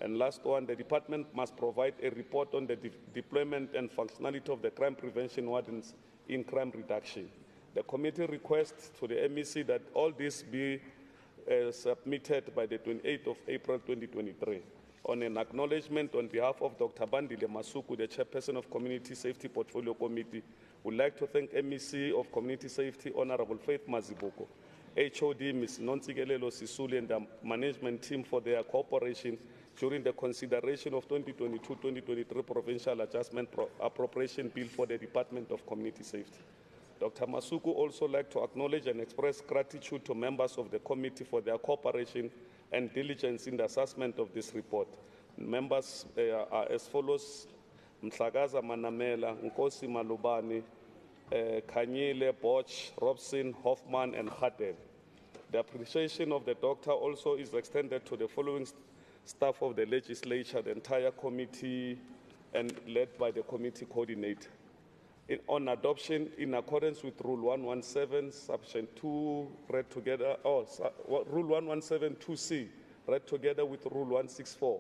And last one, the department must provide a report on the deployment and functionality of the crime prevention wardens in crime reduction. The committee requests to the MEC that all this be submitted by the 28th of April 2023. On an acknowledgement on behalf of Dr. Bandile Masuku, the chairperson of Community Safety Portfolio Committee, would like to thank MEC of Community Safety, Honorable Faith Maziboko, HOD Ms. Nontsikelelo Sisuli and the management team for their cooperation during the consideration of 2022-2023 Provincial Adjustment Appropriation Bill for the Department of Community Safety. Dr. Masuku also like to acknowledge and express gratitude to members of the committee for their cooperation and diligence in the assessment of this report. Members are as follows: Mhlagaza Manamela, Nkosi Malubani, Kanyile, Boch, Robson, Hoffman, and Hadden. The appreciation of the doctor also is extended to the following staff of the legislature, the entire committee, and led by the committee coordinator. On adoption, in accordance with Rule 117, Section 2, read together, Rule 117-2C, read together with Rule 164,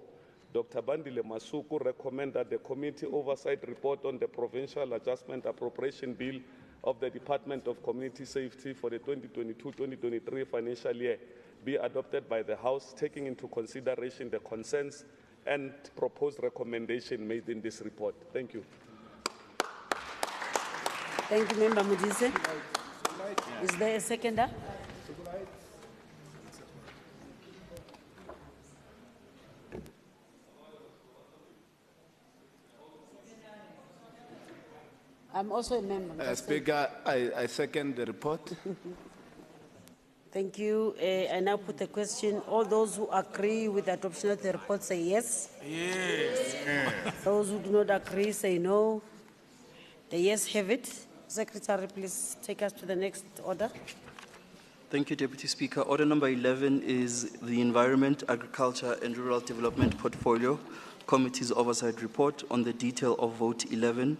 Dr. Bandile Masuku recommend that the committee oversight report on the Provincial Adjustment Appropriation Bill of the Department of Community Safety for the 2022-2023 financial year be adopted by the House, taking into consideration the concerns and proposed recommendation made in this report. Thank you. Thank you, Member Mudise. Is there a seconder? I'm also a member. Speaker, I second the report. Thank you. I now put the question. All those who agree with the adoption of the report say yes. Yes. Those who do not agree say no. The yes have it. Secretary, please take us to the next order. Thank you, Deputy Speaker. Order number 11 is the Environment, Agriculture and Rural Development Portfolio Committee's Oversight Report on the detail of Vote 11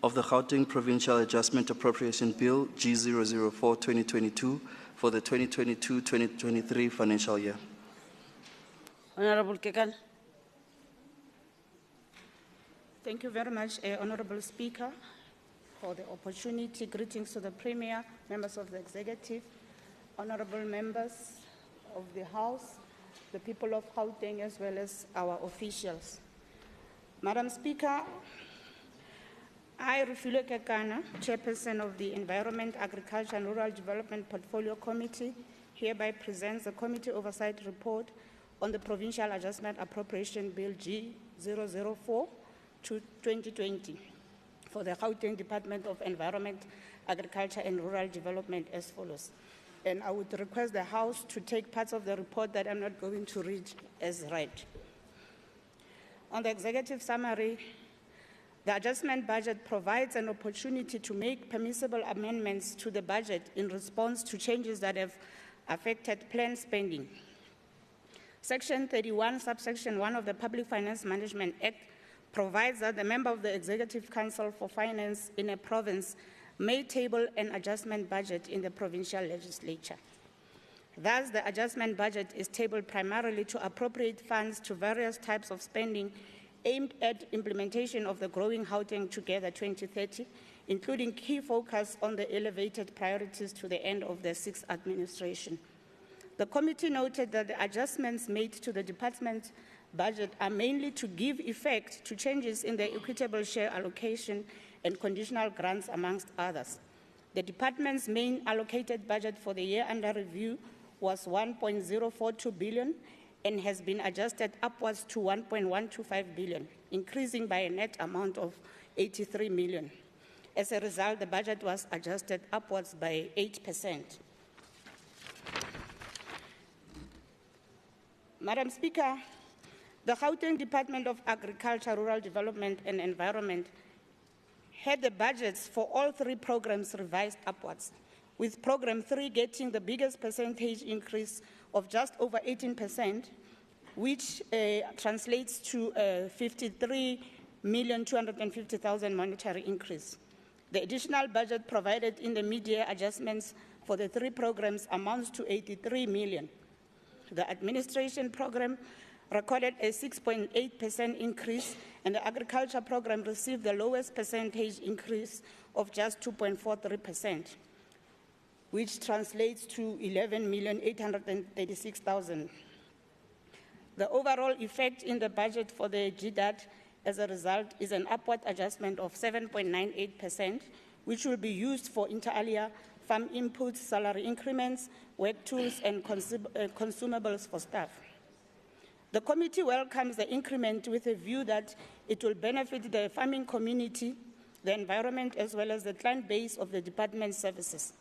of the Gauteng Provincial Adjustment Appropriation Bill G004-2022 for the 2022-2023 financial year. Honorable Kekan. Thank you very much, Honorable Speaker, for the opportunity. Greetings to the Premier, members of the Executive, honorable members of the House. the people of Gauteng, as well as our officials. Madam Speaker, I, Rufilo Kekana, Chairperson of the Environment, Agriculture and Rural Development Portfolio Committee, hereby presents the Committee Oversight Report on the Provincial Adjustment Appropriation Bill G004 to 2020 for the Gauteng Department of Environment, Agriculture and Rural Development as follows. And I would request the House to take parts of the report that I'm not going to read as read. On the executive summary, the adjustment budget provides an opportunity to make permissible amendments to the budget in response to changes that have affected planned spending. Section 31, subsection 1 of the Public Finance Management Act provides that the member of the Executive Council for Finance in a province may table an adjustment budget in the provincial legislature. Thus, the adjustment budget is tabled primarily to appropriate funds to various types of spending aimed at implementation of the growing Gauteng Together 2030, including key focus on the elevated priorities to the end of the sixth administration. The committee noted that the adjustments made to the department's budget are mainly to give effect to changes in the equitable share allocation and conditional grants, amongst others. The department's main allocated budget for the year under review was 1.042 billion and has been adjusted upwards to 1.125 billion, increasing by a net amount of 83 million. As a result, the budget was adjusted upwards by 8%. Madam Speaker, the Gauteng Department of Agriculture, Rural Development and Environment had the budgets for all three programs revised upwards, with Program 3 getting the biggest percentage increase of just over 18%, which translates to a 53,250,000 monetary increase. The additional budget provided in the mid-year adjustments for the three programs amounts to 83 million. The administration program recorded a 6.8% increase, and the agriculture program received the lowest percentage increase of just 2.43%. which translates to 11,836,000. The overall effect in the budget for the GDAT as a result is an upward adjustment of 7.98%, which will be used for inter alia farm inputs, salary increments, work tools, and consumables for staff. The committee welcomes the increment with a view that it will benefit the farming community, the environment, as well as the client base of the department's services.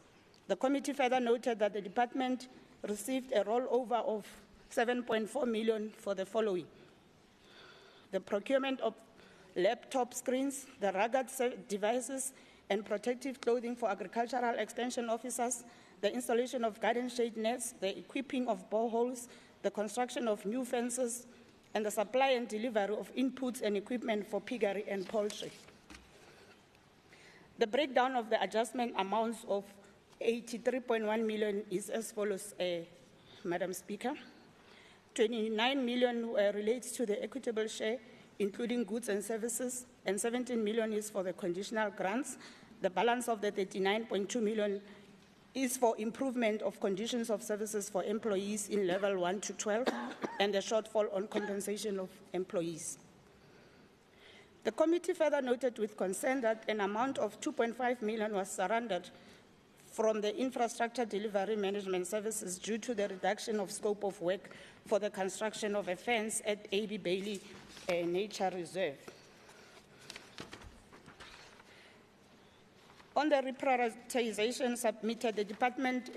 The committee further noted that the department received a rollover of 7.4 million for the following: the procurement of laptop screens, the rugged devices and protective clothing for agricultural extension officers, the installation of garden shade nets, the equipping of boreholes, the construction of new fences, and the supply and delivery of inputs and equipment for piggery and poultry. The breakdown of the adjustment amounts of 83.1 million is as follows, Madam Speaker. 29 million relates to the equitable share, including goods and services, and 17 million is for the conditional grants. The balance of the 39.2 million is for improvement of conditions of services for employees in level 1 to 12, and the shortfall on compensation of employees. The committee further noted with concern that an amount of 2.5 million was surrendered from the infrastructure delivery management services due to the reduction of scope of work for the construction of a fence at A.B. Bailey Nature Reserve. On the reprioritization submitted, the department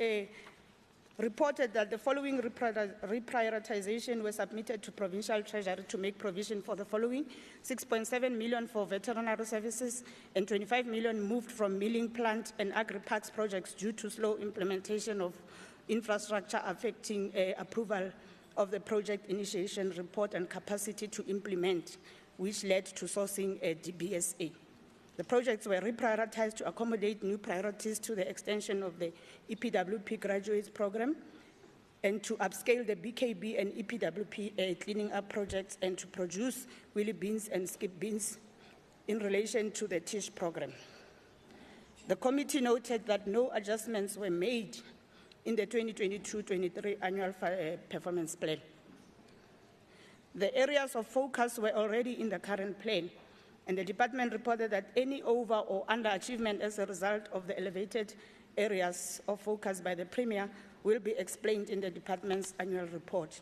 reported that the following reprioritization was submitted to Provincial Treasury to make provision for the following: 6.7 million for veterinary services and 25 million moved from milling plant and agri-parks projects due to slow implementation of infrastructure affecting approval of the project initiation report and capacity to implement, which led to sourcing a DBSA. The projects were reprioritized to accommodate new priorities to the extension of the EPWP graduates program and to upscale the BKB and EPWP cleaning up projects and to produce wheelie bins and skip bins in relation to the TISH program. The committee noted that no adjustments were made in the 2022-23 annual performance plan. The areas of focus were already in the current plan, and the department reported that any over or underachievement as a result of the elevated areas of focus by the Premier will be explained in the department's annual report.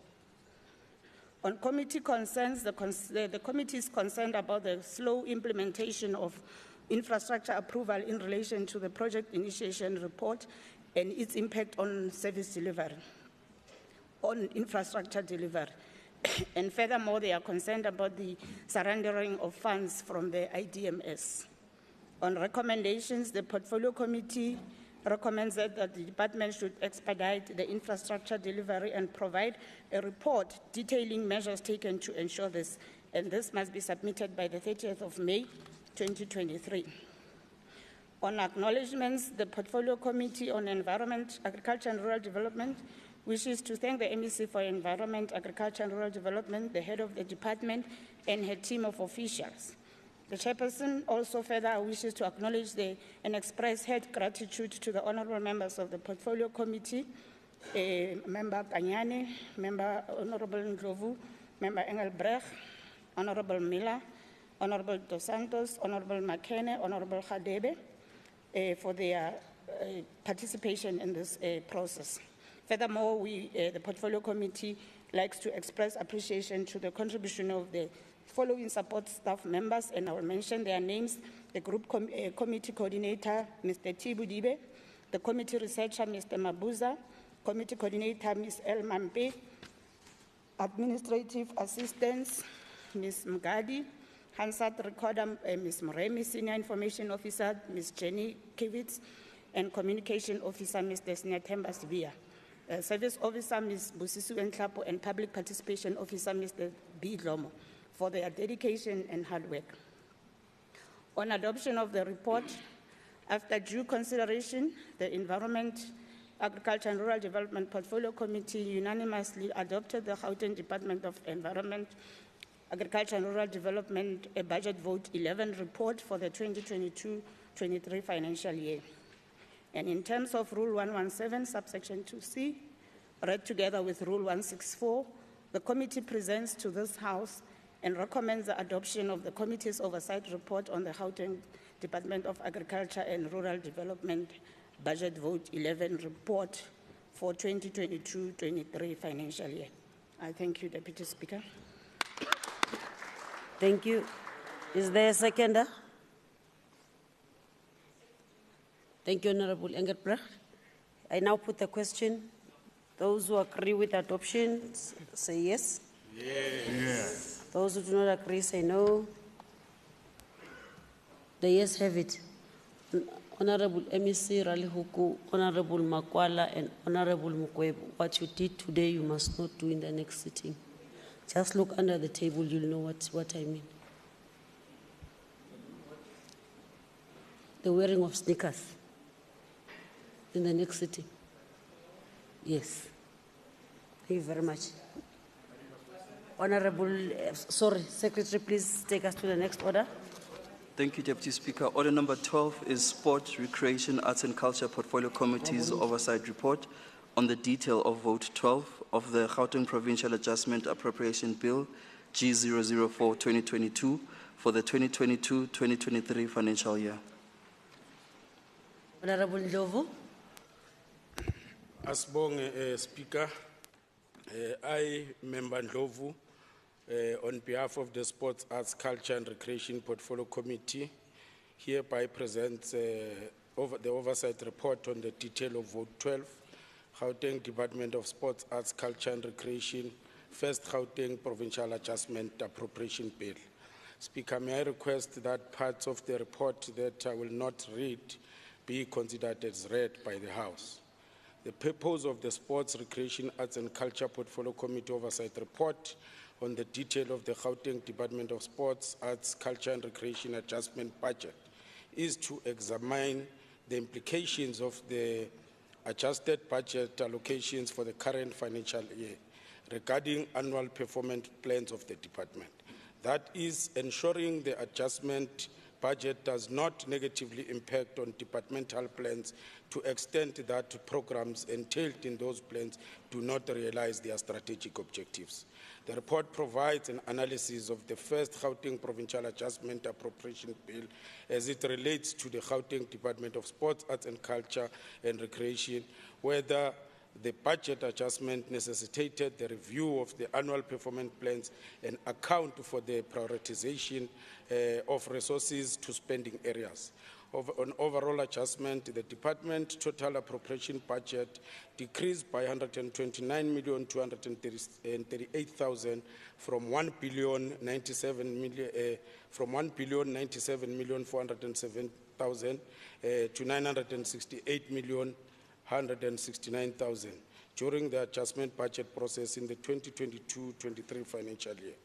On committee concerns, the committee is concerned about the slow implementation of infrastructure approval in relation to the project initiation report and its impact on service delivery, on infrastructure delivery. And furthermore, they are concerned about the surrendering of funds from the IDMS. On recommendations, the Portfolio Committee recommends that the department should expedite the infrastructure delivery and provide a report detailing measures taken to ensure this, and this must be submitted by the 30th of May, 2023. On acknowledgements, the Portfolio Committee on Environment, Agriculture and Rural Development wishes to thank the MEC for Environment, Agriculture and Rural Development, the head of the department, and her team of officials. The chairperson also further wishes to acknowledge and express her gratitude to the honorable members of the Portfolio Committee, Member Kanyane, Member Honorable Ndlovu, Member Engelbrecht, Honorable Miller, Honorable Dos Santos, Honorable Makene, Honorable Khadebe, for their participation in this process. Furthermore, the Portfolio Committee likes to express appreciation to the contribution of the following support staff members, and I will mention their names: the Group Committee Coordinator, Mr. Tibu Dibe, the Committee Researcher, Mr. Mabuza, Committee Coordinator, Ms. El Mampe, Administrative Assistants, Ms. Mgadi, Hansat Recorder, Ms. Moremi, Senior Information Officer, Ms. Jenny Kivitz, and Communication Officer, Mr. Sinatemba Sibia. Service Officer, Ms. Busisu Enklapo, and Public Participation Officer, Mr. B. Lomo, for their dedication and hard work. On adoption of the report, after due consideration, the Environment, Agriculture and Rural Development Portfolio Committee unanimously adopted the Gauteng Department of Environment, Agriculture and Rural Development Budget Vote 11 report for the 2022-23 financial year. And in terms of Rule 117, subsection 2C, read together with Rule 164, the committee presents to this House and recommends the adoption of the committee's oversight report on the Gauteng Department of Agriculture and Rural Development Budget Vote 11 report for 2022-23 financial year. I thank you, Deputy Speaker. Thank you. Is there a seconder? Thank you, Honorable Engelbrecht. I now put the question. Those who agree with adoption, say yes. Yes. Those who do not agree, say no. The yes have it. Honorable MEC Ralihuku, Honorable Makwala, and Honorable Mukwebu, what you did today, you must not do in the next sitting. Just look under the table, you'll know what I mean. The wearing of sneakers in the next sitting. Yes. Thank you very much. Honorable, Secretary, please take us to the next order. Thank you, Deputy Speaker. Order number 12 is Sport, Recreation, Arts and Culture Portfolio Committee's Oversight Report on the detail of Vote 12 of the Gauteng Provincial Adjustment Appropriation Bill G004-2022 for the 2022-2023 financial year. Honorable Ndlovu. Asbonge, Speaker, I, Member Ndlovu, on behalf of the Sports, Arts, Culture and Recreation Portfolio Committee, hereby presents the Oversight Report on the detail of Vote 12, Gauteng Department of Sports, Arts, Culture and Recreation, First Gauteng Provincial Adjustment Appropriation Bill. Speaker, may I request that parts of the report that I will not read be considered as read by the House. The purpose of the Sports, Recreation, Arts and Culture Portfolio Committee Oversight Report on the detail of the Gauteng Department of Sports, Arts, Culture and Recreation Adjustment Budget is to examine the implications of the adjusted budget allocations for the current financial year regarding annual performance plans of the department. That is, ensuring the adjustment budget does not negatively impact on departmental plans to extent that programs entailed in those plans do not realize their strategic objectives. The report provides an analysis of the first Gauteng Provincial Adjustment Appropriation Bill as it relates to the Gauteng Department of Sports, Arts and Culture and Recreation, whether the budget adjustment necessitated the review of the annual performance plans and account for the prioritization of resources to spending areas. On overall adjustment, the department total appropriation budget decreased by 129,238,000 from 1,097,407,000 to 968,169,000 during the adjustment budget process in the 2022-23 financial year.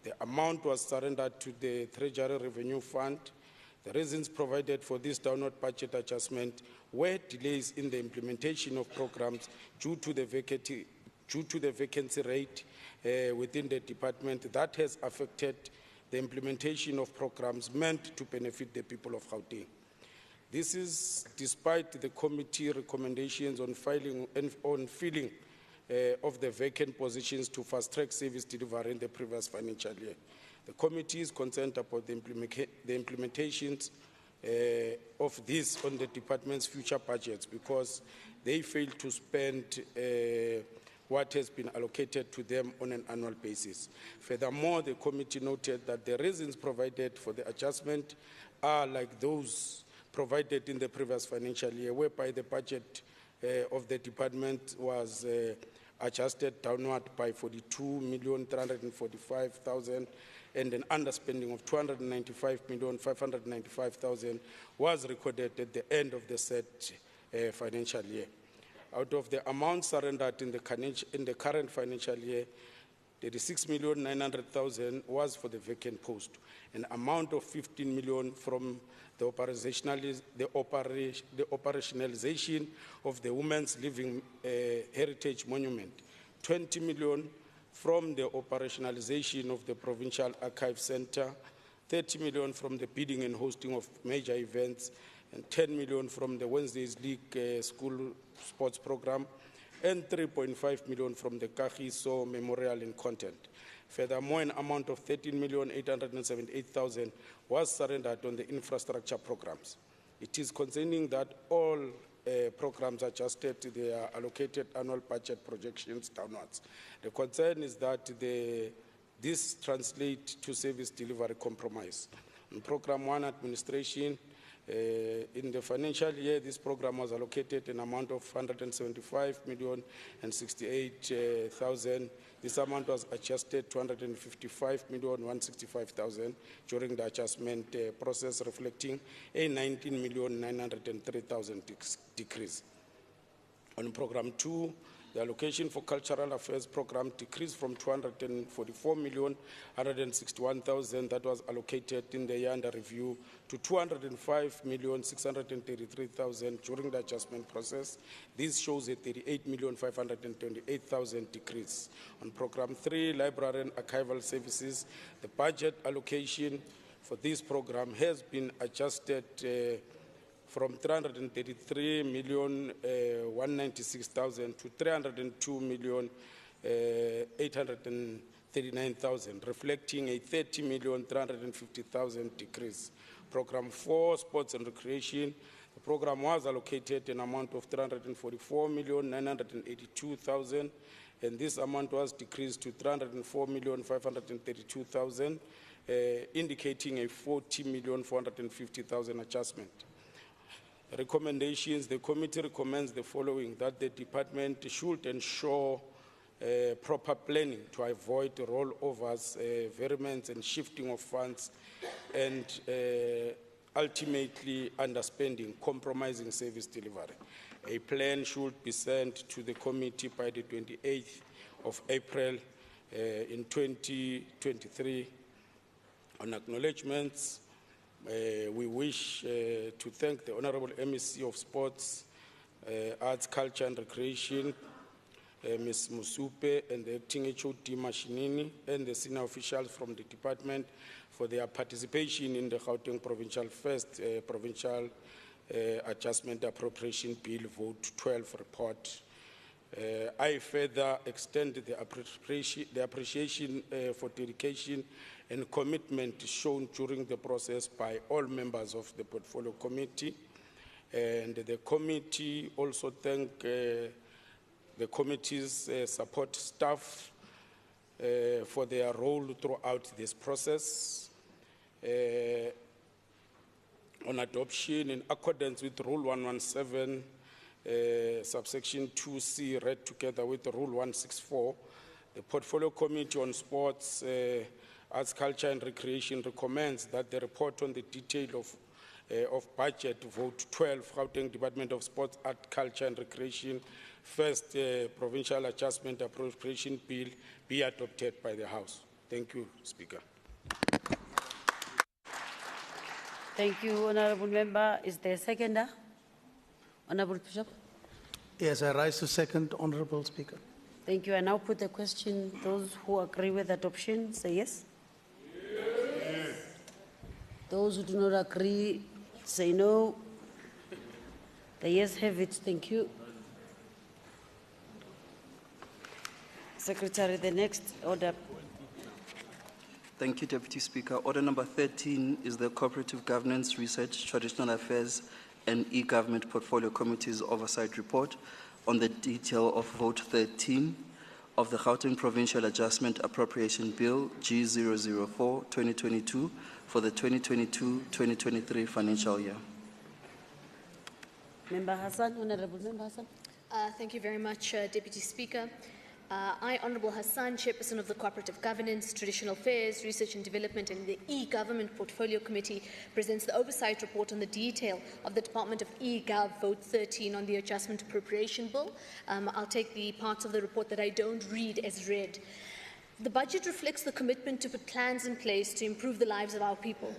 The amount was surrendered to the Treasury Revenue Fund. The reasons provided for this downward budget adjustment were delays in the implementation of programs due to the vacancy rate within the department that has affected the implementation of programs meant to benefit the people of Gauteng. This is despite the committee recommendations on filling of the vacant positions to fast-track service delivery in the previous financial year. The committee is concerned about the implementations of this on the department's future budgets because they fail to spend what has been allocated to them on an annual basis. Furthermore, the committee noted that the reasons provided for the adjustment are like those provided in the previous financial year, whereby the budget of the department was adjusted downward by 42,345,000 and an underspending of 295,595,000 was recorded at the end of the said financial year. Out of the amount surrendered in the current financial year, 36,900,000 was for the vacant post, an amount of 15 million from the operationalization of the Women's Living Heritage Monument, 20 million from the operationalization of the Provincial Archive Center, 30 million from the bidding and hosting of major events, and 10 million from the Wednesdays League school sports program, and 3.5 million from the Kagiso Memorial and Content. Furthermore, an amount of 13,878,000 was surrendered on the infrastructure programs. It is concerning that all programs adjusted their allocated annual budget projections downwards. The concern is that this translates to service delivery compromise. In Program 1 administration, in the financial year, this program was allocated an amount of 175,068,000. This amount was adjusted to 155,165,000 during the adjustment process, reflecting a 19,903,000 decrease. On Program 2, the allocation for cultural affairs program decreased from 244,161,000 that was allocated in the year under review to 205,633,000 during the adjustment process. This shows a 38,528,000 decrease. On Program 3, library and archival services, the budget allocation for this program has been adjusted from 333,196,000 to 302,839,000, reflecting a 30,350,000 decrease. Program 4, Sports and Recreation, the program was allocated an amount of 344,982,000, and this amount was decreased to 304,532,000, indicating a 40,450,000 adjustment. Recommendations, the committee recommends the following: that the department should ensure proper planning to avoid rollovers, variants and shifting of funds, and ultimately underspending, compromising service delivery. A plan should be sent to the committee by the 28th of April in 2023. On acknowledgements, we wish to thank the Honorable MEC of Sports, Arts, Culture and Recreation, Ms. Musupe, and the Acting HOD Mashinini, and the senior officials from the department for their participation in the Gauteng Provincial First Provincial Adjustment Appropriation Bill Vote 12 report. I further extend the appreciation for dedication and commitment shown during the process by all members of the Portfolio Committee. And the committee also thank the committee's support staff for their role throughout this process. On adoption, in accordance with Rule 117, subsection 2C, read together with Rule 164, the Portfolio Committee on Sports, Arts, Culture and Recreation recommends that the report on the detail of budget, vote 12, Gauteng Department of Sports, Art, Culture and Recreation, first Provincial Adjustment Appropriation Bill be adopted by the House. Thank you, Speaker. Thank you, Honorable Member. Is there a seconder? Honorable Bishop. Yes, I rise to second, Honorable Speaker. Thank you. I now put the question. Those who agree with adoption, say yes. Yes. Those who do not agree, say no. The yes have it. Thank you. Secretary, the next order. Thank you, Deputy Speaker. Order number 13 is the Cooperative Governance, Research, Traditional Affairs and E-Government Portfolio Committee's Oversight Report on the detail of Vote 13 of the Gauteng Provincial Adjustment Appropriation Bill G004-2022 for the 2022-2023 financial year. Member Hassan, Honorable Member Hassan. Thank you very much, Deputy Speaker. I, Honourable Hassan, Chairperson of the Cooperative Governance, Traditional Affairs, Research and Development and the E-Government Portfolio Committee, presents the Oversight Report on the detail of the Department of E-Gov Vote 13 on the Adjustment Appropriation Bill. I'll take the parts of the report that I don't read as read. The budget reflects the commitment to put plans in place to improve the lives of our people.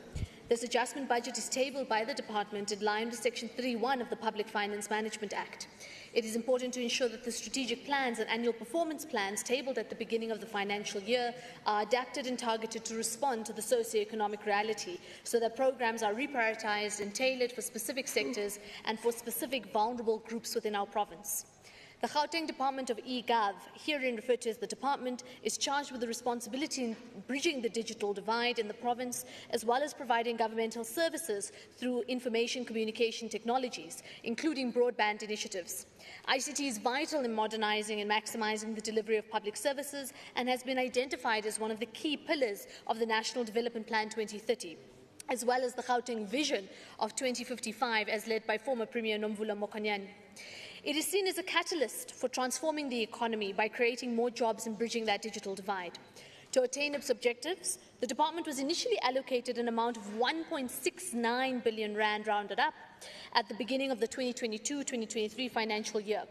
This adjustment budget is tabled by the Department in line with Section 3(1) of the Public Finance Management Act. It is important to ensure that the strategic plans and annual performance plans tabled at the beginning of the financial year are adapted and targeted to respond to the socio-economic reality, so that programs are reprioritised and tailored for specific sectors and for specific vulnerable groups within our province. The Gauteng Department of E-Gov, herein referred to as the department, is charged with the responsibility in bridging the digital divide in the province, as well as providing governmental services through information communication technologies, including broadband initiatives. ICT is vital in modernising and maximising the delivery of public services and has been identified as one of the key pillars of the National Development Plan 2030. As well as the Gauteng Vision of 2055 as led by former Premier Nomvula Mokonyane. It is seen as a catalyst for transforming the economy by creating more jobs and bridging that digital divide. To attain its objectives, the department was initially allocated an amount of 1.69 billion rand rounded up at the beginning of the 2022-2023 financial year.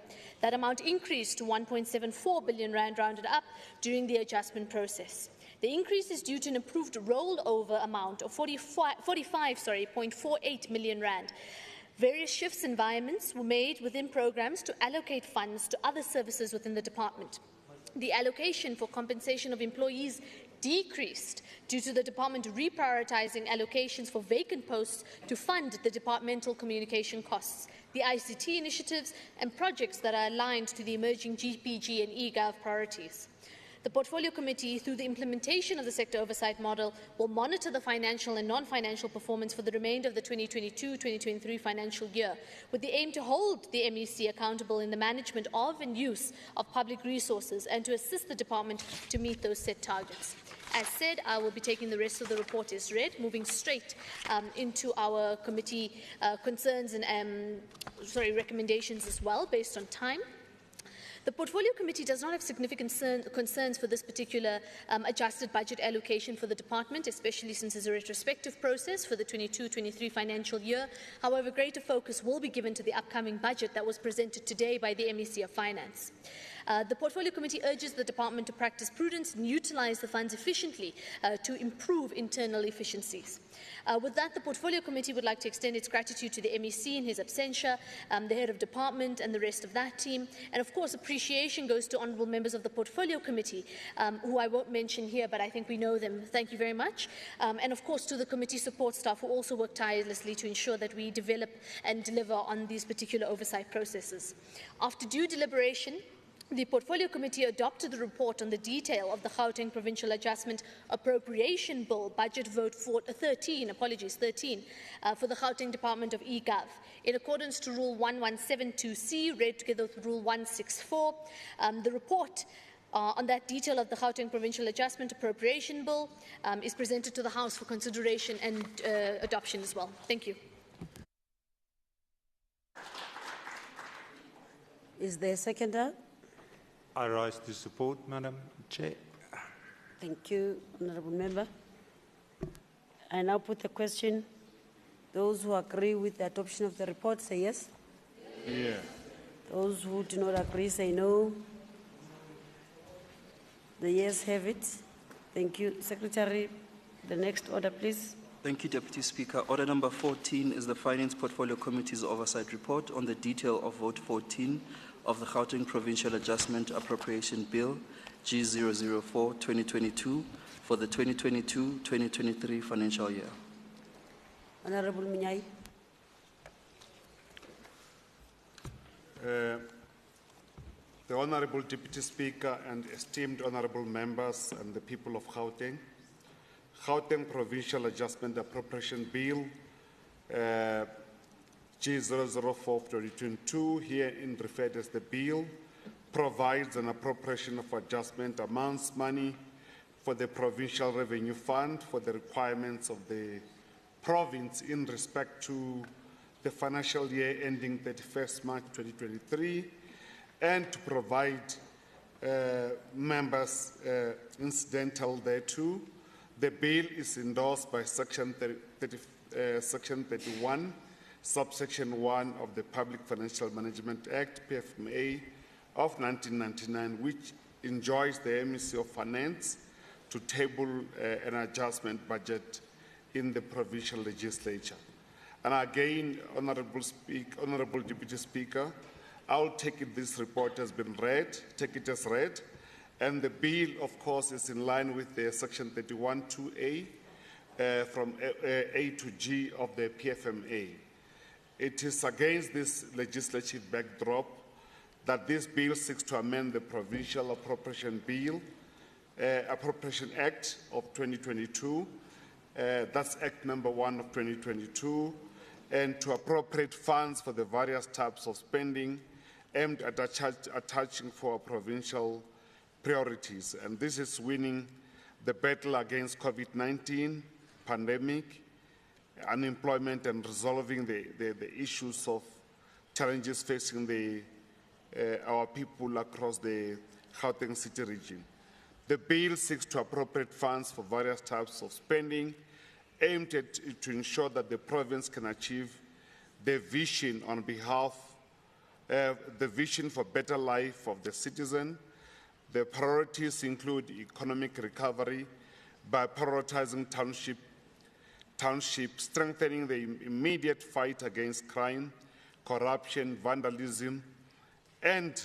That amount increased to 1.74 billion rand rounded up during the adjustment process. The increase is due to an improved rollover amount of 45.48 million rand. Various shifts in environments were made within programs to allocate funds to other services within the department. The allocation for compensation of employees decreased due to the department reprioritising allocations for vacant posts to fund the departmental communication costs, the ICT initiatives and projects that are aligned to the emerging GPG and eGov priorities. The Portfolio Committee, through the implementation of the sector oversight model, will monitor the financial and non-financial performance for the remainder of the 2022-2023 financial year, with the aim to hold the MEC accountable in the management of and use of public resources and to assist the department to meet those set targets. As said, I will be taking the rest of the report as read, moving straight into our committee concerns and recommendations as well, based on time. The Portfolio Committee does not have significant concerns for this particular adjusted budget allocation for the department, especially since it's a retrospective process for the 22-23 financial year. However, greater focus will be given to the upcoming budget that was presented today by the MEC of Finance. The Portfolio Committee urges the department to practice prudence and utilise the funds efficiently to improve internal efficiencies. With that, the Portfolio Committee would like to extend its gratitude to the MEC in his absentia, the head of department and the rest of that team. And of course, appreciation goes to honourable members of the Portfolio Committee, who I won't mention here, but I think we know them. Thank you very much. And of course, to the committee support staff who also work tirelessly to ensure that we develop and deliver on these particular oversight processes. After due deliberation, The Portfolio Committee adopted the report on the detail of the Gauteng Provincial Adjustment Appropriation Bill, Budget Vote 13, for the Gauteng Department of eGov. In accordance to Rule 1172C, read together with Rule 164, the report on that detail of the Gauteng Provincial Adjustment Appropriation Bill is presented to the House for consideration and adoption as well. Thank you. Is there a seconder? I rise to support, Madam Chair. Thank you, Honourable Member. I now put the question. Those who agree with the adoption of the report say yes. Yeah. Those who do not agree say no. The yes have it. Thank you. Secretary, the next order, please. Thank you, Deputy Speaker. Order number 14 is the Finance Portfolio Committee's Oversight Report on the detail of Vote 14 of the Gauteng Provincial Adjustment Appropriation Bill, G004-2022, for the 2022-2023 financial year. Honourable Minyai. The Honourable Deputy Speaker and esteemed Honourable Members and the people of Gauteng, Gauteng Provincial Adjustment Appropriation Bill, G004-2022, herein referred as the bill, provides an appropriation of adjustment amounts money for the Provincial Revenue Fund for the requirements of the province in respect to the financial year ending 31st March 2023, and to provide members incidental thereto. The bill is endorsed by Section 31, subsection 1 of the Public Financial Management Act, PFMA, of 1999, which enjoins the MEC of Finance to table an adjustment budget in the provincial legislature. And again, Honourable Deputy Speaker, I'll take it this report has been read, take it as read, and the bill, of course, is in line with the Section 31(2)A from A to G of the PFMA. It is against this legislative backdrop that this bill seeks to amend the Provincial Appropriation Bill, Appropriation Act of 2022, that's Act number 1 of 2022, and to appropriate funds for the various types of spending aimed at attaching for provincial priorities. And this is winning the battle against COVID-19 pandemic, unemployment, and resolving the issues of challenges facing our people across the Gauteng City region. The bill seeks to appropriate funds for various types of spending aimed to ensure that the province can achieve the vision on behalf the vision for better life of the citizen. The priorities include economic recovery by prioritizing township, strengthening the immediate fight against crime, corruption, vandalism, and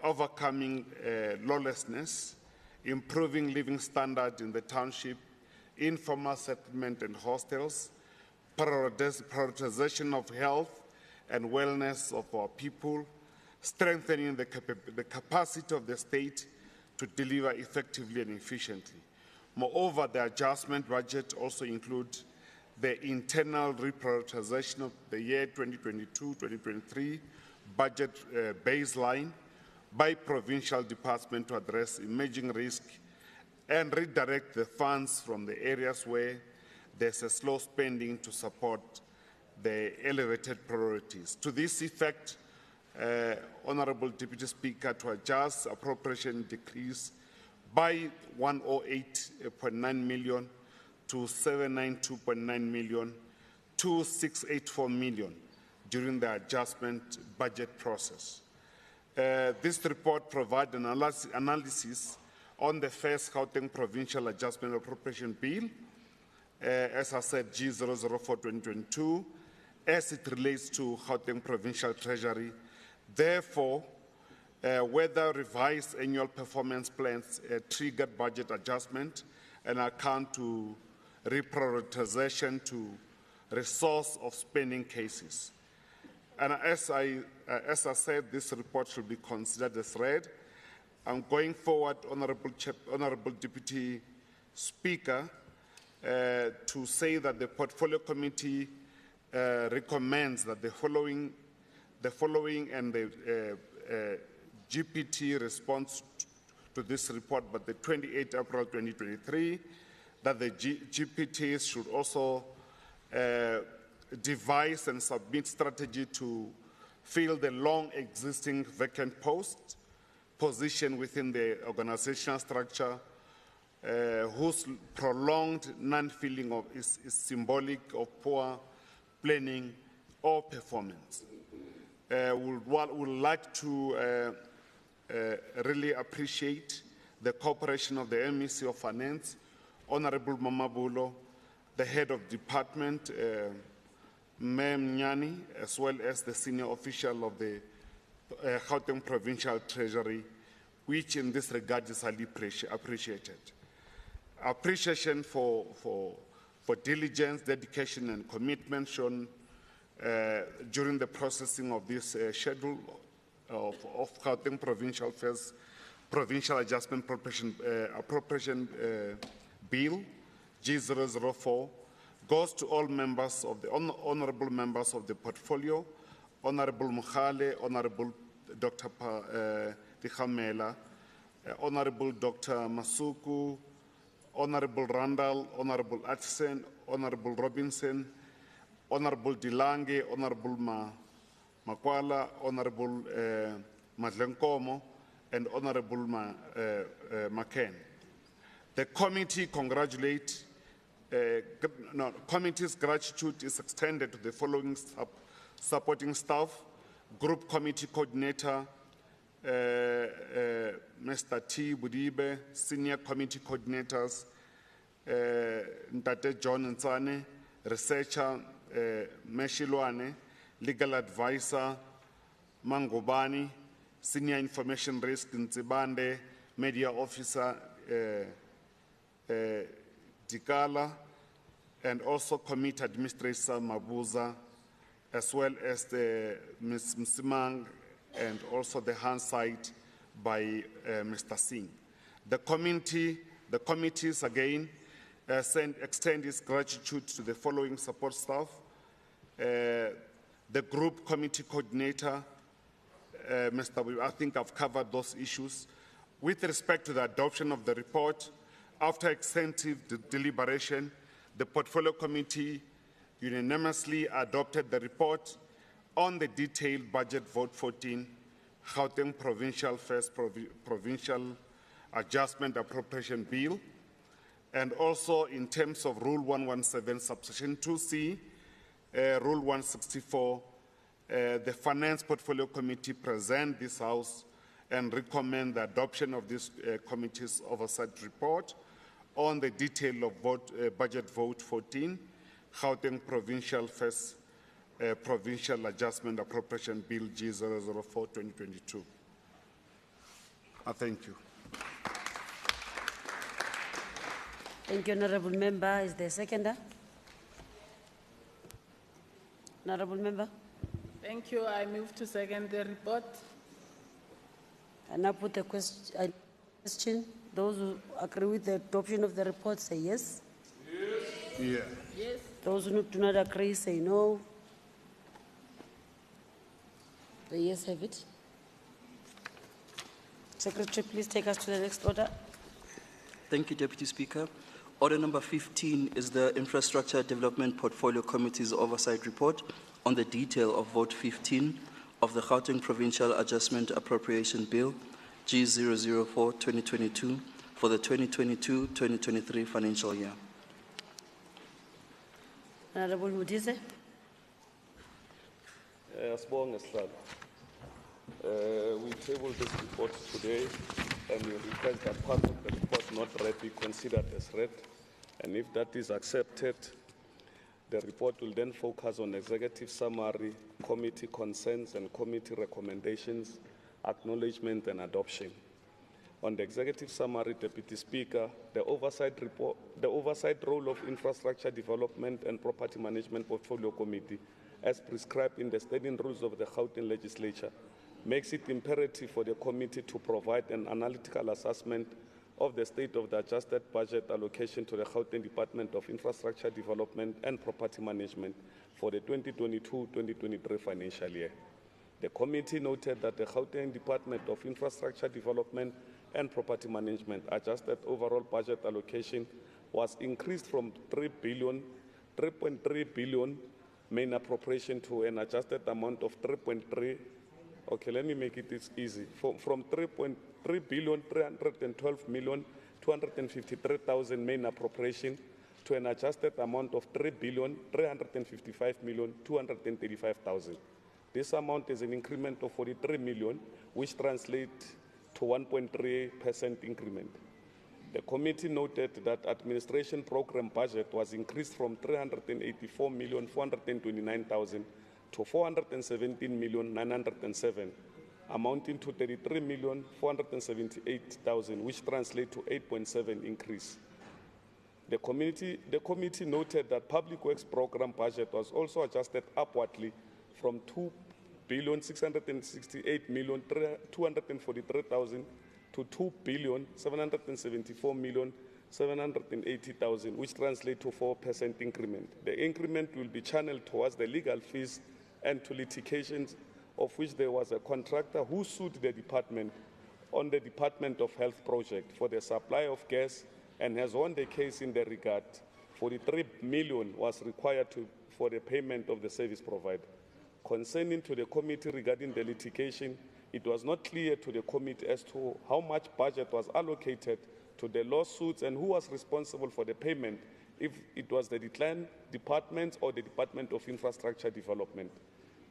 overcoming lawlessness, improving living standard in the township, informal settlement and hostels, prioritization of health and wellness of our people, strengthening the capacity of the state to deliver effectively and efficiently. Moreover, the adjustment budget also includes the internal reprioritization of the year 2022-2023 budget baseline by provincial department to address emerging risk and redirect the funds from the areas where there's a slow spending to support the elevated priorities. To this effect, Honourable Deputy Speaker, to adjust appropriation decrease by 108.9 million to 792.9 million to 684 million during the adjustment budget process. This report provides an analysis on the first Gauteng Provincial Adjustment Appropriation Bill, as I said, G004-2022, as it relates to Gauteng Provincial Treasury. Therefore, whether revised annual performance plans triggered budget adjustment and account to reprioritization to resource of spending cases. and as I said, this report should be considered as read. I'm going forward, Honorable Deputy Speaker, to say that the Portfolio Committee recommends that the following and the GPT response to this report, but the 28th April 2023, that the GPTs should also devise and submit strategy to fill the long existing vacant position within the organizational structure, whose prolonged non-filling is symbolic of poor planning or performance. Would like to really appreciate the cooperation of the MEC of Finance, Honorable Mamabolo, the head of department, Ma'am Nyani, as well as the senior official of the Gauteng Provincial Treasury, which in this regard is highly appreciated. Appreciation for diligence, dedication, and commitment shown during the processing of this schedule of Gauteng Provincial Affairs Provincial Adjustment Appropriation Bill G004 goes to all members of the honorable members of the portfolio, Honorable Mukhale, Honorable Dr. Dikhamela, Honorable Dr. Masuku, Honorable Randall, Honorable Atson, Honorable Robinson, Honorable Dilange, Honorable Makwala, Honorable Madlenkomo, and Honorable McCann. The committee committee's gratitude is extended to the following supporting staff: Group Committee Coordinator, Mr. T. Budibe, Senior Committee Coordinators, Ntate John Nsane, Researcher, Meshilwane, Legal Advisor, Mangobani, Senior Information Risk Ntsibande, Media Officer, Dikala, and also Committee Administrator Mabuza, as well as the Ms. Msimang, and also the hindsight by Mr. Singh. The committees again extend its gratitude to the following support staff: the Group Committee Coordinator, I think I've covered those issues. With respect to the adoption of the report, after extensive deliberation, the Portfolio Committee unanimously adopted the report on the detailed budget vote 14, Gauteng Provincial First Provincial Adjustment Appropriation Bill, and also in terms of Rule 117, Subsection 2C, Rule 164, the Finance Portfolio Committee present this House and recommend the adoption of this committee's oversight report on the detail of budget vote 14, Gauteng Provincial First Provincial Adjustment Appropriation Bill G004-2022. I thank you. Thank you, Honorable Member. Is there a seconder? Honorable Member. Thank you. I move to second the report. And I put a question. Those who agree with the adoption of the report say yes. Yes. Yeah. Yes. Those who do not agree say no. The yes have it. Secretary, please take us to the next order. Thank you, Deputy Speaker. Order number 15 is the Infrastructure Development Portfolio Committee's Oversight Report on the detail of Vote 15 of the Gauteng Provincial Adjustment Appropriation Bill G004-2022 for the 2022-2023 financial year. Honorable Mudise. Asibonge Sihlalo. We tabled this report today and we request that part of the report not read be considered as read. And if that is accepted, the report will then focus on executive summary, committee concerns and committee recommendations, acknowledgement and adoption. On the executive summary, Deputy Speaker, the oversight role of Infrastructure Development and Property Management Portfolio Committee, as prescribed in the standing rules of the Gauteng Legislature, makes it imperative for the committee to provide an analytical assessment of the state of the adjusted budget allocation to the Gauteng Department of Infrastructure Development and Property Management for the 2022-2023 financial year. The committee noted that the Gauteng Department of Infrastructure Development and Property Management adjusted overall budget allocation was increased from 3.3 billion main appropriation to an adjusted amount of 3.3. Okay, let me make it easy. From 3.3 billion 312 million 253,000 main appropriation to an adjusted amount of 3 billion 355 million 235,000. This amount is an increment of 43 million, which translates to 1.3% increment. The committee noted that administration program budget was increased from 384,429,000 to 417,907, amounting to 33,478,000, which translates to 8.7% increase. The committee noted that public works program budget was also adjusted upwardly from 2,668,243,000 to 2,774,780,000, which translates to 4% increment. The increment will be channeled towards the legal fees and to litigations, of which there was a contractor who sued the department on the Department of Health project for the supply of gas and has won the case in the regard. 43 million was required for the payment of the service provider. Concerning to the committee regarding the litigation, it was not clear to the committee as to how much budget was allocated to the lawsuits and who was responsible for the payment, if it was the declined department or the Department of Infrastructure Development.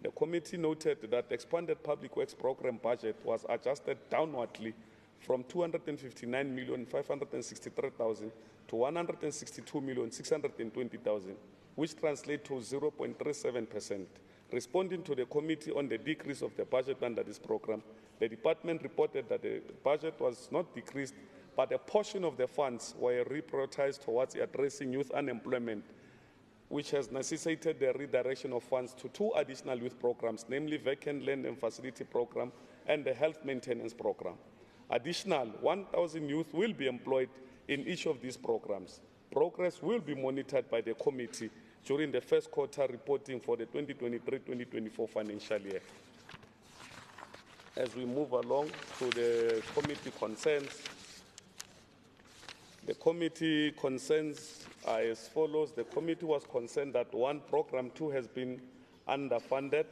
The committee noted that the expanded public works program budget was adjusted downwardly from 259,563,000 to 162,620,000, which translates to 0.37%. Responding to the committee on the decrease of the budget under this program, the department reported that the budget was not decreased, but a portion of the funds were reprioritized towards addressing youth unemployment, which has necessitated the redirection of funds to 2 additional youth programs, namely Vacant Land and Facility Program and the Health Maintenance Program. Additional 1,000 youth will be employed in each of these programs. Progress will be monitored by the committee during the first quarter reporting for the 2023-2024 financial year. As we move along to the committee concerns, the committee concerns are as follows. The committee was concerned that 1, Program 2 has been underfunded.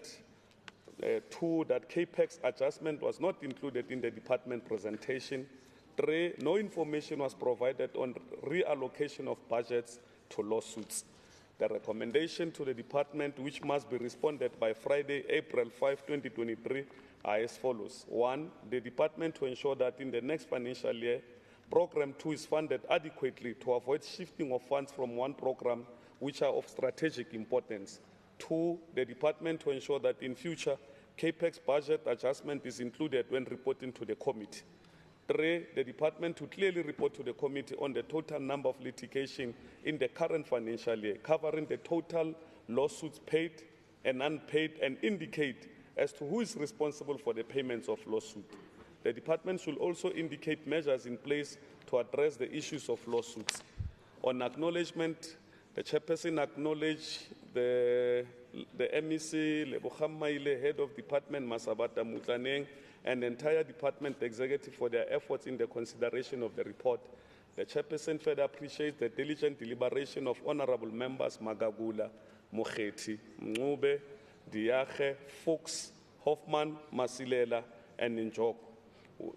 2, that CAPEX adjustment was not included in the department presentation. 3, no information was provided on reallocation of budgets to lawsuits. The recommendation to the department, which must be responded by Friday, April 5, 2023, are as follows. 1, the department to ensure that in the next financial year, Program 2 is funded adequately to avoid shifting of funds from one program which are of strategic importance. 2, the department to ensure that in future, CAPEX budget adjustment is included when reporting to the committee. 3, the department to clearly report to the committee on the total number of litigation in the current financial year, covering the total lawsuits paid and unpaid, and indicate as to who is responsible for the payments of lawsuit. The department should also indicate measures in place to address the issues of lawsuits. On acknowledgement, the chairperson acknowledged the MEC, Lebohamaile, head of department, Masabata Mutlaneng, and the entire department executive for their efforts in the consideration of the report. The chairperson further appreciates the diligent deliberation of honorable members Magagula, Mokheti, Mngube, Diache, Fuchs, Hoffman, Masilela, and Njoko.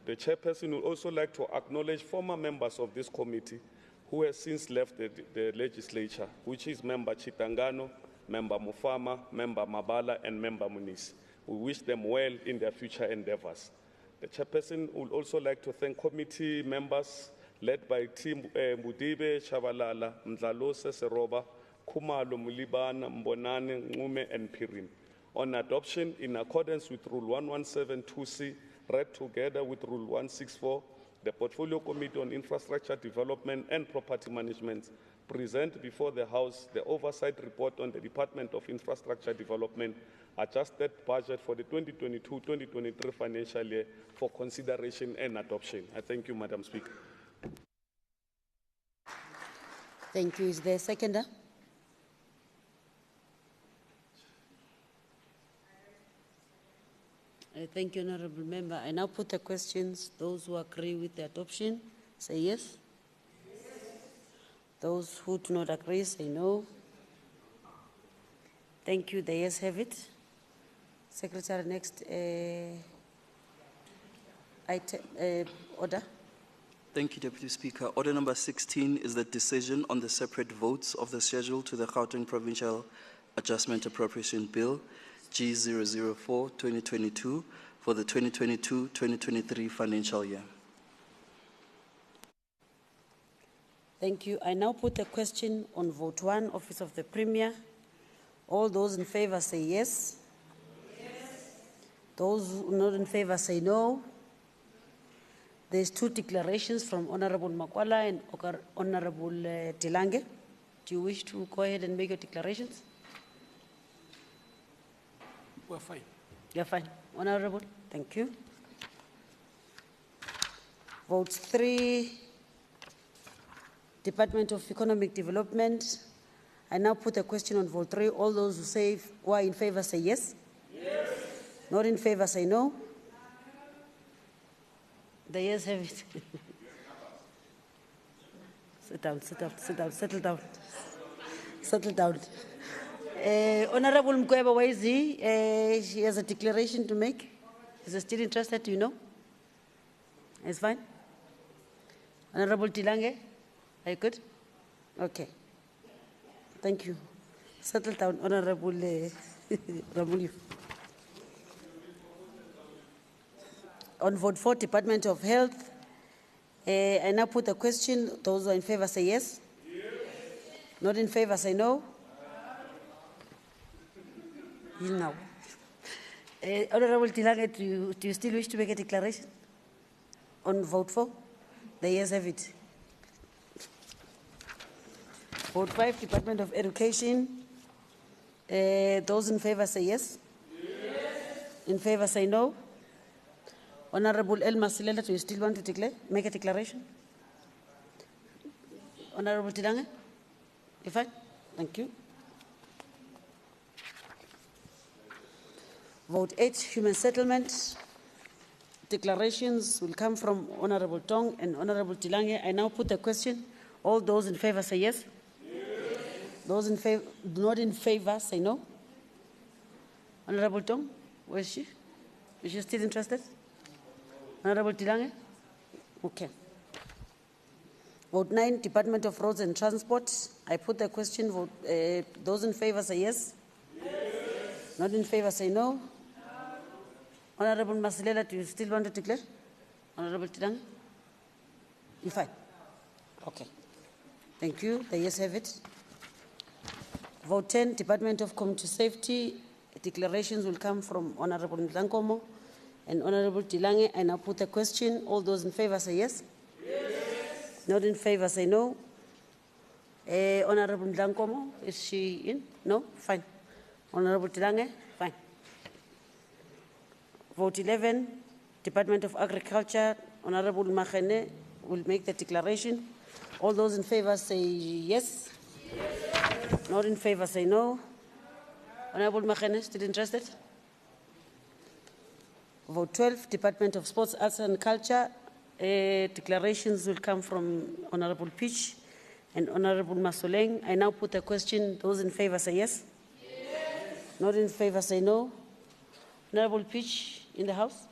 The chairperson would also like to acknowledge former members of this committee who have since left the legislature, which is Member Chitangano, Member Mufama, Member Mabala, and Member Muniz. We wish them well in their future endeavors. The chairperson would also like to thank committee members led by Team Mudibe, Chabalala, Mdlalose, Seroba, Kumalo, Mulibana, Mbonane, Ngume, and Pirim. On adoption, in accordance with Rule 1172C, read together with Rule 164, the Portfolio Committee on Infrastructure Development and Property Management present before the House the oversight report on the Department of Infrastructure Development adjusted budget for the 2022-2023 financial year for consideration and adoption. I thank you, Madam Speaker. Thank you. Is there a seconder? Thank you, Honourable Member. I now put the questions. Those who agree with the adoption, say yes. Those who do not agree, say no. Thank you. The yes have it. Secretary, next item, order. Thank you, Deputy Speaker. Order number 16 is the decision on the separate votes of the schedule to the Gauteng Provincial Adjustment Appropriation Bill G004-2022 for the 2022-2023 financial year. Thank you. I now put the question on vote 1, Office of the Premier. All those in favor say yes. Yes. Those not in favor say no. There's 2 declarations from Honorable Makwala and Honorable Tilange. Do you wish to go ahead and make your declarations? We're fine. You're fine. Honorable, thank you. Vote 3, Department of Economic Development. I now put a question on vote 3. All those who are in favor say yes. Yes. Not in favor say no. The yes have it. Sit down, sit down, sit down, settle down. Settle down. Honorable Mkweba, where is he? He has a declaration to make. Is he still interested? Do you know? It's fine. Honorable Tilange, are you good? Okay. Thank you. Settle down, Honorable Ramulio. On vote 4, Department of Health, I now put a question. Those who are in favor say yes. Yes. Not in favor say no. No. Honorable Tilange, do you still wish to make a declaration? On vote 4? The yes have it. Vote 5, Department of Education. Those in favor say yes. Yes. In favor say no. Honorable Elma Silela, do you still want to make a declaration? Honorable Tilange? You fine? Thank you. Vote 8, Human Settlement. Declarations will come from Honorable Tong and Honorable Tilange. I now put the question. All those in favor say yes. Yes. Those in favor, not in favor say no. Honorable Tong, where is she? Is she still interested? Honorable Tilange? Okay. Vote 9, Department of Roads and Transport. I put the question. Vote, those in favor say yes. Yes. Not in favor say no. No. Honorable Masilela, do you still want to declare? Honorable Tilange? You fine? Okay. Thank you. The yes have it. Vote 10, Department of Community Safety. Declarations will come from Honorable Ndankomo and Honorable Tilange. I now put the question. All those in favor say yes. Yes. Not in favor say no. Honorable Ndankomo, is she in? No? Fine. Honorable Tilange? Fine. Vote 11, Department of Agriculture. Honorable Mahene will make the declaration. All those in favor say yes. Yes. Not in favor say no. Honorable Mahene, still interested? Vote 12, Department of Sports, Arts and Culture. Declarations will come from Honorable Peach and Honorable Masoleng. I now put a question. Those in favor say yes. Yes. Not in favor say no. Honorable Peach in the House?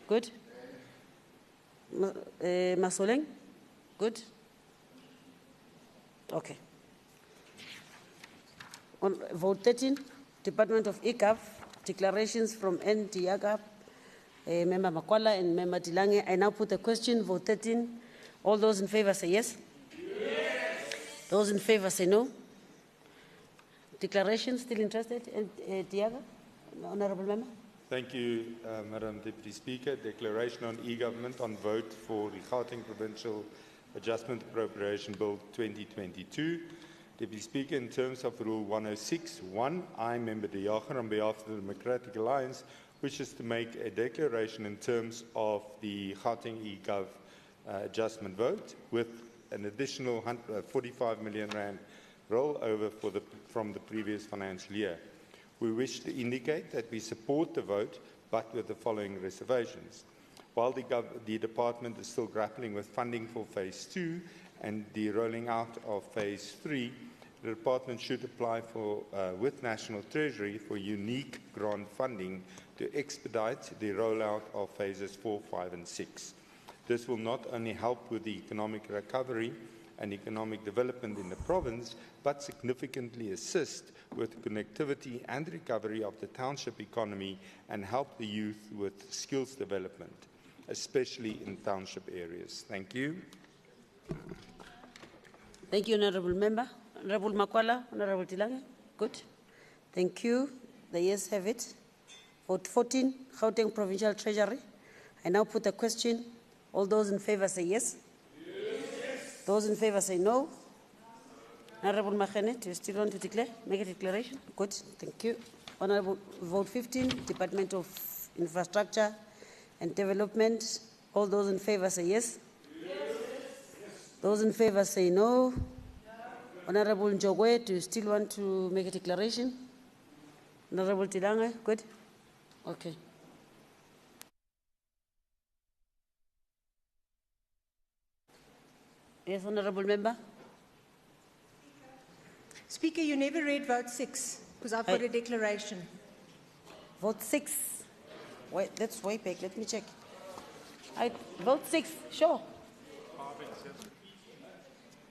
Good. Masoleng? Good. Okay. On vote 13, Department of ECAF, declarations from N. Diagap, Member Makwala and Member Tilange. I now put the question. Vote 13. All those in favor say yes. Yes. Those in favor say no. Declaration, still interested? Diaga, Honorable Member? Thank you, Madam Deputy Speaker. Declaration on e-government on vote for the Gauteng Provincial Adjustment Appropriation Bill 2022. Deputy Speaker, in terms of Rule 106.1, I, Member De Jager, on behalf of the Democratic Alliance, wishes to make a declaration in terms of the Gauteng e-gov adjustment vote with an additional 45 million rand rollover from the previous financial year. We wish to indicate that we support the vote, but with the following reservations. While the department is still grappling with funding for Phase 2 and the rolling out of Phase 3, the department should apply for, with National Treasury for unique grant funding to expedite the rollout of Phases 4, 5 and 6. This will not only help with the economic recovery and economic development in the province, but significantly assist with connectivity and recovery of the township economy and help the youth with skills development, especially in township areas. Thank you. Thank you, Honourable Member. Honourable Makwala, Honourable Tilange. Good. Thank you. The yeas have it. Vote 14, Gauteng Provincial Treasury. I now put a question. All those in favour say yes. Yes. Those in favour say no. Honourable Mahene, do you still want to declare? Make a declaration? Good. Thank you. Honourable vote 15, Department of Infrastructure and Development. All those in favour say yes. Yes. Those in favour say no. No. Honourable Njogwe, do you still want to make a declaration? Honourable Tilange, good. Okay. Yes, Honourable Member. Speaker, you never read vote 6 because I've got a declaration. Vote 6. Wait, that's way back. Let me check. Vote 6, sure.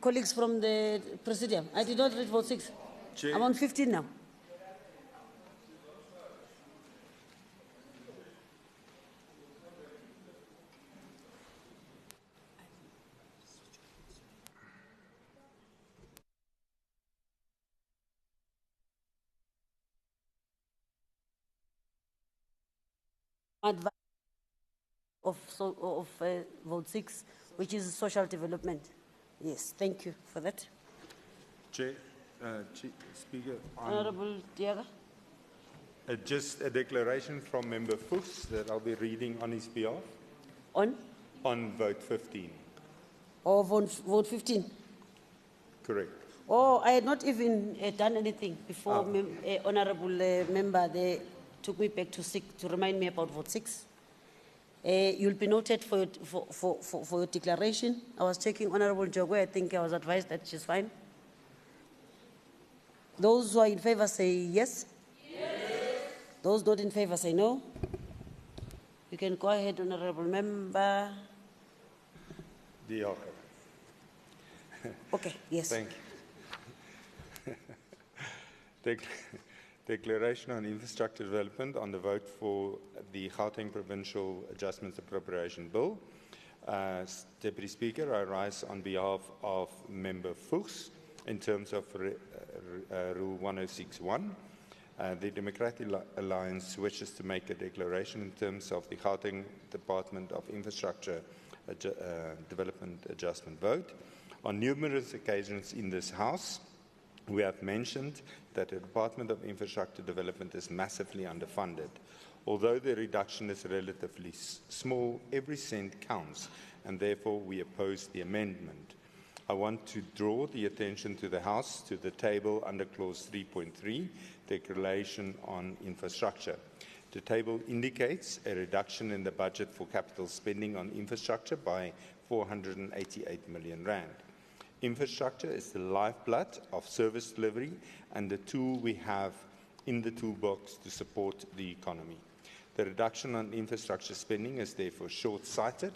Colleagues from the Presidium, I did not read vote 6. Chair. I'm on 15 now. Advice of vote 6, which is social development. Yes, thank you for that. Chair, Speaker, Honourable Diaga. Just a declaration from Member Fuchs that I'll be reading on his behalf. On? On vote 15. Or vote 15? Correct. Oh, I had not even done anything before. Honourable Member, they took me back to remind me about vote 6. You'll be noted for your declaration. I was checking Honourable Jogwe. I think I was advised that she's fine. Those who are in favour say yes. Yes. Those not in favour say no. You can go ahead, Honourable Member. Okay, yes. Thank you. Declaration on infrastructure development on the vote for the Gauteng Provincial Adjustments Appropriation Bill. Deputy Speaker, I rise on behalf of Member Fuchs in terms of Rule 106.1. The Democratic Alliance wishes to make a declaration in terms of the Gauteng Department of Infrastructure Development Adjustment vote. On numerous occasions in this House, we have mentioned that the Department of Infrastructure Development is massively underfunded. Although the reduction is relatively small, every cent counts, and therefore we oppose the amendment. I want to draw the attention to the House to the table under Clause 3.3, Declaration on Infrastructure. The table indicates a reduction in the budget for capital spending on infrastructure by 488 million rand. Infrastructure is the lifeblood of service delivery and the tool we have in the toolbox to support the economy. The reduction on infrastructure spending is therefore short-sighted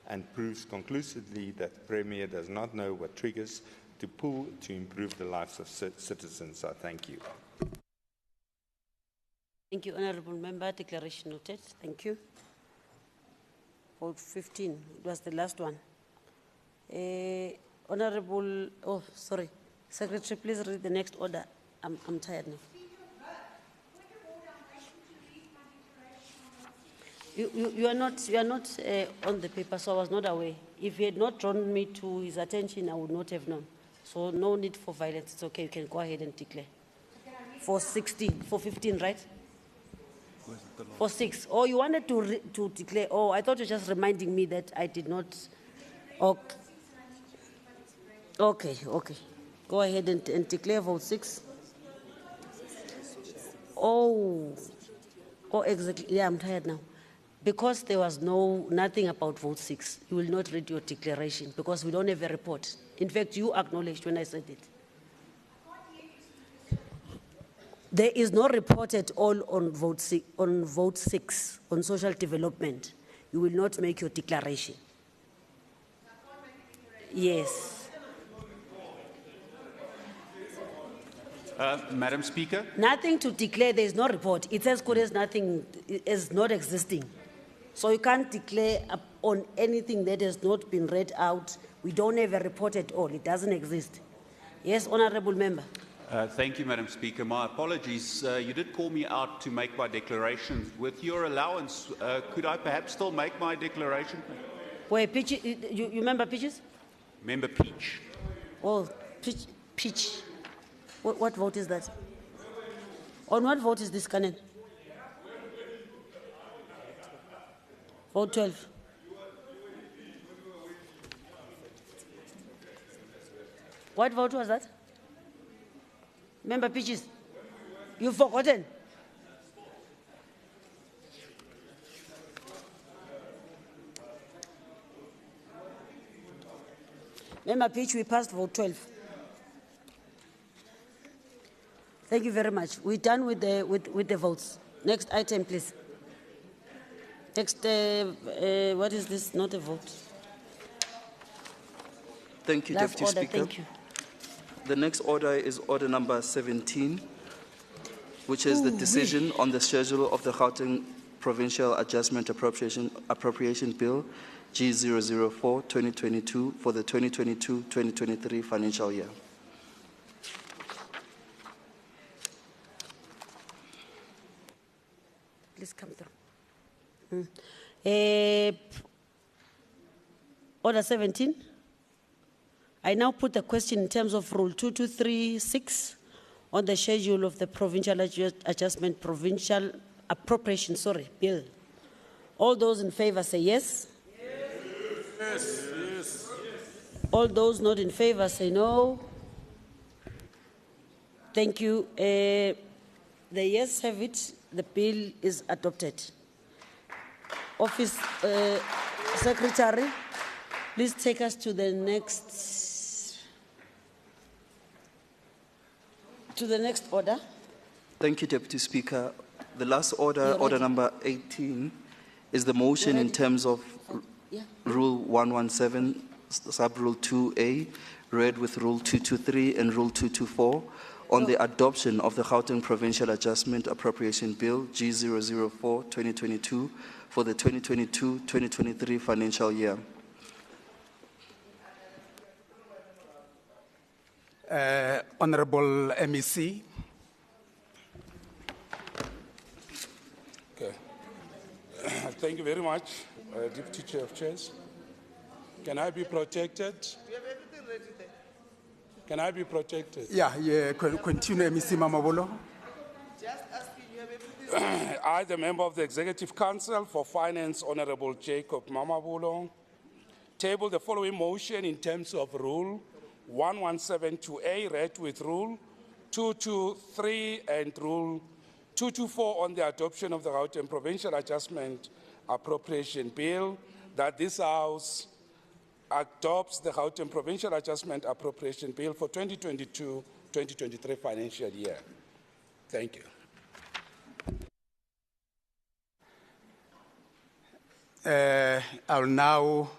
and proves conclusively that the Premier does not know what triggers to pull to improve the lives of citizens. I thank you. Thank you, Honourable Member. Declaration noted. Thank you. Vote 15. It was the last one. Honourable, oh, sorry. Secretary, please read the next order. I'm tired now. You are not on the paper, so I was not aware. If he had not drawn me to his attention, I would not have known. So no need for violence. It's okay. You can go ahead and declare. For 15, right? For 6. Oh, you wanted to declare. Oh, I thought you were just reminding me that I did not. Okay. Go ahead and declare vote 6. Oh, exactly. Yeah, I'm tired now. Because there was nothing about vote 6, you will not read your declaration because we don't have a report. In fact, you acknowledged when I said it. There is no report at all on vote 6 on social development. You will not make your declaration. Yes. Madam Speaker? Nothing to declare, there is no report. It's as good as nothing is not existing. So you can't declare on anything that has not been read out. We don't have a report at all. It doesn't exist. Yes, Honourable Member. Thank you, Madam Speaker. My apologies. You did call me out to make my declaration. With your allowance, could I perhaps still make my declaration? Wait, Peach, you remember Peaches? Member Peach. Oh, Peach. What vote is that? On what vote is this, Canon? Vote 12. What vote was that? Member Peaches, you've forgotten. Member Peach, we passed vote 12. Thank you very much. We're done with the votes. Next item, please. Next, what is this? Not a vote. Thank you, Last Deputy order, Speaker. thank you. The next order is order number 17, which is the decision on the schedule of the Gauteng Provincial Adjustment Appropriation Bill G004-2022 for the 2022-2023 financial year. Please come through. Order 17. I now put the question in terms of Rule 2236 on the schedule of the Provincial Provincial Appropriation Bill. All those in favor say yes. Yes. All those not in favor say no. Thank you. The yes have it. The bill is adopted. Office Secretary, please take us to the next order. Thank you, Deputy Speaker. The last order, order number 18, is the motion in terms of Rule 117, Sub-Rule 2A, read with Rule 223 and Rule 224, on the adoption of the Gauteng Provincial Adjustment Appropriation Bill G004-2022 for the 2022-2023 financial year. Honourable MEC. Okay. Thank you very much, Deputy Chair of Chairs. Can I be protected? We have everything ready there. Can I be protected? Yeah, continue, MEC Mamabolo. Just asking, you have everything. I, the member of the Executive Council for Finance, Honourable Jacob Mamabolo, table the following motion in terms of Rule 1172A, read with Rule 223 and Rule 224 on the adoption of the Gauteng Provincial Adjustment Appropriation Bill, that this House adopts the Gauteng Provincial Adjustment Appropriation Bill for 2022-2023 financial year. Thank you. I'll now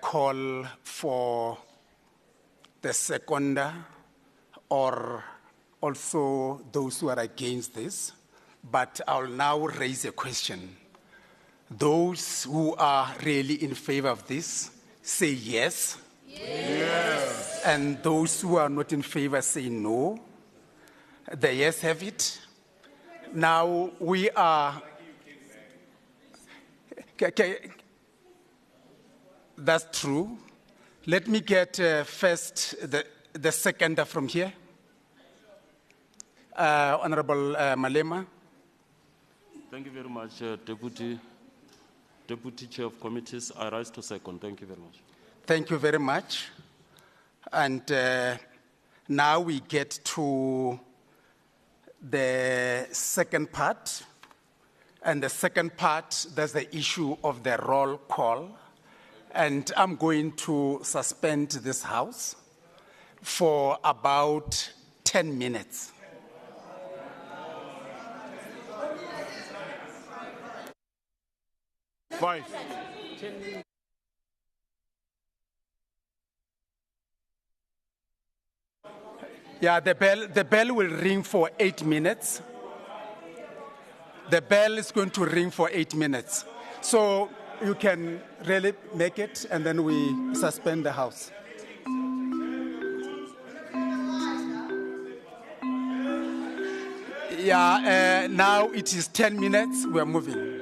call for the seconder or also those who are against this, but I'll now raise a question. Those who are really in favor of this, say yes. Yes. And those who are not in favor, say no. The yes have it. Now we are Okay, that's true. Let me get first the seconder from here. Honorable Malema. Thank you very much, Deputy Chair of Committees. I rise to second. Thank you very much. Thank you very much. And now we get to the second part. And the second part, there's the issue of the roll call. And I'm going to suspend this House for about 10 minutes. Five. Yeah, the bell will ring for 8 minutes. The bell is going to ring for 8 minutes. So you can really make it, and then we suspend the House. Yeah, now it is 10 minutes. We're moving.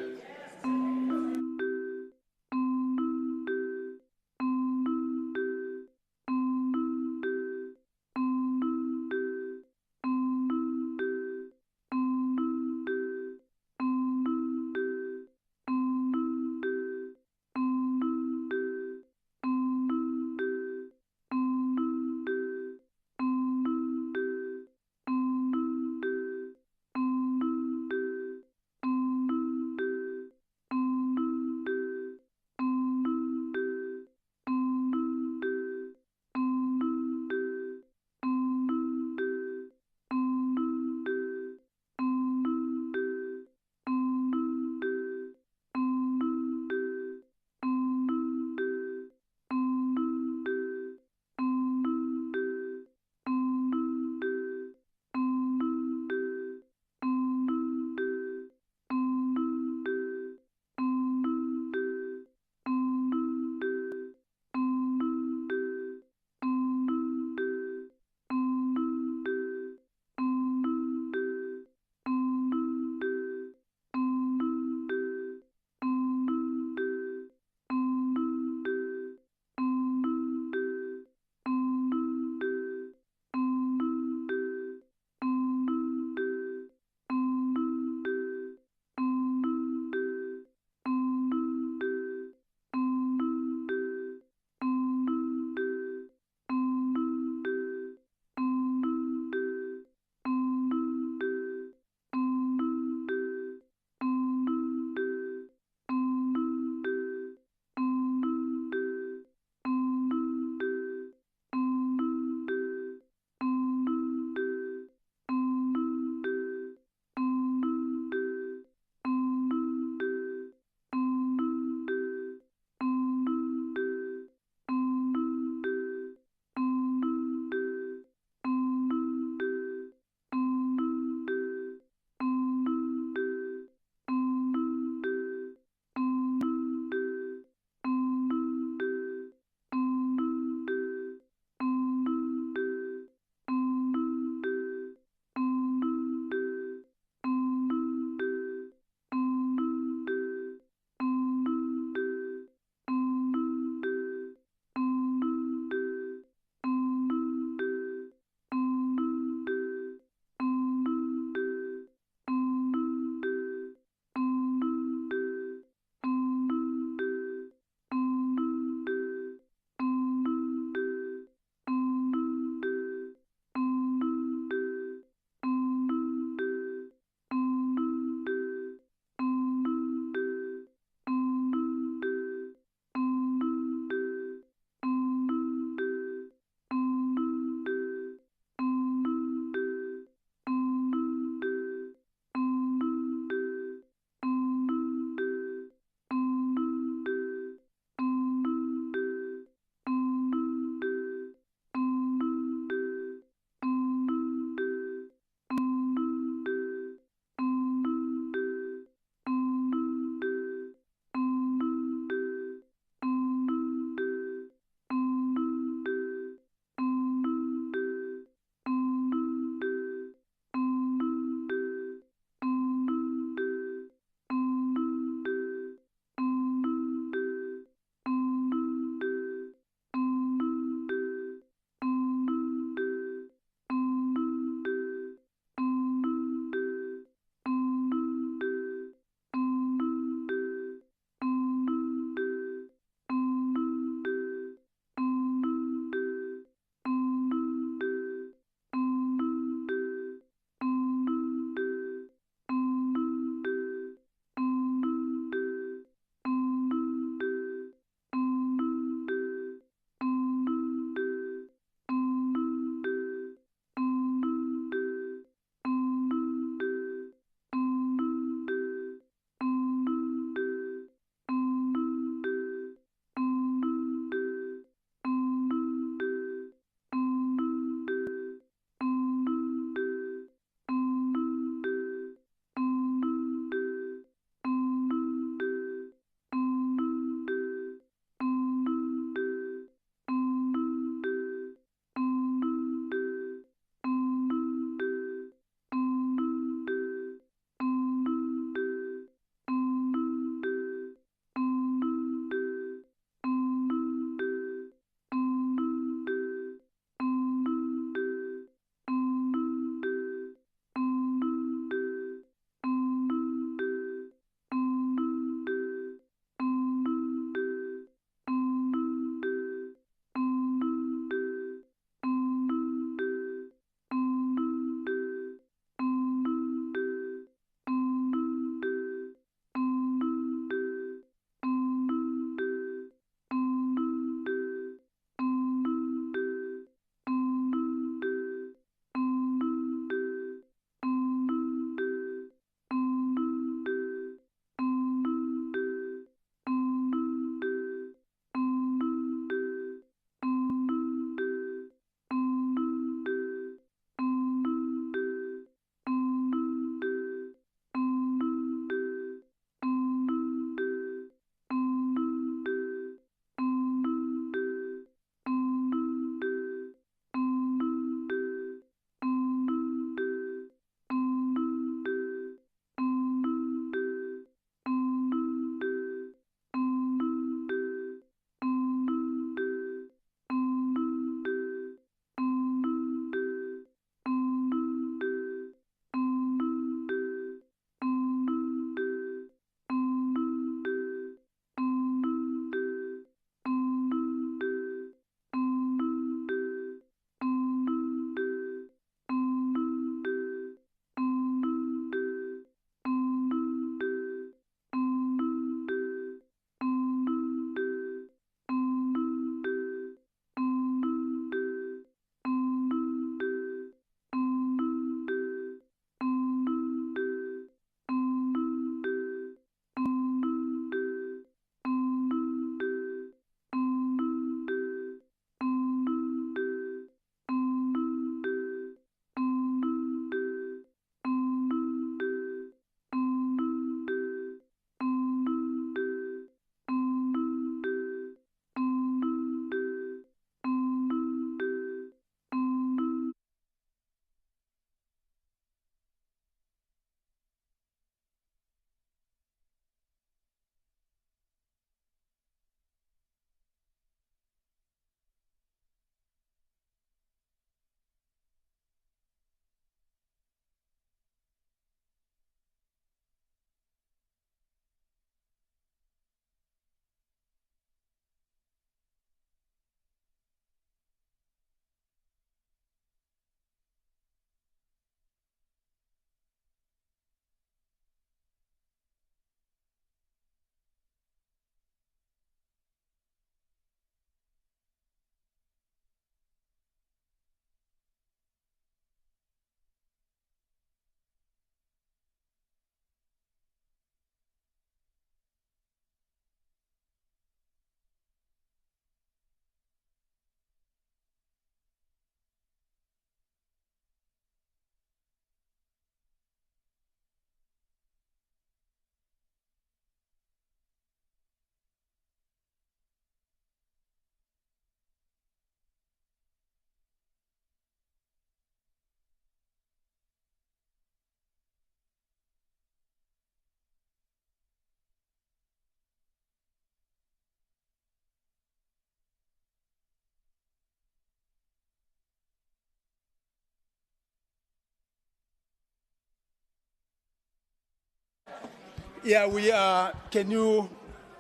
Yeah, we are. Can you,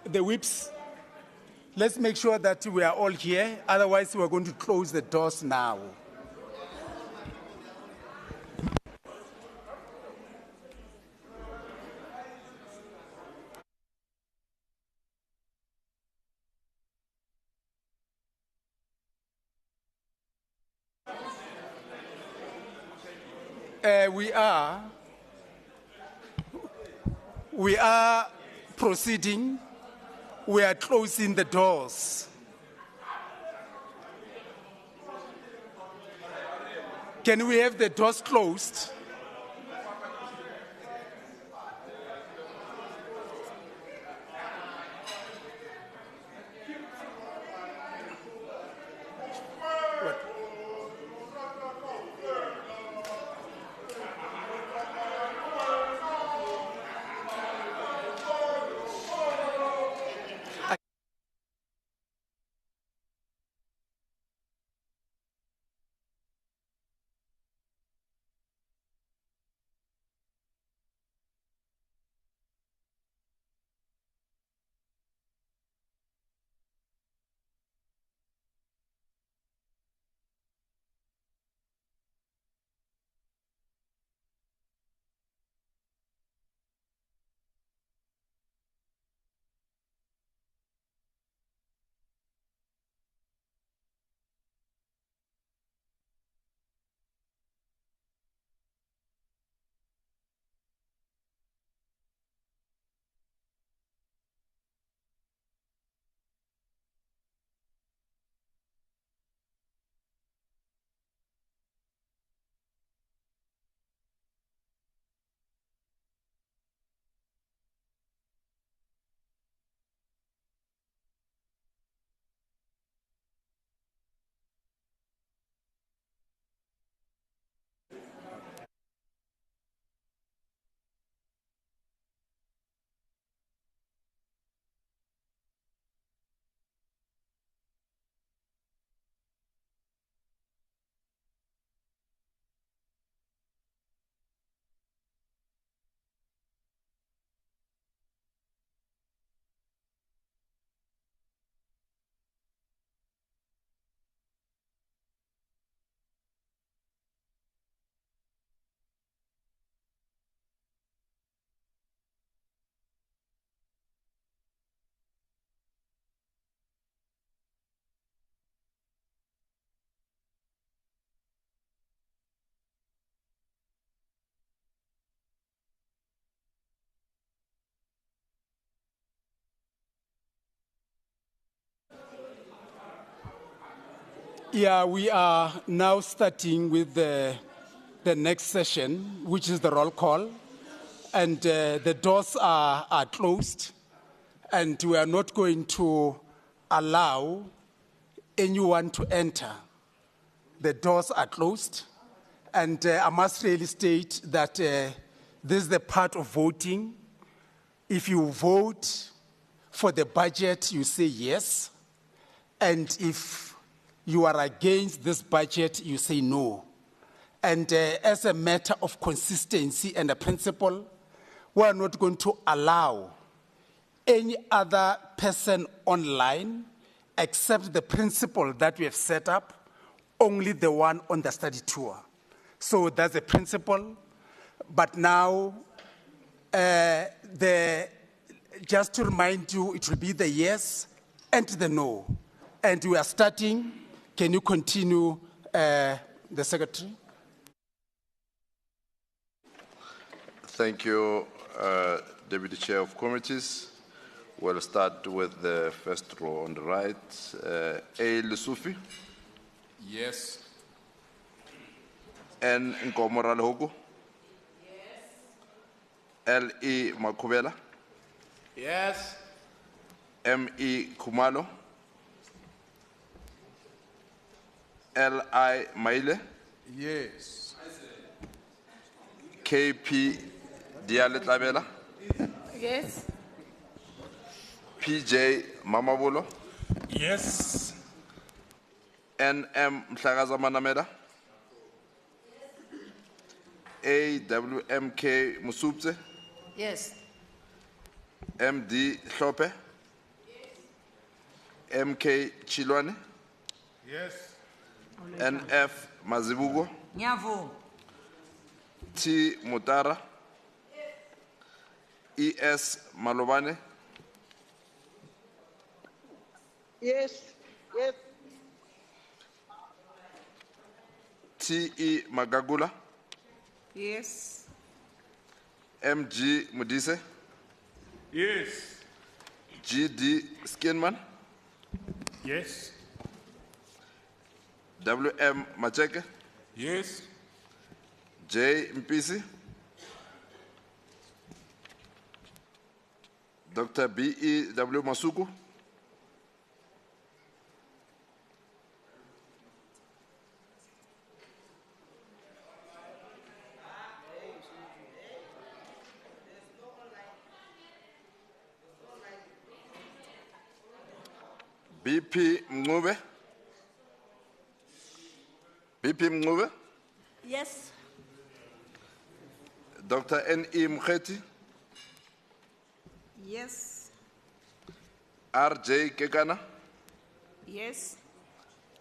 the whips? Let's make sure that we are all here. Otherwise, we're going to close the doors now. We are proceeding. We are closing the doors. Can we have the doors closed? Yeah, we are now starting with the next session, which is the roll call. And the doors are closed. And we are not going to allow anyone to enter. The doors are closed. And I must really state that this is the part of voting. If you vote for the budget, you say yes. And if you are against this budget, you say no. And as a matter of consistency and a principle, we are not going to allow any other person online except the principal that we have set up, only the one on the study tour. So that's a principle. But now, just to remind you, it will be the yes and the no. And we are starting. Can you continue, the Secretary? Thank you, Deputy Chair of Committees. We'll start with the first row on the right. A. Lesufi. Yes. N. Nkomora Lehogo. Yes. L. E. Makubela. Yes. M. E. Kumalo. L. I. Maile. Yes. K. P. Dialetlabela. Yes. P. J. Mamabolo. Yes. N. M. Mhlagaza Manamela. A. W. M. K. Musubze. Yes. MD Hlope, MK Chilwane, Yes. NF Mazibugo, Nyavo. T Mutara, ES Malobane, Yes. Yes. TE Magagula, Yes. MG Mudise, Yes. GD Skinman, Yes. WM Macheke, Yes. J Mpisi, Dr. BEW Masuku, BP Mngube, BP Mngube, Yes. Dr. N.E. Mkheti, Yes. RJ Kekana, Yes.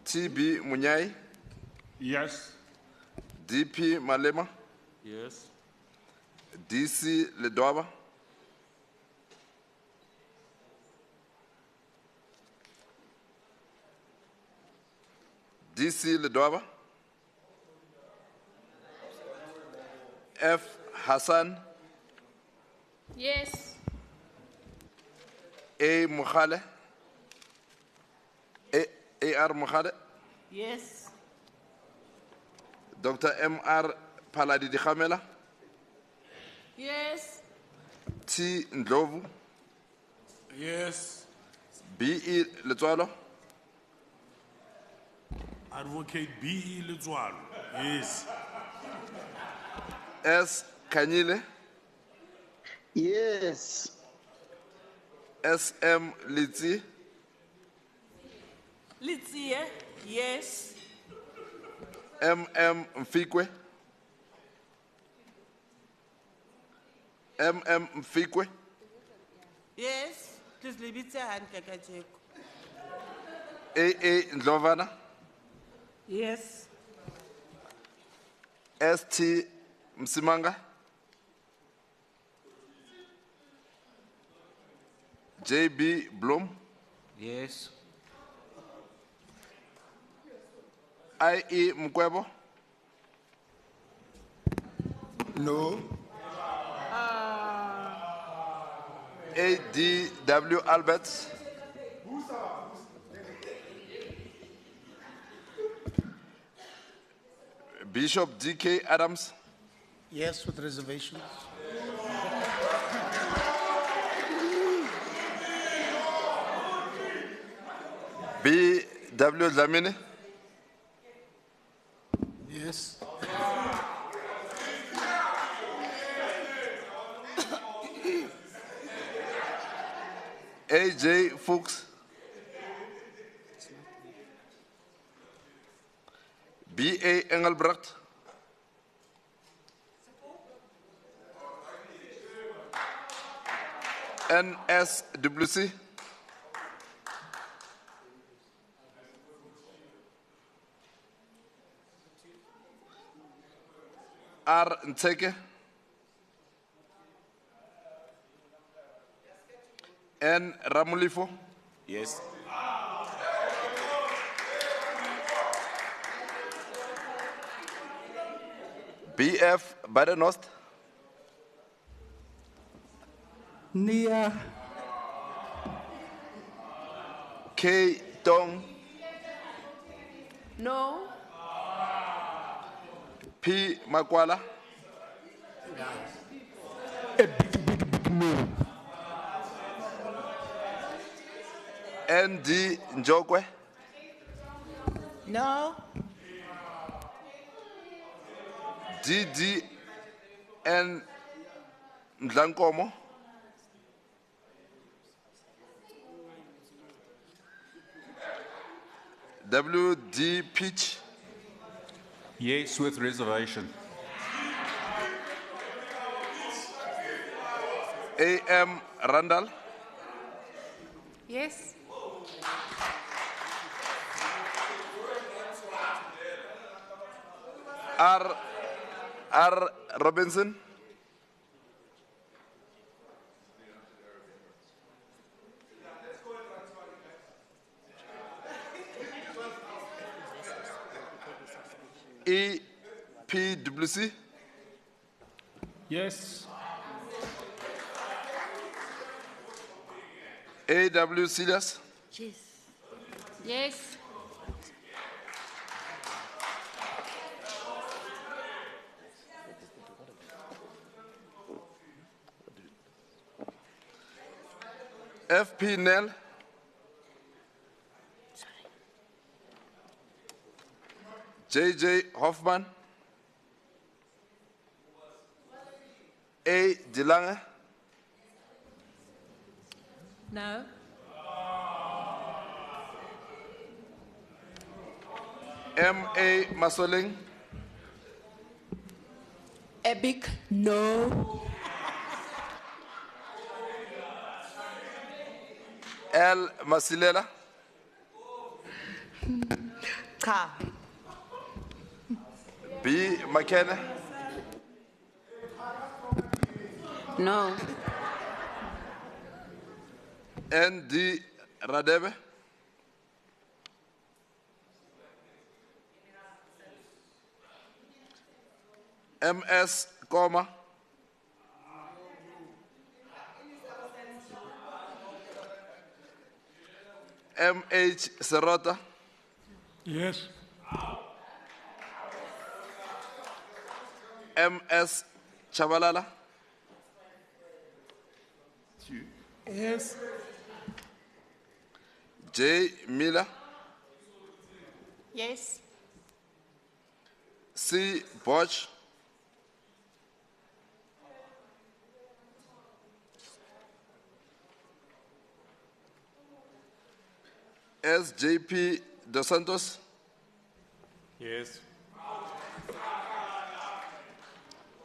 TB Munyai, Yes. DP Malema, Yes. DC Ledwaba, DC Ledwaba, F Hassan, Yes. A Mukhale, AR Mukhale, Yes. Dr. MR Paladi Khamela, Yes. T Ndlovu, Yes. BE Letswalo, Advocate B.E. Letswalo. Yes. S Kanyile, Yes. SM Litsi, Litsie. Yes. MM Mfikwe, MM Mfikwe, Yes. Please leave it hand kakajeko. AA Ndlovana, Yes. ST Msimanga, JB Blom, Yes. IE Mkwebo, No. ADW Albert, Bishop DK Adams, Yes, with reservations. BW Dlamini, Yes. AJ Fuchs, BA Engelbrecht, NSWC, R Nteke, N Ramulifo, Yes. BF Badenost, Nia. K Tong, No. P Makwala, ND Njokwe, No. DDN Ndlankomo, WD Peach, Yes, with reservation. A.M. Randall, Yes. R. Robinson, E. P. Duplessis, Yes. A.W. Silas, Yes. F.P. Nell, J.J. Hoffman, A. Dilange, No. M.A. Masoling, Epic, no. L. Masilela, Cha. B. McKenna, No. N. D. Radebe, M.S. Koma, M.H. Serota, Yes. M.S. Chabalala, Yes. J. Miller, Yes. C. Bosch, S. J.P. Dos Santos, Yes.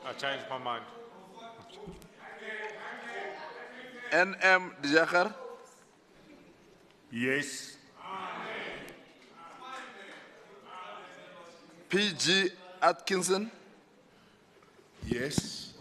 I changed my mind. N.M. Dijakar, Yes. P.G. Atkinson, Yes.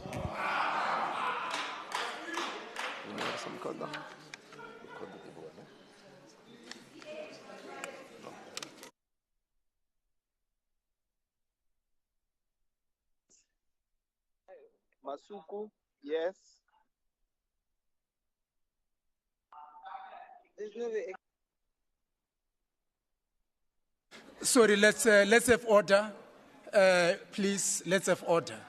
Masuku, yes. Sorry, let's have order. Please, let's have order.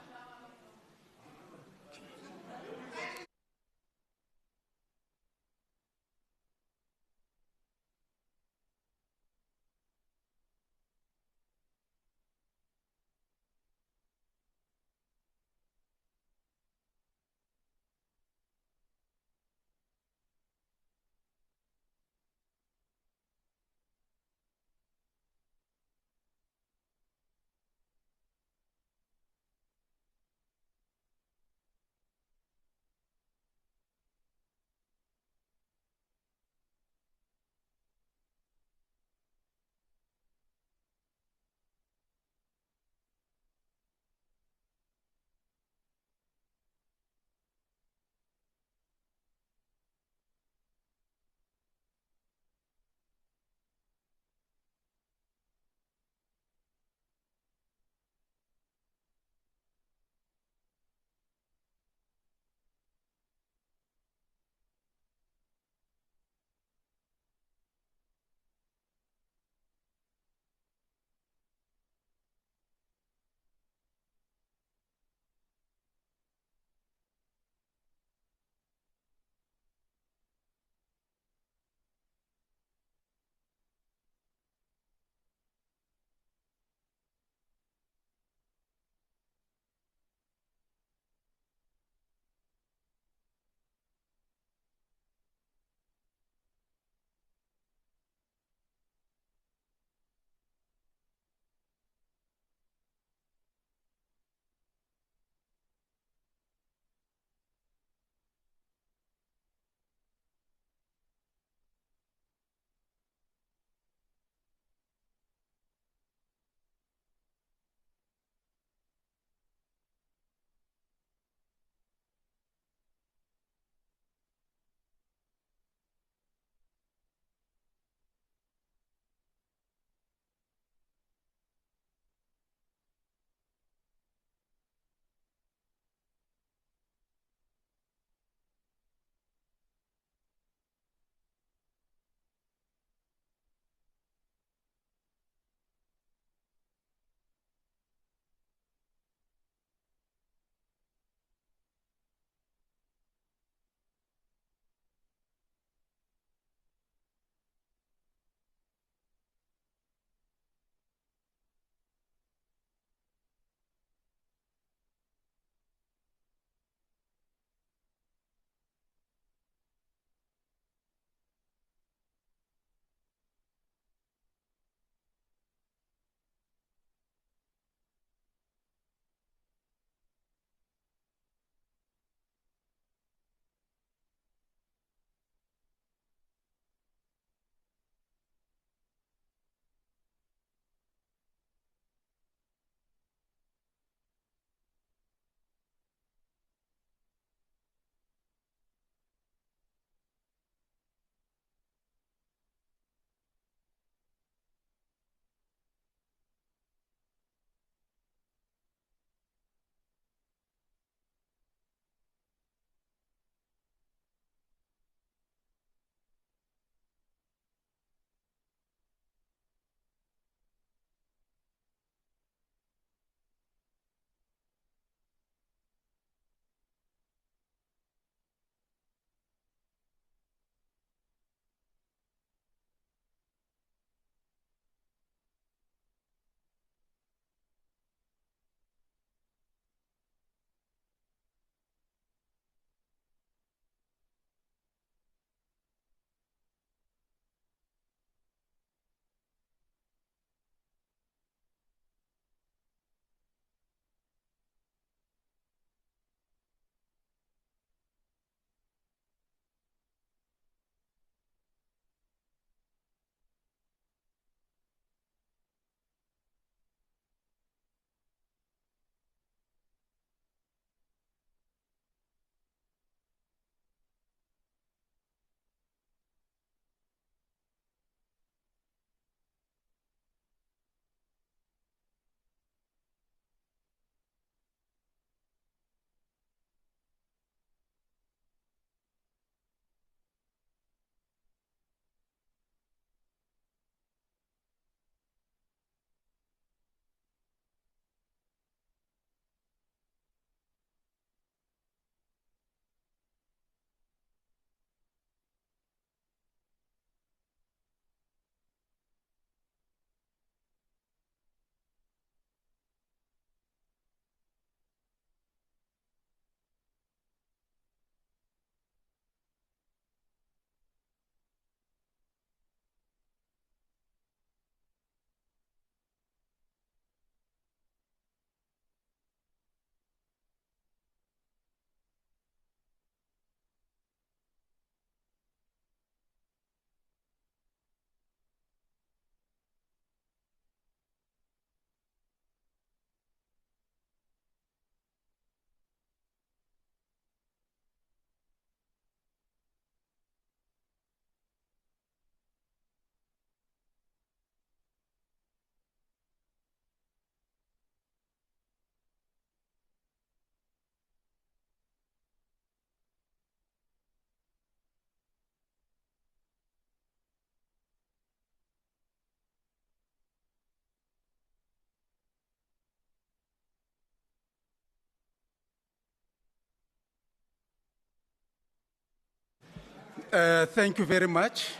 Thank you very much.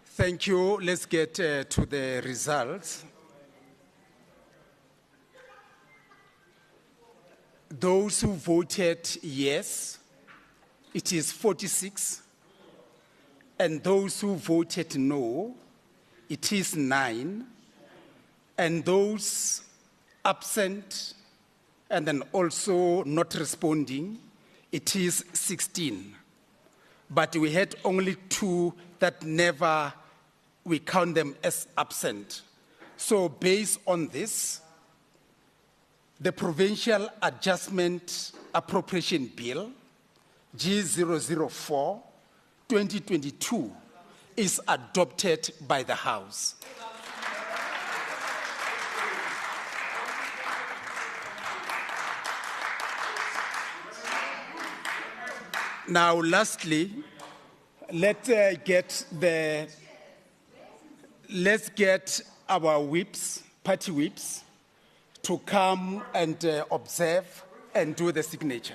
Thank you. Let's get to the results. Those who voted yes, it is 46. And those who voted no, it is 9. And those absent and then also not responding, it is 16. But we had only 2 that never, we count them as absent. So based on this, the Provincial Adjustment Appropriation Bill, G004, 2022, is adopted by the House. Now, lastly, let's get our whips, party whips, to come and observe and do the signature.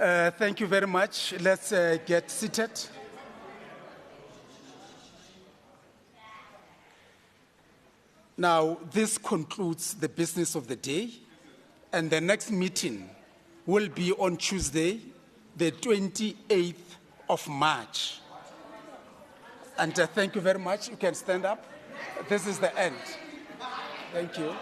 Thank you very much. Let's get seated. Now, this concludes the business of the day, and the next meeting will be on Tuesday, the 28th of March. And thank you very much. You can stand up. This is the end. Thank you.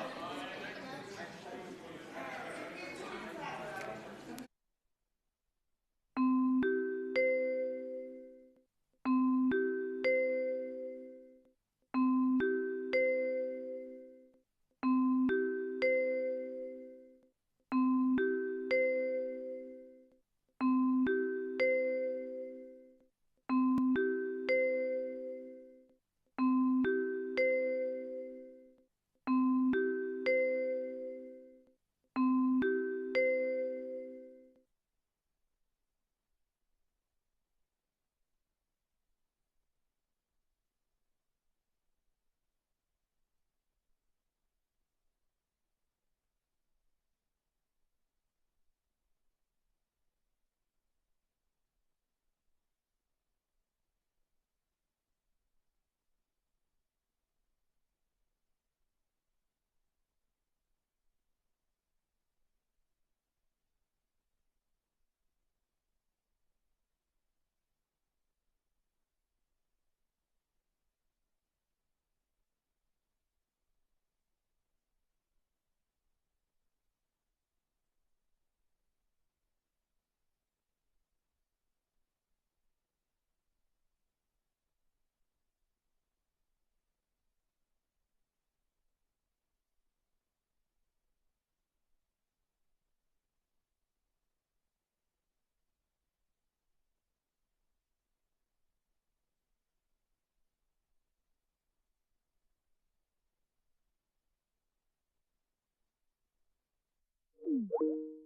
Mm.